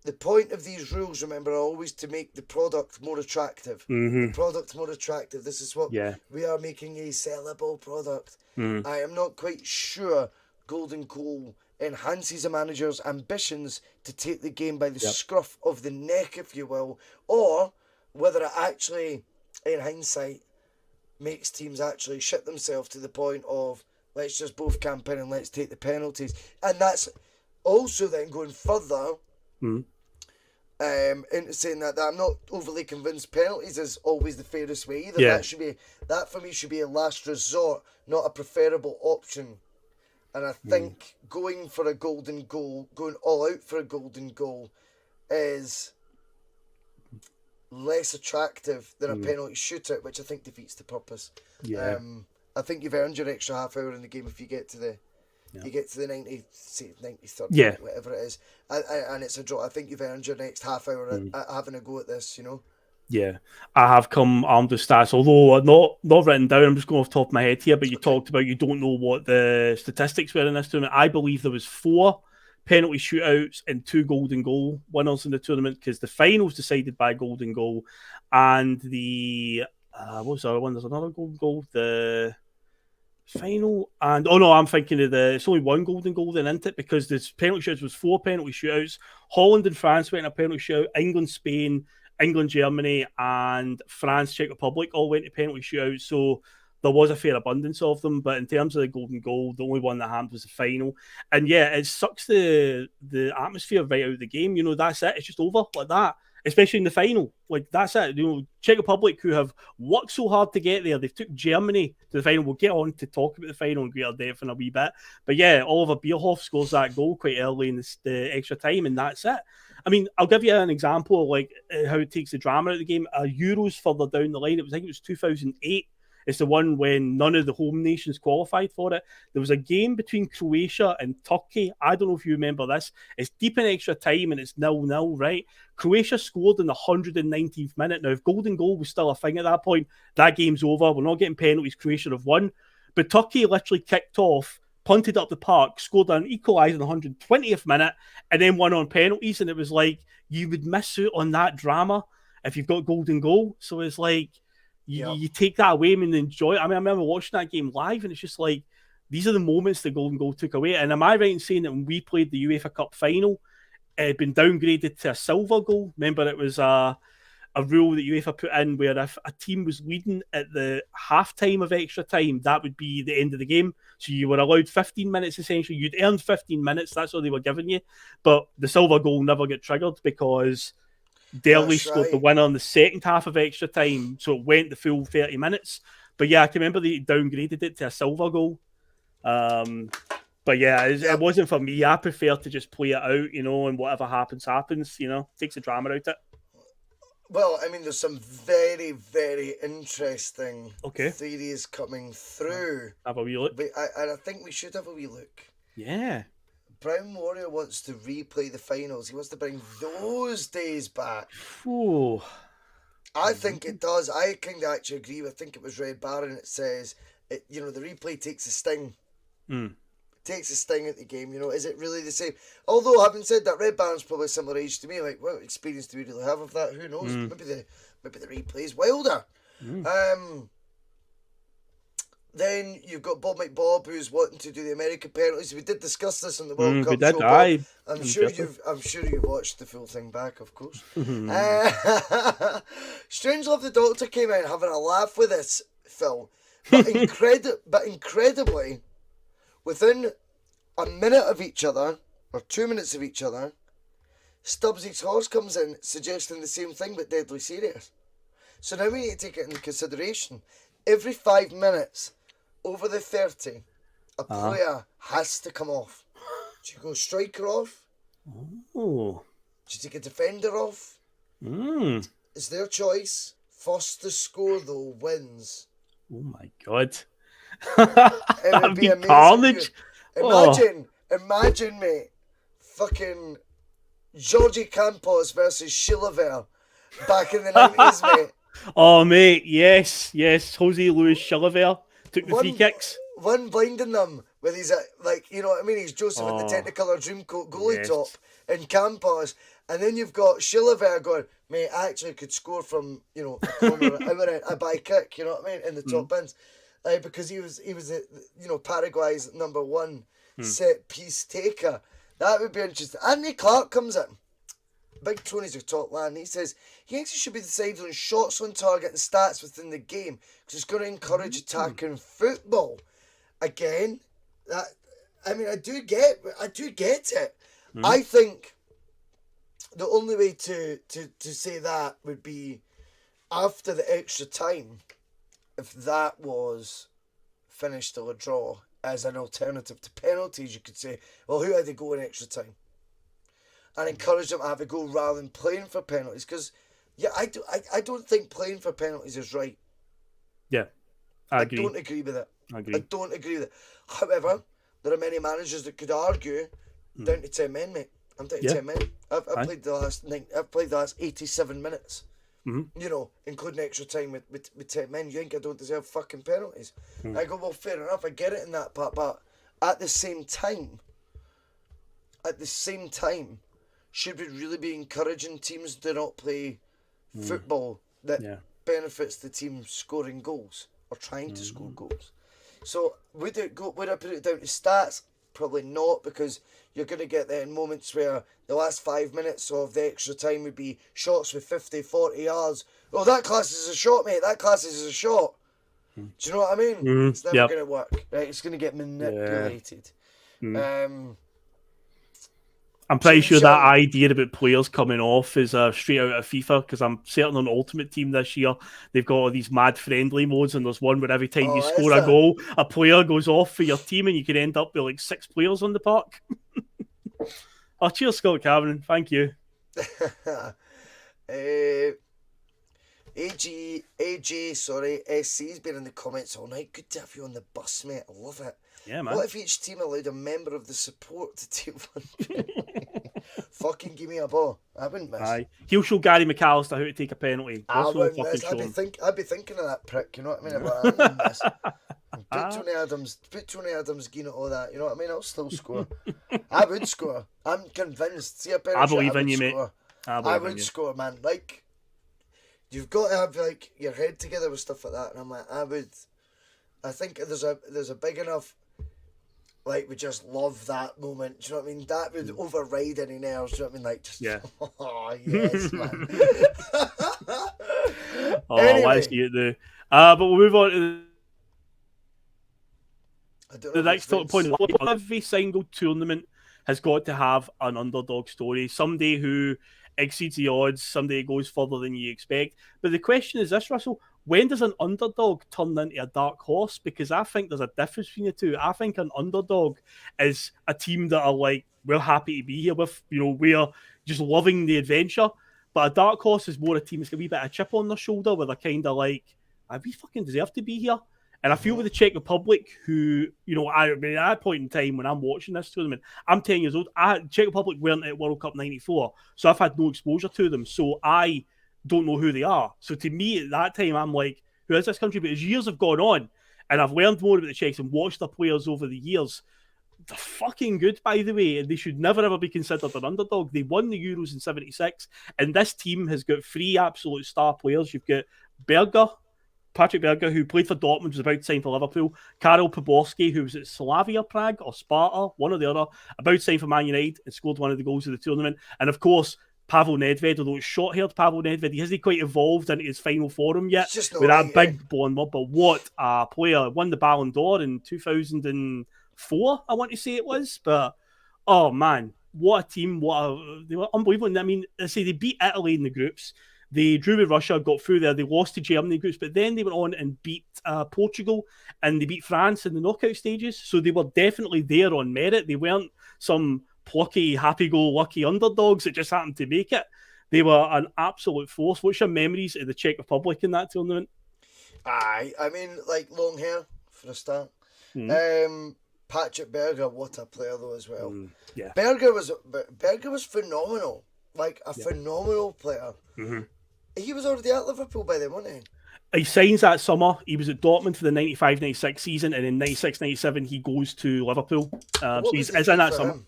Speaker 4: the point of these rules, remember, are always to make the product more attractive. The product more attractive. This is what we are making, a sellable product. I am not quite sure golden goal enhances a manager's ambitions to take the game by the scruff of the neck, if you will, or whether it actually, in hindsight, makes teams actually shit themselves to the point of, let's just both camp in and let's take the penalties. And that's also then going further into saying that I'm not overly convinced penalties is always the fairest way either. That for me should be a last resort, not a preferable option. And I think going for a golden goal, going all out for a golden goal, is less attractive than a penalty shootout, which I think defeats the purpose. I think you've earned your extra half hour in the game if you get to the 93rd, whatever it is, and it's a draw. I think you've earned your next half hour at having a go at this, you know.
Speaker 3: Yeah, I have come armed with stats, although not written down. I'm just going off the top of my head here, but you talked about you don't know what the statistics were in this tournament. I believe there was 4 penalty shootouts and 2 golden goal winners in the tournament, because the finals decided by golden goal, and the what was the other one? There's another golden goal. The final, and I'm thinking of it's only 1 golden goal then, isn't it? Because the penalty shootouts was 4 penalty shootouts. Holland and France went in a penalty shootout. England, Spain, England, Germany, and France, Czech Republic all went to penalty shootouts. So there was a fair abundance of them. But in terms of the golden goal, the only one that happened was the final. And yeah, it sucks the atmosphere right out of the game. You know, that's it. It's just over like that. Especially in the final. Like, that's it. You know, Czech Republic, who have worked so hard to get there, they've took Germany to the final. We'll get on to talk about the final in greater depth in a wee bit. But yeah, Oliver Bierhoff scores that goal quite early in the extra time, and that's it. I mean, I'll give you an example of like how it takes the drama out of the game. Euros further down the line, I think it was 2008. It's the one when none of the home nations qualified for it. There was a game between Croatia and Turkey. I don't know if you remember this. It's deep in extra time and it's 0-0, right? Croatia scored in the 119th minute. Now, if golden goal was still a thing at that point, that game's over. We're not getting penalties. Croatia have won. But Turkey literally kicked off, punted up the park, scored an equaliser in the 120th minute, and then won on penalties. And it was like, you would miss out on that drama if you've got golden goal. So it's like, you take that away and enjoy it. I mean, I remember watching that game live, and it's just like, these are the moments the golden goal took away. And am I right in saying that when we played the UEFA Cup final, it had been downgraded to a silver goal? Remember, it was a rule that UEFA put in where if a team was leading at the half-time of extra time, that would be the end of the game. So you were allowed 15 minutes, essentially. You'd earned 15 minutes. That's all they were giving you. But the silver goal never got triggered because Derley scored the winner in the second half of extra time, so it went the full 30 minutes. But yeah, I can remember they downgraded it to a silver goal. But yeah, it wasn't for me. I prefer to just play it out, you know, and whatever happens, you know, takes the drama out of it.
Speaker 4: Well, I mean, there's some very, very interesting theories coming through.
Speaker 3: Have a wee look.
Speaker 4: And I think we should have a wee look.
Speaker 3: Yeah.
Speaker 4: Brown Warrior wants to replay the finals. He wants to bring those days back.
Speaker 3: Ooh.
Speaker 4: I think it does. I kind of actually agree. I think it was Red Baron. It says, the replay takes a sting. Takes a sting at the game. You know, is it really the same? Although, having said that, Red Baron's probably a similar age to me. Like, what experience do we really have of that? Who knows? Maybe the replay is wilder. Then you've got Bob McBob, who's wanting to do the American penalties. We did discuss this on the World Cup
Speaker 3: we did,
Speaker 4: show.
Speaker 3: aye.
Speaker 4: I'm sure you've watched the full thing back, of course. Strangelove the Doctor came out having a laugh with this, Phil. But incredibly, within a minute of each other, or 2 minutes of each other, Stubbsy's horse comes in suggesting the same thing but deadly serious. So now we need to take it into consideration. Every 5 minutes, over the 30, a player has to come off. Do you go striker off?
Speaker 3: Oh.
Speaker 4: Do you take a defender off? It's their choice. First to score, though, wins.
Speaker 3: Oh my God.
Speaker 4: It would be amazing.
Speaker 3: Carnage.
Speaker 4: Imagine, mate, fucking Georgie Campos versus Chilavert back in the 90s, mate.
Speaker 3: Oh, mate, yes. Jose Luis Chilavert took the free kicks.
Speaker 4: One blinding them with his, you know what I mean? He's Joseph in the Technicolor Dreamcoat goalie top in Campos. And then you've got Chilavert going, mate, I actually could score from, a corner, a by kick, you know what I mean, in the top bins. Because he was Paraguay's number one set piece taker. That would be interesting. Anthony Clark comes in. Big Tony's a top man. He says he thinks he should be decided on shots on target and stats within the game because it's going to encourage attacking football. Again, I do get it. I think the only way to say that would be after the extra time, if that was finished or a draw, as an alternative to penalties, you could say, well, who had to go in extra time? And encourage them to have a go rather than playing for penalties. Because, I don't think playing for penalties is right.
Speaker 3: Yeah, I agree.
Speaker 4: I don't agree with it.
Speaker 3: I
Speaker 4: don't agree with it. However, there are many managers that could argue down to 10 men, mate. I'm down to 10 men. I've played the last 87 minutes. Including extra time with 10 men. You think I don't deserve fucking penalties? I go, well, fair enough, I get it in that part, but at the same time, should we really be encouraging teams to not play football that benefits the team scoring goals or trying to score goals? So would I put it down to stats? Probably not, because you're going to get there in moments where the last 5 minutes of the extra time would be shots with 50, 40 yards. Oh, that class is a shot, mate. That class is a shot. Do you know what I mean? It's never going to work. Right? It's going to get manipulated.
Speaker 3: I'm pretty sure that idea about players coming off is straight out of FIFA, because I'm certain on Ultimate Team this year, they've got all these mad friendly modes, and there's one where every time you score a goal, a player goes off for your team, and you can end up with like 6 players on the park. Oh, cheers, Scott Cameron. Thank you.
Speaker 4: SC's been in the comments all night. Good to have you on the bus, mate. I love it.
Speaker 3: Yeah, man.
Speaker 4: What if each team allowed a member of the support to take one? Fucking give me a ball. I wouldn't miss.
Speaker 3: Aye. He'll show Gary McAllister how to take a penalty.
Speaker 4: I wouldn't miss. I'd be thinking of that prick, you know what I mean? But I wouldn't miss. Put Tony Adams, Gino, all that, you know what I mean? I'll still score. I would score. I'm convinced. See a penalty,
Speaker 3: I believe in you, mate.
Speaker 4: I would score, man. Like, you've got to have like your head together with stuff like that, and I'm like, I think there's a big enough, like, we just love that moment. Do you know what I mean? That would override any nerves. Do you know what I mean? Like, just, oh, yes, man.
Speaker 3: Anyway. Let's see it there. But we'll move on to the next point. Every single tournament has got to have an underdog story. Somebody who exceeds the odds, somebody who goes further than you expect. But the question is this, Russell: when does an underdog turn into a dark horse? Because I think there's a difference between the two. I think an underdog is a team that are like, we're happy to be here with, we're just loving the adventure. But a dark horse is more a team that's got a wee bit of a chip on their shoulder, where they're kind of like, we fucking deserve to be here. And I feel with the Czech Republic, who, at that point in time when I'm watching this tournament, I'm 10 years old. Czech Republic weren't at World Cup 94, so I've had no exposure to them. So I don't know who they are. So to me, at that time, I'm like, who is this country? But as years have gone on, and I've learned more about the Czechs and watched their players over the years, they're fucking good, by the way, and they should never, ever be considered an underdog. They won the Euros in 76, and this team has got 3 absolute star players. You've got Patrick Berger, who played for Dortmund, was about to sign for Liverpool. Karel Poborský, who was at Slavia Prague or Sparta, one or the other, about to sign for Man United and scored one of the goals of the tournament. And of course, Pavel Nedved, although it's short-haired Pavel Nedved, he hasn't quite evolved into his final form yet with that big blonde up. But what a player. Won the Ballon d'Or in 2004, I want to say it was. But, oh man, what a team. They were unbelievable. And I mean, I say they beat Italy in the groups. They drew with Russia, got through there. They lost to Germany in groups, but then they went on and beat Portugal, and they beat France in the knockout stages. So they were definitely there on merit. They weren't some plucky, happy-go-lucky underdogs that just happened to make it. They were an absolute force. What's your memories of the Czech Republic in that tournament?
Speaker 4: I mean, like, long hair for a start. Patrick Berger, what a player though as well.
Speaker 3: Yeah,
Speaker 4: Berger was phenomenal, like a phenomenal player. He was already at Liverpool by then, wasn't he?
Speaker 3: He signs that summer. He was at Dortmund for the 95-96 season, and in 96-97 he goes to Liverpool. So he's in that summer.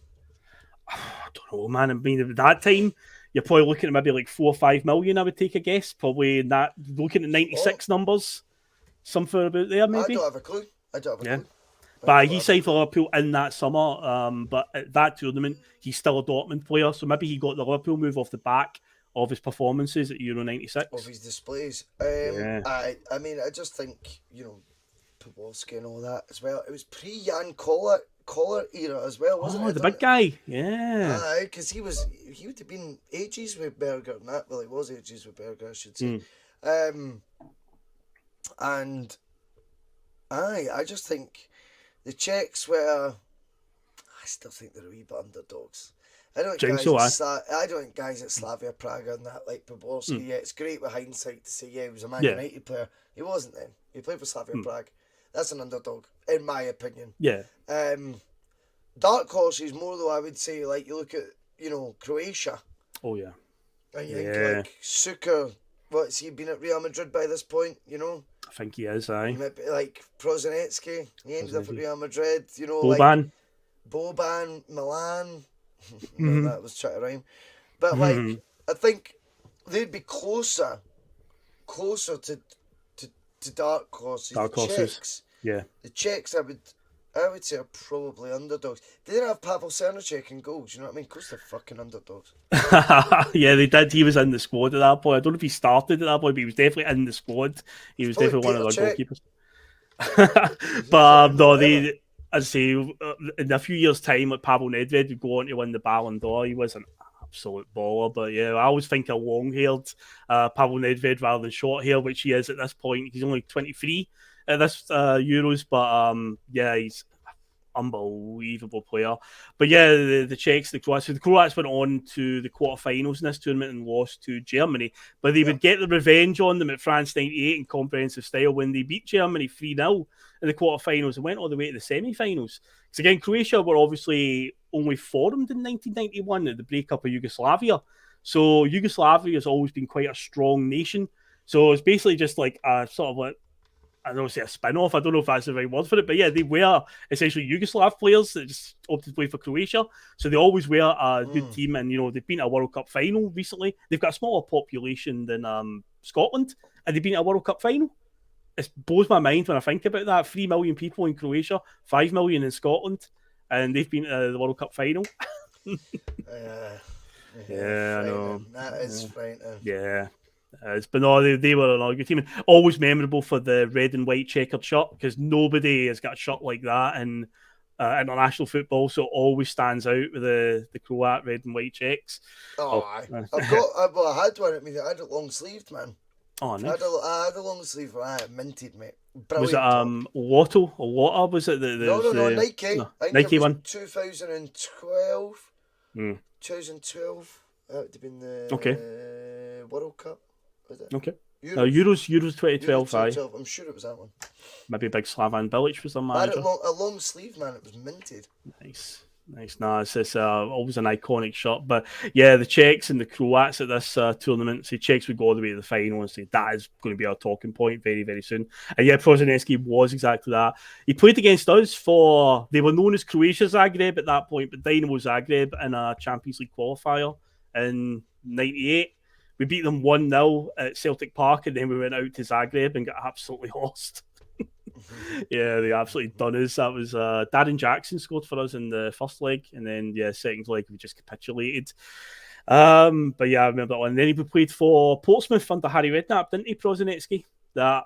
Speaker 3: I don't know, man. I mean, at that time, you're probably looking at maybe like 4 or 5 million, I would take a guess. Probably in that, looking at 96 numbers, something about there, maybe.
Speaker 4: I don't have a clue.
Speaker 3: Yeah. But he signed for Liverpool in that summer. But at that tournament, he's still a Dortmund player. So maybe he got the Liverpool move off the back of his performances at Euro 96.
Speaker 4: Of his displays.
Speaker 3: Yeah.
Speaker 4: I mean, I just think, Bhoycie and all that as well. It was pre-Jan Collar era as well, wasn't it?
Speaker 3: Oh, the big guy. Yeah.
Speaker 4: Aye, because he would have been ages with Berger and that. Well, he was ages with Berger, I should say. And I just think the Czechs were. I still think they're a wee bit underdogs. I don't think guys at Slavia Prague and that like Bhoycie. Yeah, it's great with hindsight to say he was a Man United player. He wasn't then. He played for Slavia Prague. That's an underdog, in my opinion.
Speaker 3: Yeah.
Speaker 4: Dark horses more though. I would say like you look at Croatia.
Speaker 3: Oh yeah.
Speaker 4: And you think like Suker. What's he been at Real Madrid by this point?
Speaker 3: I think he is. Aye.
Speaker 4: Maybe like Prosinecki. He ended up at Real Madrid.
Speaker 3: Boban.
Speaker 4: Like Boban, Milan. That was trying to rhyme. But like I think they'd be closer to dark horses.
Speaker 3: Dark horses.
Speaker 4: Czechs.
Speaker 3: Yeah.
Speaker 4: The Czechs I would say are probably underdogs. They didn't have Pavel Srnicek in goals, you know what I mean? Of course they're fucking underdogs.
Speaker 3: Yeah, they did. He was in the squad at that point. I don't know if he started at that point, but he was definitely in the squad. He was definitely one of their goalkeepers. But no, I'd say in a few years' time, like Pavel Nedved would go on to win the Ballon d'Or. He was an absolute baller. But yeah, I always think of long-haired Pavel Nedved rather than short-haired, which he is at this point. He's only 23 at this Euros, but yeah, he's unbelievable player. But yeah, the Czechs, the Croats. So the Croats went on to the quarterfinals in this tournament and lost to Germany. But they would get the revenge on them at France 98 in comprehensive style when they beat Germany 3-0 in the quarterfinals and went all the way to the semi-finals. Because again, Croatia were obviously only formed in 1991 at the breakup of Yugoslavia. So Yugoslavia has always been quite a strong nation. So it's basically just like a sort of like, I don't want to say a spin-off. I don't know if that's the right word for it, but yeah, they were essentially Yugoslav players that just opted to play for Croatia. So they always were a good team, and they've been to a World Cup final recently. They've got a smaller population than Scotland, and they've been to a World Cup final. It blows my mind when I think about that. 3 million people in Croatia, 5 million in Scotland, and they've been to the World Cup final. Yeah, I know.
Speaker 4: That is frightening.
Speaker 3: Yeah. But no, they were another good team. Always memorable for the red and white checkered shirt, because nobody has got a shirt like that in international football, so it always stands out with the Croat red and white checks.
Speaker 4: I had one at me. I had it long sleeved, man.
Speaker 3: Oh, nice.
Speaker 4: I had a long sleeve. I had it minted, mate.
Speaker 3: Was
Speaker 4: Brilliant.
Speaker 3: it Lotto or Water? Was it
Speaker 4: No, Nike.
Speaker 3: No,
Speaker 4: I think
Speaker 3: Nike
Speaker 4: it was
Speaker 3: one.
Speaker 4: 2012. 2012. That would have been the World Cup. Was it?
Speaker 3: Okay. Euros 2012. Aye.
Speaker 4: I'm sure it was that one.
Speaker 3: Maybe big Slavan Bilic was the manager.
Speaker 4: I had a long sleeve, man. It was minted.
Speaker 3: Nice. Nah, it's always an iconic shot. But yeah, the Czechs and the Croats at this tournament. So Czechs would go all the way to the final and say that is going to be our talking point very, very soon. And yeah, Prosinecki was exactly that. He played against us they were known as Croatia Zagreb at that point, but Dynamo Zagreb in a Champions League qualifier in 98. We beat them 1-0 at Celtic Park, and then we went out to Zagreb and got absolutely lost. Yeah, they absolutely done us. That was Darren Jackson scored for us in the first leg, and then second leg we just capitulated. But yeah, I remember that one. And then he played for Portsmouth under Harry Redknapp, didn't he, Prosinecki? That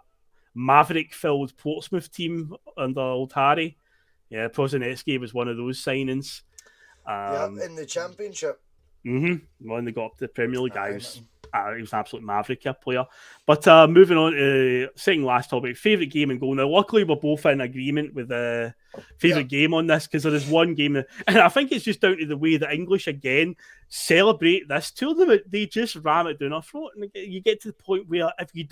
Speaker 3: maverick-filled Portsmouth team under old Harry. Yeah, Prosinecki was one of those signings.
Speaker 4: In the Championship.
Speaker 3: When they got up to the Premier League, he was an absolute maverick player. But moving on to second last topic, favourite game and goal. Now, luckily, we're both in agreement with the favourite game on this, because there is one game, and I think it's just down to the way the English again celebrate this tournament. They just ram it down our throat, and you get to the point where if you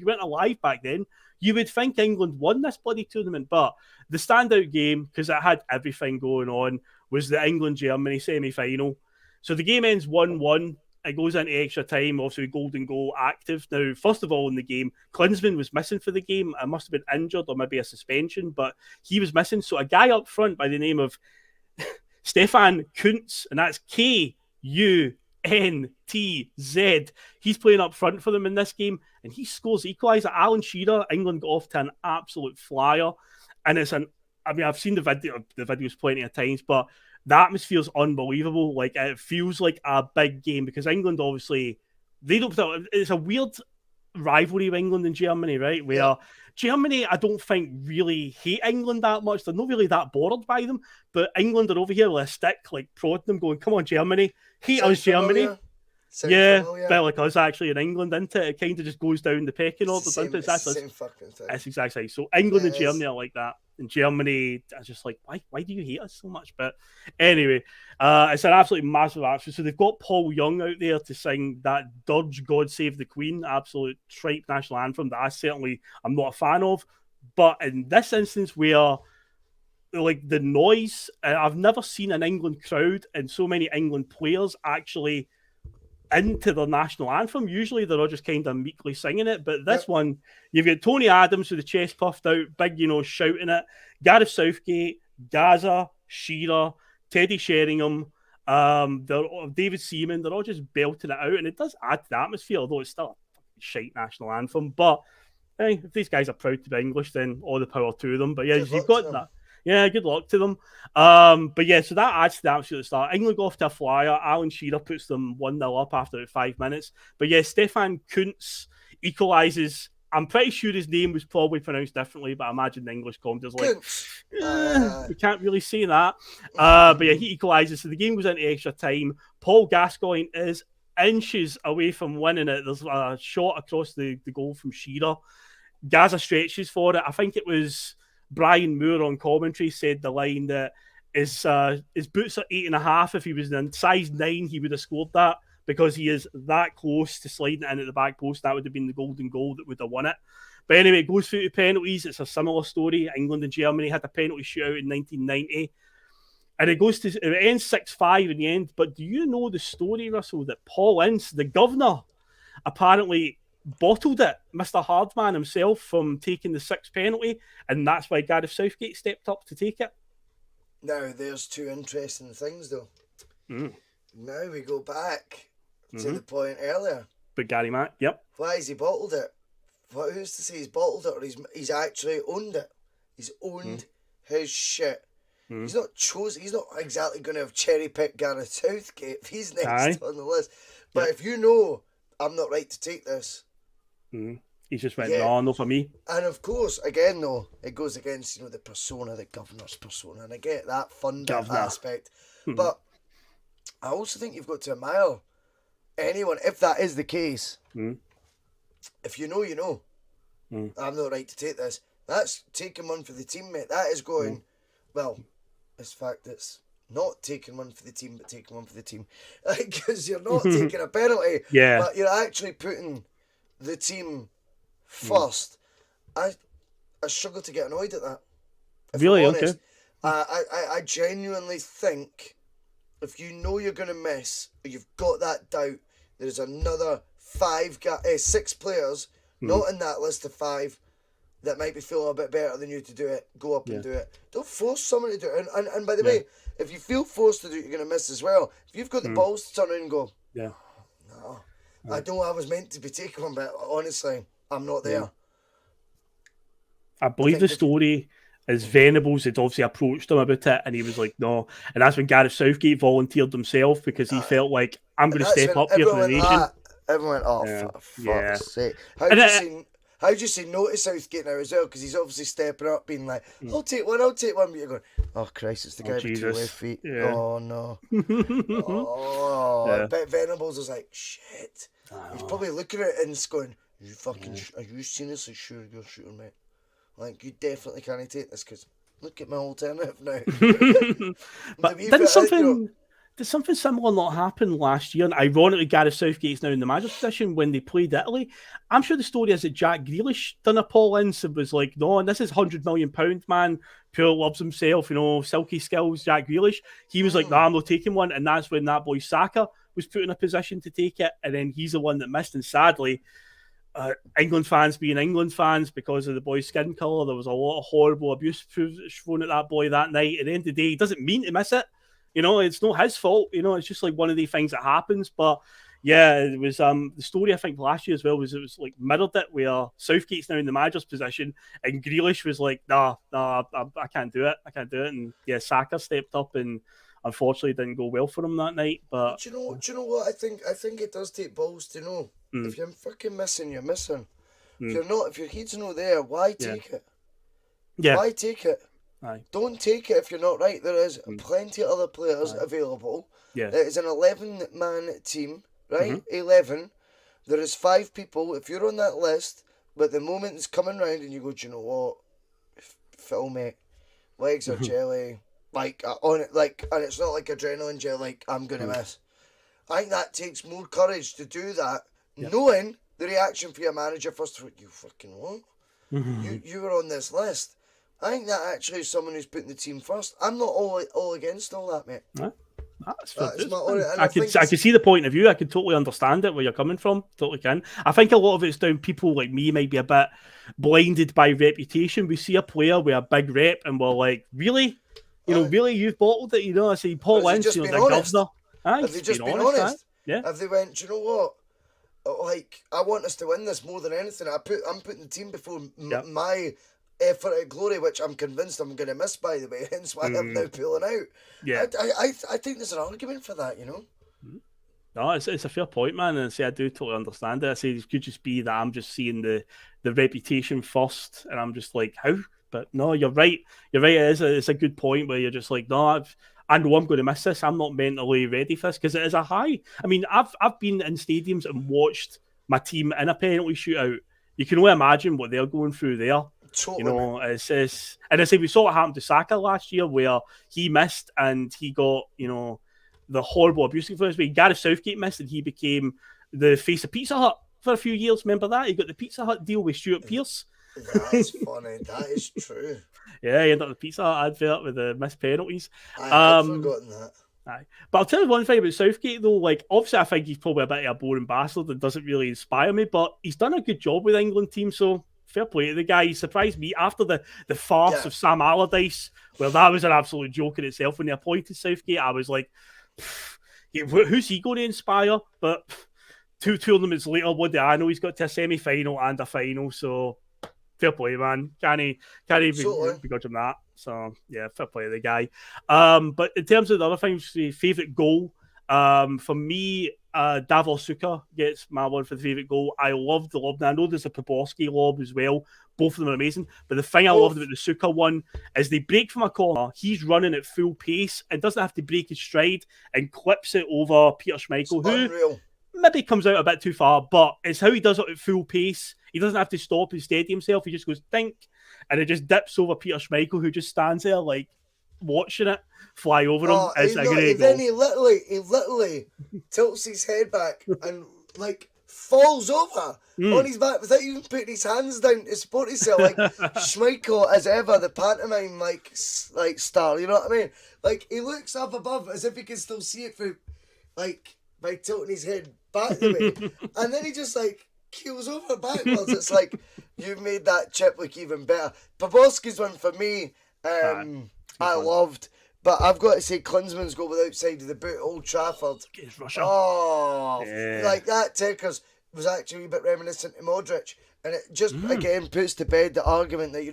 Speaker 3: weren't alive back then, you would think England won this bloody tournament. But the standout game, because it had everything going on, was the England-Germany semi-final. So the game ends 1-1. It goes into extra time, also golden goal active. Now, first of all, in the game, Klinsmann was missing for the game. I must have been injured or maybe a suspension, but he was missing. So a guy up front by the name of Stefan Kuntz, and that's Kuntz, NTZ. He's playing up front for them in this game, and he scores the equaliser. Alan Shearer, England got off to an absolute flyer, and I've seen the videos plenty of times, but the atmosphere is unbelievable. Like, it feels like a big game because England, obviously, it's a weird rivalry with England and Germany, right? Where Germany, I don't think, really hate England that much. They're not really that bothered by them. But England are over here with a stick, like prodding them, going, "Come on, Germany, hate us, Germany." But like us actually in England, isn't it? It kind of just goes down the pecking order, doesn't it?
Speaker 4: It's the same fucking thing.
Speaker 3: That's exactly right. So England and Germany are like that. And Germany, I just like, why do you hate us so much? But anyway, it's an absolutely massive action. So they've got Paul Young out there to sing that Dirge God Save the Queen, absolute tripe national anthem that I'm not a fan of. But in this instance where like the noise, I've never seen an England crowd and so many England players actually into their national anthem. Usually they're all just kind of meekly singing it, but this one, you've got Tony Adams with the chest puffed out, big, shouting it, Gareth Southgate, Gaza, Shearer, Teddy Sheringham, David Seaman, they're all just belting it out, and it does add to the atmosphere, although it's still a shite national anthem. But hey, if these guys are proud to be English, then all the power to them. But yeah, you've got that. Yeah, good luck to them. But yeah, so that adds to the absolute start. England go off to a flyer. Alan Shearer puts them 1-0 up after 5 minutes. But yeah, Stefan Kuntz equalises. I'm pretty sure his name was probably pronounced differently, but I imagine the English commenters we can't really say that. But yeah, he equalises. So the game goes into extra time. Paul Gascoigne is inches away from winning it. There's a shot across the goal from Shearer. Gaza stretches for it. I think it was Brian Moore on commentary said the line that his boots are 8.5. If he was in size 9, he would have scored that because he is that close to sliding it in at the back post. That would have been the golden goal that would have won it. But anyway, it goes through to penalties. It's a similar story. England and Germany had a penalty shootout in 1990. And it ends 6-5 in the end. But do you know the story, Russell, that Paul Ince, the governor, apparently bottled it, Mr. Hardman himself, from taking the 6th penalty, and that's why Gareth Southgate stepped up to take it?
Speaker 4: Now, there's two interesting things, though. Now we go back to the point earlier.
Speaker 3: But Gary Mac, yep.
Speaker 4: Why has he bottled it? Who's to say he's bottled it or he's actually owned it? He's owned his shit. He's not exactly going to have cherry-picked Gareth Southgate if he's next on the list. But if you know, I'm not right to take this,
Speaker 3: he's just went, no for me.
Speaker 4: And of course, again though, it goes against the persona, the governor's persona, and I get that fun aspect. But I also think you've got to admire anyone, if that is the case. If you know, you know. I'm not right to take this. That's taking one for the team, mate. That is going, well, in fact, it's not taking one for the team, but taking one for the team. Because you're not taking a penalty, but you're actually putting the team first. I struggle to get annoyed at that.
Speaker 3: Really? Okay.
Speaker 4: I genuinely think if you know you're going to miss, or you've got that doubt, there's another 6 players, not in that list of 5, that might be feeling a bit better than you to do it. Go up and do it. Don't force someone to do it. And by the way, if you feel forced to do it, you're going to miss as well. If you've got the balls to turn around and go, no, I know I was meant to be taking one, but honestly, I'm not there.
Speaker 3: I believe the story is Venables had obviously approached him about it, and he was like, no. And that's when Gareth Southgate volunteered himself because he felt like, I'm going to step up here for the nation.
Speaker 4: Everyone went, for fuck's sake. How do you say no to Southgate now as well? Because he's obviously stepping up, being like, I'll take one. But you're going, oh Christ, it's the guy with 2 left feet. Yeah. Oh no. I bet Venables was like, shit. He's probably looking at it and just going, you fucking, are you seriously sure you're shooting, mate? Like, you definitely can't take this because look at my alternative now.
Speaker 3: But did something similar not happen last year? And ironically, Gareth Southgate's now in the manager position when they played Italy. I'm sure the story is that Jack Grealish done a Paul Ince and was like, no, and this is £100 million, man. Pure loves himself, silky skills, Jack Grealish. He was like, no, I'm not taking one. And that's when that boy Saka was put in a position to take it. And then he's the one that missed. And sadly, England fans being England fans because of the boy's skin colour, there was a lot of horrible abuse thrown at that boy that night. At the end of the day, he doesn't mean to miss it. You know, it's not his fault. You know, it's just like one of the things that happens. But yeah, it was the story I think last year as well was it was like mirrored it where Southgate's now in the manager's position and Grealish was like, nah, I can't do it. And yeah, Saka stepped up and unfortunately didn't go well for him that night. But
Speaker 4: do you know what? I think it does take balls to know. If you're fucking missing, you're missing. If you're not, if your head's not there, why take it?
Speaker 3: Yeah.
Speaker 4: Why take it?
Speaker 3: Aye.
Speaker 4: Don't take it if you're not right. There is plenty of other players available.
Speaker 3: Yeah.
Speaker 4: It is an 11-man team, right? 11. There is 5 people. If you're on that list, but the moment is coming round and you go, do you know what? Phil, mate, legs are jelly. Like, on it, like, and it's not like adrenaline gel, like, I'm going to miss. I think that takes more courage to do that, knowing the reaction for your manager first. You fucking what? You were on this list. I think that actually is someone who's putting the team first. I'm not all against all that, mate.
Speaker 3: I can see the point of view. I can totally understand it where you're coming from. Totally can. I think a lot of it's down. People like me might be a bit blinded by reputation. We see a player with a big rep, and we're like, really, really, you've bottled it. You know, I see Paul Ince, the governor.
Speaker 4: Have they just been honest?
Speaker 3: Yeah.
Speaker 4: Have they went? Do you know what? Like, I want us to win this more than anything. I'm putting the team before my effort at glory, which I'm convinced I'm going to miss, by the way, hence why I'm now pulling out.
Speaker 3: Yeah.
Speaker 4: I think there's an argument for that, you know?
Speaker 3: No, it's a fair point, man, and I do totally understand it. I say it could just be that I'm just seeing the reputation first, and I'm just like, how? But no, you're right. It's a good point where you're just like, no, I know I'm going to miss this. I'm not mentally ready for this because it is a high. I mean, I've been in stadiums and watched my team in a penalty shootout. You can only imagine what they're going through there.
Speaker 4: Totally.
Speaker 3: You know, and I say we saw what happened to Saka last year where he missed and he got, the horrible abuse influence. But Gareth Southgate missed and he became the face of Pizza Hut for a few years. Remember that? He got the Pizza Hut deal with Stuart Pearce.
Speaker 4: That's funny. That is true.
Speaker 3: Yeah, he ended up the Pizza Hut advert with the missed penalties.
Speaker 4: I've forgotten that.
Speaker 3: Aye. But I'll tell you one thing about Southgate, though. Like, obviously, I think he's probably a bit of a boring bastard and doesn't really inspire me, but he's done a good job with the England team, so fair play to the guy. He surprised me after the farce of Sam Allardyce, where that was an absolute joke in itself. When they appointed Southgate, I was like, who's he going to inspire? But two tournaments later, what do I know? He's got to a semi-final and a final, so fair play, man. Can't begrudge him that. So, yeah, fair play to the guy. But in terms of the other things, the favourite goal, for me, Davor Suker gets my one for the favourite goal. I love the lob. Now, I know there's a Poborski lob as well. Both of them are amazing. But the thing I loved about the Suker one is they break from a corner. He's running at full pace and doesn't have to break his stride and clips it over Peter Schmeichel, who maybe comes out a bit too far, but it's how he does it at full pace. He doesn't have to stop and steady himself. He just goes, dink, and it just dips over Peter Schmeichel, who just stands there like watching it fly over him. It's a great goal.
Speaker 4: Then he literally tilts his head back and like falls over on his back without even putting his hands down to support himself. Like Schmeichel, as ever, the pantomime like star. You know what I mean? Like he looks up above as if he can still see it through, like by tilting his head back the way, and then he just like keels over backwards. It's like you've made that chip look even better. Poborski's one for me. I loved, but I've got to say Klinsmann's goal with outside of the boot, Old Trafford.
Speaker 3: Russia.
Speaker 4: Like that Tekers was actually a bit reminiscent of Modric, and it just again puts to bed the argument that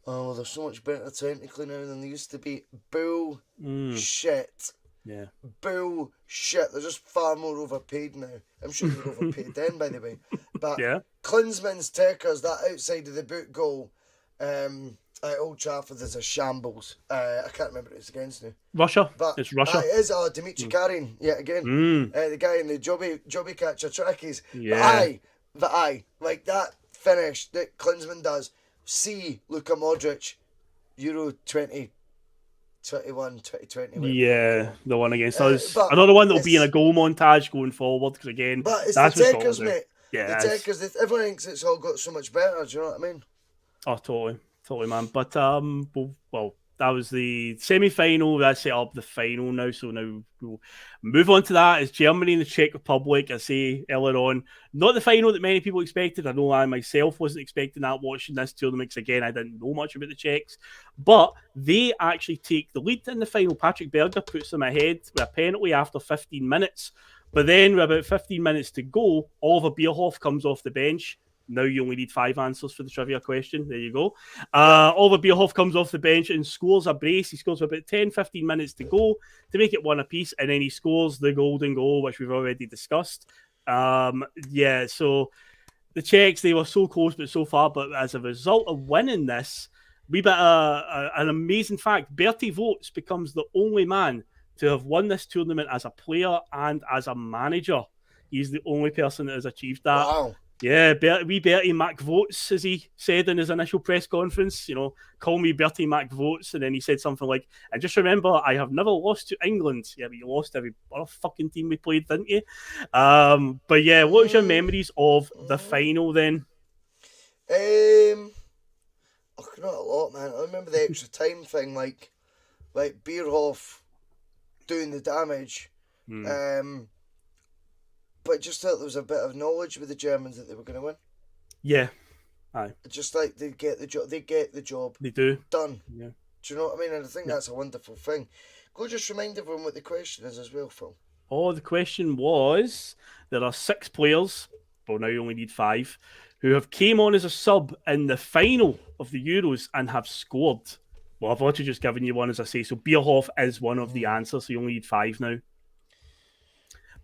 Speaker 4: they're so much better technically now than they used to be. Bullshit.
Speaker 3: Yeah.
Speaker 4: Bullshit. They're just far more overpaid now. I'm sure they're overpaid then, by the way. But Klinsmann's Tekers, that outside of the boot goal, at Old Trafford is a shambles. I can't remember who it's against now.
Speaker 3: Russia.
Speaker 4: But
Speaker 3: it's Russia.
Speaker 4: It is Dimitri Karin yet again. The guy in the jobby catcher trackies.
Speaker 3: Yeah.
Speaker 4: But like that finish that Klinsmann does. See Luka Modric, Euro 2021, 2020.
Speaker 3: Yeah, the one against us. Another one that'll be in a goal montage going forward because again,
Speaker 4: but it's
Speaker 3: that's
Speaker 4: the Tekers, mate.
Speaker 3: Yeah,
Speaker 4: the Tekers. Everyone thinks it's all got so much better. Do you know what I mean?
Speaker 3: Oh, totally, man. But that was the semi-final. That set up the final now. So now we'll move on to that. It's Germany and the Czech Republic. I say earlier on, not the final that many people expected. I know I myself wasn't expecting that watching this tournament, because again, I didn't know much about the Czechs. But they actually take the lead in the final. Patrick Berger puts them ahead with a penalty after 15 minutes. But then with about 15 minutes to go, Oliver Bierhoff comes off the bench. Now you only need 5 answers for the trivia question. There you go. Oliver Bierhoff comes off the bench and scores a brace. He scores with about 10, 15 minutes to go to make it 1 apiece. And then he scores the golden goal, which we've already discussed. So the Czechs, they were so close but so far. But as a result of winning this, we bit an amazing fact. Bertie Vogts becomes the only man to have won this tournament as a player and as a manager. He's the only person that has achieved that.
Speaker 4: Wow.
Speaker 3: Yeah, Bertie McVotes, as he said in his initial press conference, call me Bertie McVotes. And then he said something like, and just remember, I have never lost to England. Yeah, but you lost every other fucking team we played, didn't you? But yeah, what was your memories of the final then?
Speaker 4: Not a lot, man. I remember the extra time thing, like Bierhoff doing the damage. But just thought there was a bit of knowledge with the Germans that they were going to win.
Speaker 3: Yeah, aye.
Speaker 4: Just like they get the job. They get the job.
Speaker 3: They do.
Speaker 4: Done.
Speaker 3: Yeah.
Speaker 4: Do you know what I mean? And I think that's a wonderful thing. Go just remind everyone what the question is as well, Phil.
Speaker 3: Oh, the question was, there are 6 players, well now you only need 5, who have came on as a sub in the final of the Euros and have scored. Well, I've actually just given you one, as I say. So Bierhoff is one of the answers, so you only need 5 now.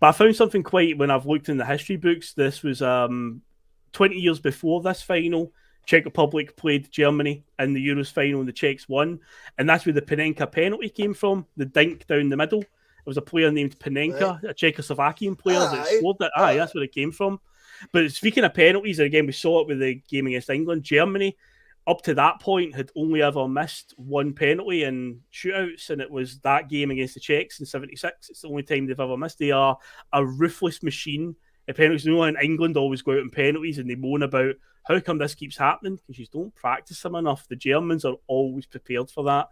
Speaker 3: But I found something when I've looked in the history books, this was 20 years before this final. Czech Republic played Germany in the Euros final and the Czechs won. And that's where the Panenka penalty came from, the dink down the middle. There was a player named Panenka, a Czechoslovakian player that scored it. That's where it came from. But speaking of penalties, again, we saw it with the game against England. Germany, up to that point, had only ever missed 1 penalty in shootouts, and it was that game against the Czechs in '76. It's the only time they've ever missed. They are a ruthless machine at penalties. In England always go out in penalties, and they moan about how come this keeps happening, because you don't practice them enough. The Germans are always prepared for that.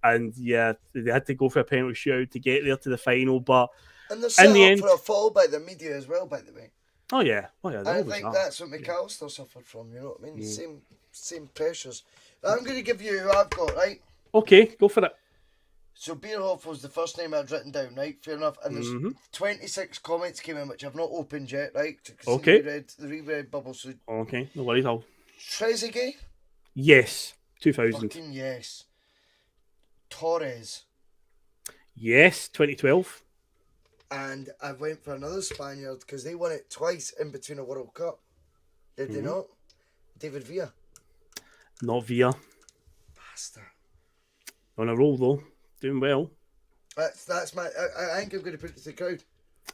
Speaker 3: And yeah, they had to go for a penalty shootout to get there to the final. But
Speaker 4: and they're set
Speaker 3: in the
Speaker 4: up
Speaker 3: end,
Speaker 4: for a fall by the media as well, by the way.
Speaker 3: Oh yeah.
Speaker 4: I think that's what McAllister suffered from. You know what I mean? Same pressures. I'm going to give you who I've got, right?
Speaker 3: Okay, go for it.
Speaker 4: So Bierhoff was the first name I'd written down, right? Fair enough. And there's 26 comments came in, which I've not opened yet, right?
Speaker 3: Okay.
Speaker 4: The reread bubble. So
Speaker 3: okay, no worries.
Speaker 4: Trezeguet?
Speaker 3: Yes, 2000.
Speaker 4: Fucking yes. Torres?
Speaker 3: Yes, 2012.
Speaker 4: And I went for another Spaniard because they won it twice in between a World Cup. Did they not? David Villa.
Speaker 3: Not Villa.
Speaker 4: Bastard.
Speaker 3: On a roll though, doing well.
Speaker 4: That's my. I think I'm going to put it to the crowd.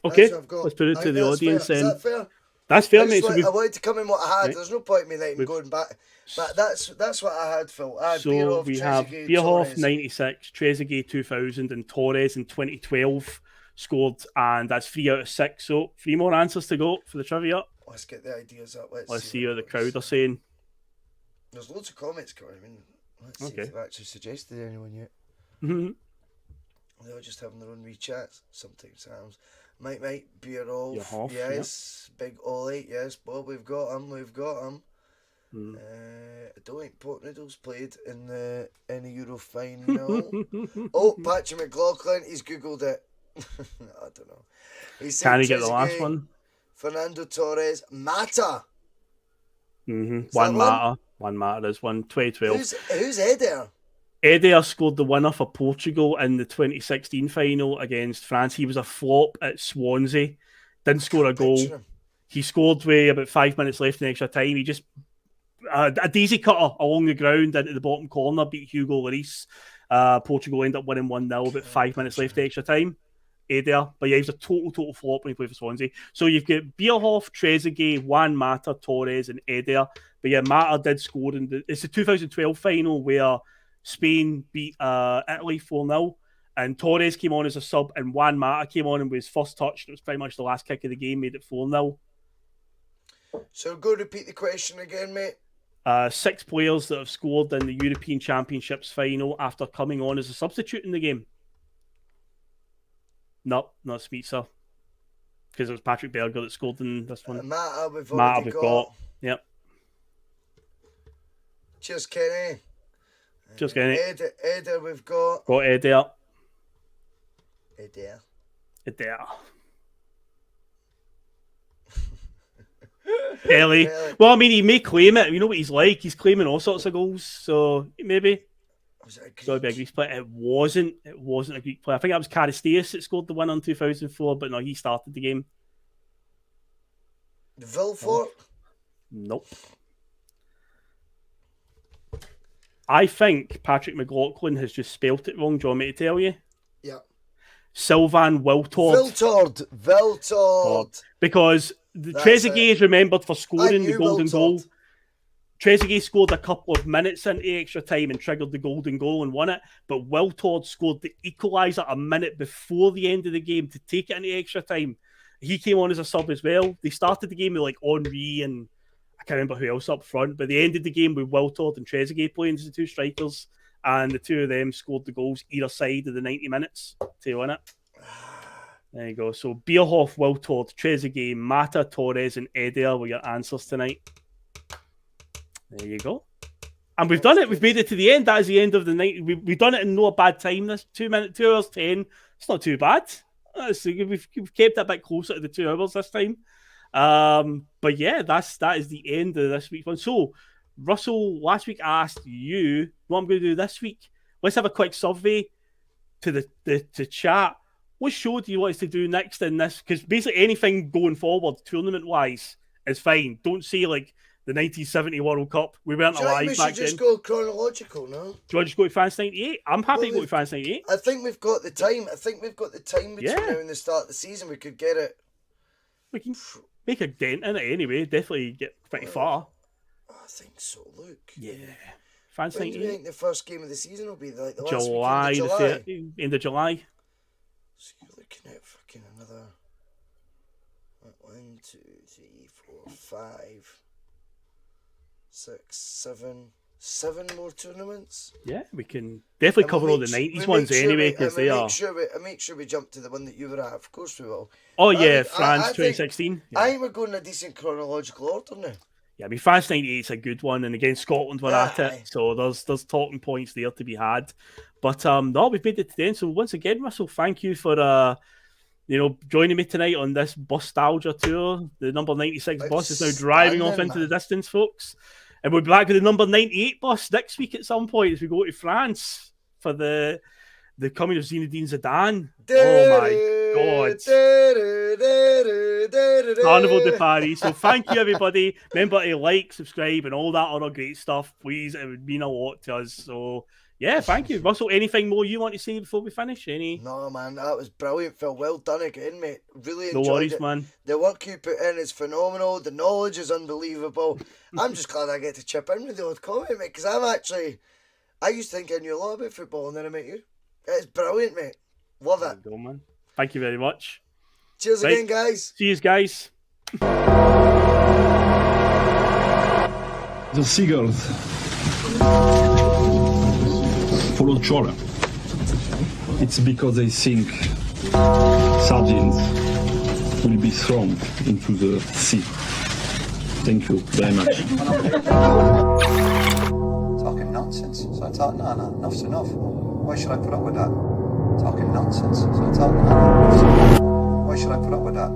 Speaker 3: Okay, let's put it to the audience then.
Speaker 4: Is that fair?
Speaker 3: That's fair, mate.
Speaker 4: I wanted to come in what I had. Right. There's no point in me going back. But that's what I had, Phil. I had Bierhoff,
Speaker 3: we have Bierhoff 96, Trezeguet 2000, and Torres in 2012 scored, and that's 3 out of 6. So 3 more answers to go for the trivia.
Speaker 4: Let's get the ideas up.
Speaker 3: Let's see what the crowd are saying.
Speaker 4: There's loads of comments coming. Let's see if they've actually suggested anyone yet. They're just having their own wee chats. Sometimes Mike, Bierhoff, yes. Big Ollie, yes. Bob, we've got him. I don't think Port Noodles played in the Euro final. Oh, Patrick McLaughlin, he's googled it. I don't know.
Speaker 3: Can he get the last one?
Speaker 4: Fernando Torres, Mata.
Speaker 3: One Mata is one. 2012.
Speaker 4: Who's Eder?
Speaker 3: Eder scored the winner for Portugal in the 2016 final against France. He was a flop at Swansea. Didn't score a goal. He scored with about 5 minutes left in extra time. He just a daisy cutter along the ground into the bottom corner, beat Hugo Lloris. Portugal ended up winning 1-0 about 5 minutes left in extra time. Eder, but yeah, he was a total flop when he played for Swansea. So you've got Bierhoff, Trezeguet, Juan Mata, Torres, and Eder. But yeah, Mata did score it's the 2012 final where Spain beat Italy 4-0, and Torres came on as a sub, and Juan Mata came on and was first touch. It was pretty much the last kick of the game, made it 4-0.
Speaker 4: So go repeat the question again, mate.
Speaker 3: 6 players that have scored in the European Championships final after coming on as a substitute in the game. No, not Smeetser. Because it was Patrick Berger that scored in this one.
Speaker 4: Mata, we've
Speaker 3: Mata,
Speaker 4: already
Speaker 3: we've
Speaker 4: got.
Speaker 3: got. Yep.
Speaker 4: Cheers, Kenny.
Speaker 3: Just getting it.
Speaker 4: Eder, we've got.
Speaker 3: Got Eder.
Speaker 4: Eder.
Speaker 3: Eder. Ellie. Well, I mean, he may claim it. You know what he's like. He's claiming all sorts of goals. So maybe.
Speaker 4: Was it a Greek?
Speaker 3: So it'd be a Greek player. It wasn't a Greek player. I think that was Charisteas that scored the one in 2004, but no, he started the game.
Speaker 4: Vilfort?
Speaker 3: Nope. I think Patrick McLaughlin has just spelt it wrong. Do you want me to tell you?
Speaker 4: Yeah.
Speaker 3: Sylvain Wiltord.
Speaker 4: Viltord.
Speaker 3: Because Trezeguet is remembered for scoring the golden goal. Trezeguet scored a couple of minutes into extra time and triggered the golden goal and won it. But Wiltord scored the equaliser a minute before the end of the game to take it into extra time. He came on as a sub as well. They started the game with like Henry and I can't remember who else up front, but they ended the game with Wiltord and Trezeguet playing as the two strikers, and the two of them scored the goals either side of the 90 minutes to win it. There you go. So Bierhoff, Wiltord, Trezeguet, Mata, Torres, and Eder were your answers tonight. There you go. And we've done it. We've made it to the end. That is the end of the night. We've done it in no bad time. This 2 hours 10. It's not too bad. We've kept it a bit closer to the 2 hours this time. But yeah, that is the end of this week's one. So, Russell, last week I asked you what I'm going to do this week. Let's have a quick survey to the chat. What show do you want us to do next in this? Because basically anything going forward, tournament-wise, is fine. Don't say like the 1970 World Cup. We weren't alive back then.
Speaker 4: We should just go chronological, no?
Speaker 3: Do you want to just go to France 98? I'm happy to go to France 98.
Speaker 4: I think we've got the time. Between now and the start of the season. We could get it.
Speaker 3: We can make a dent in it anyway. Definitely get pretty far.
Speaker 4: I think so, Luke.
Speaker 3: Yeah. France
Speaker 4: When do
Speaker 3: 98.
Speaker 4: you think the first game of the season will be? Like the last
Speaker 3: July,
Speaker 4: weekend of July?
Speaker 3: End of July.
Speaker 4: So you're looking at fucking another 1, 2, 3, 4, 5, 6, 7 more tournaments.
Speaker 3: Yeah, we can definitely cover all the 90s ones anyway, because they are.
Speaker 4: I make sure we jump to the one that you were at. Of course we will.
Speaker 3: Oh yeah,
Speaker 4: France
Speaker 3: France 2016.
Speaker 4: I think we're going in a decent chronological order now.
Speaker 3: Yeah, I mean France 98 is a good one, and again Scotland were at
Speaker 4: Aye.
Speaker 3: it, so there's talking points there to be had. But no, we've made it to the end. So once again, Russell, thank you for joining me tonight on this Bustalgia tour. The number 96 bus is now driving off into the distance, folks. And we'll be back with the number 98 bus next week at some point as we go to France for the coming of Zinedine Zidane. Oh my God. Carnival de Paris. So thank you, everybody. Remember to like, subscribe, and all that other great stuff. Please, it would mean a lot to us. So yeah, thank you. Russell, anything more you want to say before we finish?
Speaker 4: No, man, that was brilliant, Phil. Well done again, mate. Really enjoyed
Speaker 3: No worries,
Speaker 4: it.
Speaker 3: man.
Speaker 4: The work you put in is phenomenal. The knowledge is unbelievable. I'm just glad I get to chip in with the odd comment, mate, because I used to think I knew a lot about football, and then I met you. It's brilliant, mate. Love it.
Speaker 3: There you go, man. Thank you very much.
Speaker 4: Cheers again, guys.
Speaker 3: See you guys.
Speaker 1: The seagulls follow trawler. It's because they think sardines will be thrown into the sea. Thank you very much.
Speaker 2: Talking nonsense. So I thought, no, enough's enough. Why should I put up with that? Talking nonsense. So I thought, no, enough's enough. Why should I put up with that?